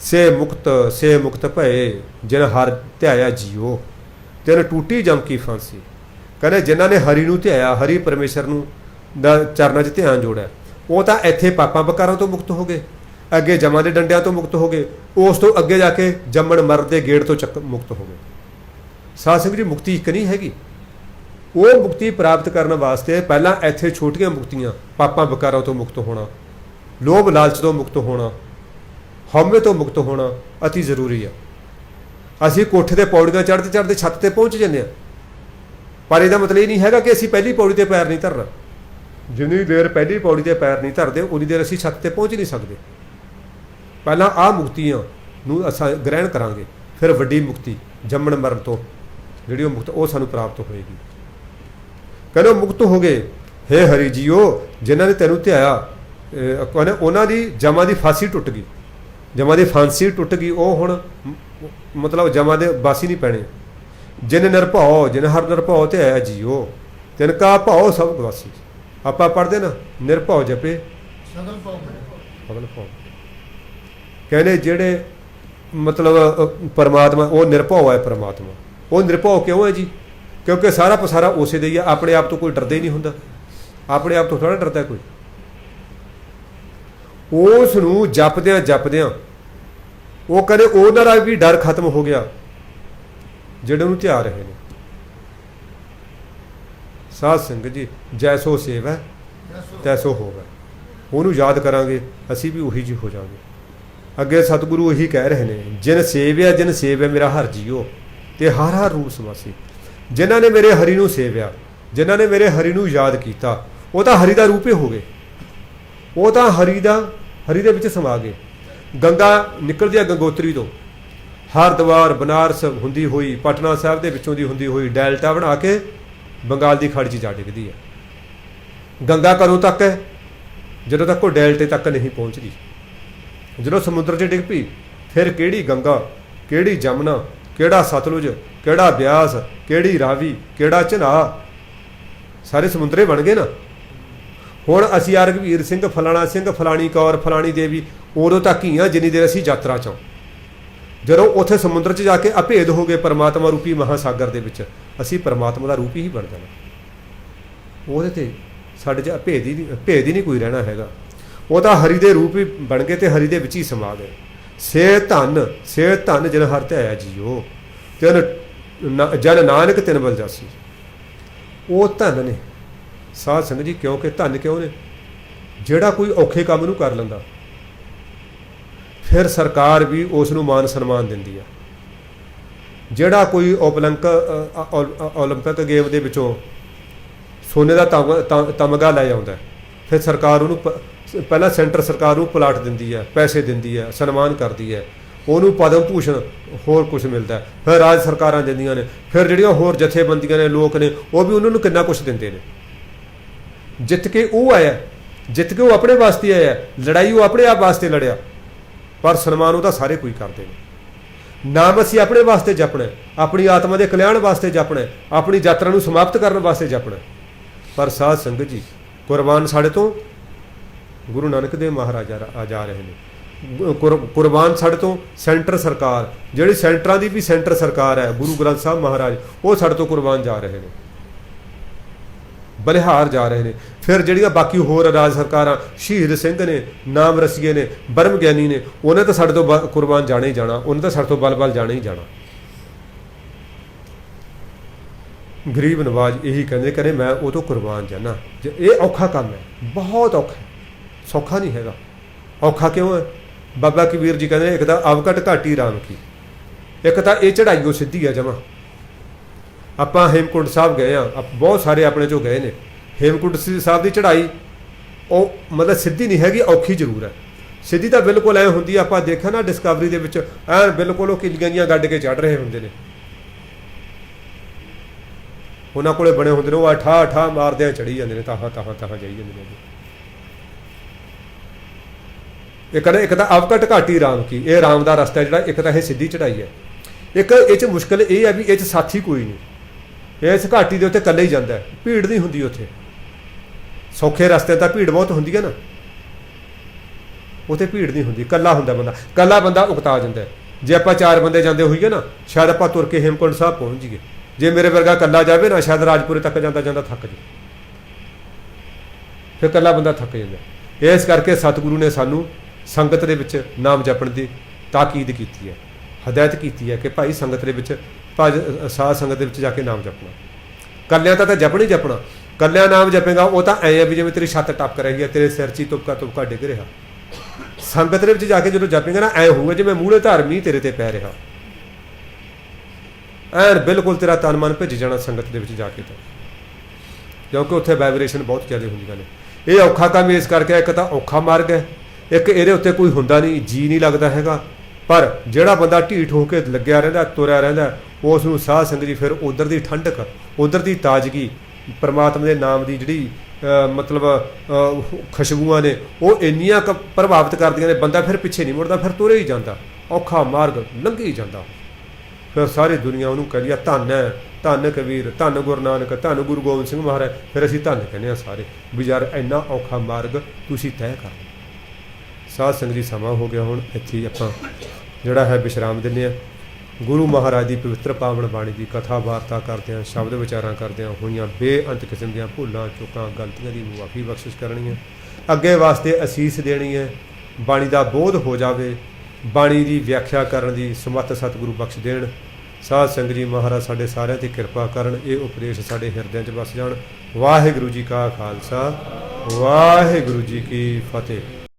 ਸੇ ਮੁਕਤ ਭਏ ਜਿਨ ਹਰ ਧਿਆਇਆ ਜੀਓ, ਤਿਨ ਟੂਟੀ ਜਮ ਕੀ ਫਾਂਸੀ। ਕਹਿੰਦੇ ਜਿਨ੍ਹਾਂ ਨੇ ਹਰੀ ਨੂੰ ਧਿਆਇਆ, ਹਰੀ ਪਰਮੇਸ਼ਰ ਨੂੰ ਦਾ ਚਰਨਾਂ 'ਚ ਧਿਆਨ ਜੋੜਿਆ, ਉਹ ਤਾਂ ਇੱਥੇ ਪਾਪਾਂ ਬਕਾਰਾਂ ਤੋਂ ਮੁਕਤ ਹੋ ਗਏ, ਅੱਗੇ ਜਮਾਂ ਦੇ ਡੰਡਿਆਂ ਤੋਂ ਮੁਕਤ ਹੋ ਗਏ, ਉਸ ਤੋਂ ਅੱਗੇ ਜਾ ਕੇ ਜੰਮਣ ਮਰਨ ਦੇ ਗੇੜ ਤੋਂ ਮੁਕਤ ਹੋ ਗਏ। ਸਾਧ ਸੰਗਤ ਜੀ, ਮੁਕਤੀ ਇੱਕ ਨਹੀਂ ਹੈਗੀ। ਉਹ ਮੁਕਤੀ ਪ੍ਰਾਪਤ ਕਰਨ ਵਾਸਤੇ ਪਹਿਲਾਂ ਇੱਥੇ ਛੋਟੀਆਂ ਮੁਕਤੀਆਂ, ਪਾਪਾਂ ਬਕਾਰਾਂ ਤੋਂ ਮੁਕਤ ਹੋਣਾ, ਲੋਭ ਲਾਲਚ ਤੋਂ ਮੁਕਤ ਹੋਣਾ, ਹਉਮੈ ਤੋਂ ਮੁਕਤ ਹੋਣਾ ਅਤੀ ਜ਼ਰੂਰੀ ਆ। ਅਸੀਂ ਕੋਠੇ ਤੇ ਪੌੜੀਆਂ ਚੜ੍ਹਦੇ ਚੜ੍ਹਦੇ ਛੱਤ ਤੇ ਪਹੁੰਚ ਜਾਂਦੇ ਹਾਂ, ਪਰ ਇਹਦਾ ਮਤਲਬ ਇਹ ਨਹੀਂ ਹੈਗਾ ਕਿ ਅਸੀਂ ਪਹਿਲੀ ਪੌੜੀ ਤੇ ਪੈਰ ਨਹੀਂ ਧਰਨਾ। ਜਿੰਨੀ ਦੇਰ ਪਹਿਲੀ ਪੌੜੀ ਤੇ ਪੈਰ ਨਹੀਂ ਧਰਦੇ, ਉਨੀ ਦੇਰ ਅਸੀਂ ਛੱਤ ਤੇ ਪਹੁੰਚ ਨਹੀਂ ਸਕਦੇ। ਪਹਿਲਾਂ ਆਹ ਮੁਕਤੀਆਂ ਨੂੰ ਅਸਾਂ ਗ੍ਰਹਿਣ ਕਰਾਂਗੇ, ਫਿਰ ਵੱਡੀ ਮੁਕਤੀ ਜੰਮਣ ਮਰਨ ਤੋਂ ਜਿਹੜੀ ਉਹ ਮੁਕਤ, ਉਹ ਸਾਨੂੰ ਪ੍ਰਾਪਤ ਹੋਏਗੀ। ਕਹਿੰਦੇ ਮੁਕਤ ਹੋ ਗਏ ਹੇ ਹਰੀ ਜੀਓ, ਜਿਨ੍ਹਾਂ ਨੇ ਤੈਨੂੰ ਧਿਆਇਆ। ਕਹਿੰਦੇ ਉਹਨਾਂ ਦੀ ਜਮਾਂ ਦੀ ਫਾਂਸੀ ਟੁੱਟ ਗਈ, ਜਮਾਂ ਦੀ ਫਾਂਸੀ ਟੁੱਟ ਗਈ। ਉਹ ਹੁਣ ਮਤਲਬ ਜਮਾਂ ਦੇ ਬਾਸੀ ਨਹੀਂ ਪੈਣੇ। ਜਿਨ ਨਿਰਭਉ ਜਿਨ ਹਰ ਨਿਰਭਉ ਧਿਆਇਆ ਜੀਓ, ਤਿਨ ਕਾ ਭਉ ਸਭ ਗਵਾਸੀ। ਆਪਾਂ ਪੜ੍ਹਦੇ ਨਾ ਨਿਰਭਉ ਜਪੇ ਸਗਲ ਭਉ। ਕਹਿੰਦੇ ਜਿਹੜੇ ਮਤਲਬ ਪਰਮਾਤਮਾ, ਉਹ ਨਿਰਭਉ ਹੈ ਪਰਮਾਤਮਾ। ਉਹ ਨਿਰਭਉ ਕਿਉਂ ਹੈ ਜੀ? ਕਿਉਂਕਿ ਸਾਰਾ ਪਸਾਰਾ ਉਸੇ ਦਾ ਹੀ ਆ। ਆਪਣੇ ਆਪ ਤੋਂ ਕੋਈ ਡਰਦਾ ਹੀ ਨਹੀਂ ਹੁੰਦਾ, ਆਪਣੇ ਆਪ ਤੋਂ ਥੋੜ੍ਹਾ ਡਰਦਾ ਕੋਈ। ਉਸ ਨੂੰ ਜਪਦਿਆਂ ਉਹ ਕਹਿੰਦੇ ਉਹਨਾਂ ਦਾ ਵੀ ਡਰ ਖਤਮ ਹੋ ਗਿਆ ਜਿਹੜੇ ਉਹਨੂੰ ਧਿਆ ਰਹੇ ਨੇ। ਸਾਧ ਸੰਗਤ ਜੀ, ਜੈਸੋ ਸੇਵੈ ਤੈਸੋ ਹੋਵੈ। ਉਹਨੂੰ ਯਾਦ ਕਰਾਂਗੇ ਅਸੀਂ ਵੀ ਉਹੀ ਜਿਹੇ ਹੋ ਜਾਵਾਂਗੇ। ਅੱਗੇ ਸਤਿਗੁਰੂ ਇਹੀ ਕਹਿ ਰਹੇ ਨੇ, ਜਿਨ ਸੇਵਿਆ ਮੇਰਾ ਹਰਿ ਜੀਓ, ਤੇ ਹਰ ਹਰ ਰੂਪ ਸਮਾਸੀ। ਜਿਨ੍ਹਾਂ ਨੇ ਮੇਰੇ ਹਰੀ ਨੂੰ ਸੇਵਿਆ, ਜਿਨ੍ਹਾਂ ਨੇ ਮੇਰੇ ਹਰੀ ਨੂੰ ਯਾਦ ਕੀਤਾ, ਉਹ ਤਾਂ ਹਰੀ ਦਾ ਰੂਪ ਹੀ ਹੋ ਗਏ, ਉਹ ਤਾਂ ਹਰੀ ਦੇ ਵਿੱਚ ਸਮਾ ਗਏ। ਗੰਗਾ ਨਿਕਲਦੀ ਆ ਗੰਗੋਤਰੀ ਤੋਂ, ਹਰਿਦੁਆਰ ਬਨਾਰਸ ਹੁੰਦੀ ਹੋਈ, ਪਟਨਾ ਸਾਹਿਬ ਦੇ ਵਿੱਚੋਂ ਦੀ ਹੁੰਦੀ ਹੋਈ ਡੈਲਟਾ ਬਣਾ ਕੇ ਬੰਗਾਲ ਦੀ ਖਾੜੀ 'ਚ ਜਾ ਡਿੱਗਦੀ ਹੈ। ਗੰਗਾ ਕਦੋਂ ਤੱਕ ਹੈ? ਜਦੋਂ ਤੱਕ ਉਹ ਡੈਲਟੇ ਤੱਕ ਨਹੀਂ ਪਹੁੰਚਦੀ। ਜਦੋਂ ਸਮੁੰਦਰ 'ਚ ਡਿੱਗ ਪਈ, ਫਿਰ ਕਿਹੜੀ ਗੰਗਾ, ਕਿਹੜੀ ਜਮਨਾ, ਕਿਹੜਾ ਸਤਲੁਜ, ਕਿਹੜਾ ਬਿਆਸ, ਕਿਹੜੀ ਰਾਵੀ, ਕਿਹੜਾ ਝਨਾਹ, ਸਾਰੇ ਸਮੁੰਦਰੇ ਬਣ ਗਏ ਨਾ। ਹੁਣ ਅਸੀਂ ਰਘਵੀਰ ਸਿੰਘ, ਫਲਾਣਾ ਸਿੰਘ, ਫਲਾਣੀ ਕੌਰ, ਫਲਾਣੀ ਦੇਵੀ ਉਦੋਂ ਤੱਕ ਹੀ ਆ ਜਿੰਨੀ ਦੇਰ ਅਸੀਂ ਯਾਤਰਾ 'ਚ। ਜਦੋਂ ਉੱਥੇ ਸਮੁੰਦਰ 'ਚ ਜਾ ਕੇ ਅਭੇਦ ਹੋ ਗਏ ਪਰਮਾਤਮਾ ਰੂਪੀ ਮਹਾਸਾਗਰ ਦੇ ਵਿੱਚ, ਅਸੀਂ ਪਰਮਾਤਮਾ ਦਾ ਰੂਪ ਹੀ ਬਣ ਜਾਣਾ। ਉਹਦੇ 'ਤੇ ਸਾਡੇ 'ਚ ਭੇਦ ਹੀ ਨਹੀਂ ਕੋਈ ਰਹਿਣਾ ਹੈਗਾ। ਉਹ ਤਾਂ ਹਰੀ ਦੇ ਰੂਪ ਹੀ ਬਣ ਗਏ ਅਤੇ ਹਰੀ ਦੇ ਵਿੱਚ ਹੀ ਸਮਾ ਗਏ। ਸੇ ਧਨ ਜਿਨ ਹਰਿ ਧਿਆਇਆ ਜੀਓ, ਜਨ ਨਾਨਕ ਤਿਨ ਬਲ ਜਾਸੀ। ਉਹ ਧਨ ਨੇ ਸਾਧ ਸੰਗਤ ਜੀ। ਕਿਉਂਕਿ ਧਨ ਕਿਉਂ ਨੇ? ਜਿਹੜਾ ਕੋਈ ਔਖੇ ਕੰਮ ਨੂੰ ਕਰ ਲੈਂਦਾ, फिर सरकार भी उसनूं मान सन्मान दिंदी है। ਜਿਹੜਾ ਕੋਈ ओलंपिक गेम ਦੇ ਵਿੱਚੋਂ सोने का तमगा लै आउंदा फिर सरकार ਉਹਨੂੰ ਪਹਿਲਾਂ सेंटर सरकार ਨੂੰ ਪਲਾਟ ਦਿੰਦੀ है, पैसे ਦਿੰਦੀ है, सन्मान करती है, ਉਹਨੂੰ पद्म भूषण होर कुछ मिलता है, फिर राज सरकारां दिंदियां ने, फिर ਜਿਹੜੀਆਂ होर जथेबंदियां ने लोग ने वो भी उन्होंने कितना कुछ दिंदे ने। जित के वो आया, जित के वो अपने वास्ते आया, लड़ाई वो अपने आप वास्ते लड़िया, पर सन्मान वो सारे कोई करते हैं। नाम असीं अपने वास्ते जपना, अपनी आत्मा के कल्याण वास्ते जपना, अपनी यात्रा नूं समाप्त करने वास्ते जपना, पर साध संगत जी कुरबान साढ़े तो गुरु नानक देव महाराज आ जा रहे हैं। कुरबान साढ़े तो सेंटर सरकार, जिहड़ी सेंटरां दी भी सेंटर सरकार है, गुरु ग्रंथ साहब महाराज, वो साढ़े तो कुरबान जा रहे हैं, बलिहार जा रहे हैं। फिर ਜਿਹੜੀਆਂ बाकी होर राज सरकारां, शहीद सिंह ने, नाम रसीए ने, ब्रह्म ज्ञानी ने, उन्हें तो साढ़े तो कुरबान जाना ही जाना, उन्हें तो साढ़े तो बल बल जाना ही जाना। गरीब नवाज यही कहते मैं वो तो कुरबान जाना। ये औखा काम है, बहुत औखा है, सौखा नहीं हैगा। औखा क्यों है? बाबा कबीर जी कहते एक तो अवघट घाटी राम की, एक तो ये चढ़ाई सीधी है जमा। ਆਪਾਂ हेमकुंड साहब गए हाँ, बहुत सारे अपने चो गए ने। हेमकुंड साहब की चढ़ाई ਉਹ मतलब सीधी नहीं हैगी, औखी जरूर है। सीधी तो बिल्कुल ਐ ਹੁੰਦੀ ਆ, ਆਪਾਂ देखा ना डिस्कवरी ਦੇ ਵਿੱਚ ਐਨ बिल्कुल ਉਹ ਕਿਲੀਆਂ ਜੀਆਂ ਗੱਡ ਕੇ ਚੜ੍ਹ ਰਹੇ ਹੁੰਦੇ ਨੇ। ਉਹਨਾਂ ਕੋਲੇ ਬਣੇ ਹੁੰਦੇ ਨੇ, ਉਹ ਠਾ ਠਾ ਮਾਰਦਿਆਂ ਚੜੀ ਜਾਂਦੇ ਨੇ, ਤਾਹਾਂ ਤਾਹਾਂ ਤਾਹਾਂ ਜਾਈ ਜਾਂਦੇ ਨੇ। एक तो अवघट घाटी राम की, ये राम का रस्ता है, एक तो यह सीधी चढ़ाई है। एक ये मुश्किल ये है भी ये साथी कोई नहीं, इस घाटी के उत्ते कल्ले ही जाता है, भीड़ नहीं होंगी उत्थे। सौखे रस्ते तो भीड़ बहुत होंगी है ना, उत्थे भीड़ नहीं होंगी, कल्ला होंदा बंदा, कल्ला बंदा उकता जाता है। जे आप 4 बंदे जाते होईए ना, शायद आप तुर के हेमकुंड साहब पहुँच जाइए। जे मेरे वर्गा कल्ला जाए ना, शायद राजपुरे तक जाता जाता थक जाए, फिर कल्ला बंदा थक जाता। इस करके सतगुरु ने सानू संगत दे विच नाम जपण की ताकीद की है, हदायत की है कि भाई संगत दे विच साध संगत दे विच जाके नाम जपना। कल्लियां तो जपना ही जपना, कल्लियां नाम जपेगा वो तो ऐ है भी जिवें तेरी छत टपक रही है, तेरे सिर च ही तुपका तुपका डिग रहा। संगत दे विच जाके जो जपेगा ना, ऐ होगा जिवें मूहरे धार मींह तेरे ते पै रहा, ऐन बिल्कुल तेरा तन मन भिज जाना संगत दे विच जाके, तो क्योंकि उत्थे वाइब्रेशन बहुत ज़्यादा होंदियां ने। ये औखा काम इस करके, एक तो औखा मार्ग है, एक ये उत्ते कोई हुंदा नहीं, जी नहीं लगता हैगा। पर जिहड़ा बंदा ढीठ होकर लग्या रहिंदा, तुरिया रहिंदा, उस नूं साध संगत जी फिर उधर की ठंडक, उधर की ताजगी, परमात्मा के नाम की जिहड़ी मतलब खुशबूआं ने, वो इन्नियां प्रभावित करदियां ने, बंदा फिर पिछे नहीं मुड़दा, फिर तुरे ही जाता, औखा मार्ग लंघी ही जाता। फिर सारी दुनिया उन्होंने कह दिया धन है, धन कबीर, धन गुरु नानक, धन गुरु गोबिंद सिंह महाराज। फिर असीं धन कहने सारे भी यार इन्ना औखा मार्ग तुसीं तय कर। साध संगत जी समा हो गया, हुण इत्थे आपां जिहड़ा है विश्राम दिंदे आ। गुरु महाराज की पवित्र पावन बाणी की कथा वार्ता करते हैं, शब्द विचारां करते हैं, होईयां बेअंत किस्म दीयां भुलां चुकां गलतियां की मुआफ़ी बख्शिश करनी है, अगे वास्ते असीस देनी है, बाणी का बोध हो जाए, बाणी की व्याख्या करने की समर्थ सतगुरु बख्श देण। साध संगत जी महाराज साडे सारिਆਂ ते किरपा करन, ये उपदेश साडे हिरदिਆਂ 'ਚ बस जाण। वाहिगुरू जी का खालसा, वाहिगुरू जी की फतेह।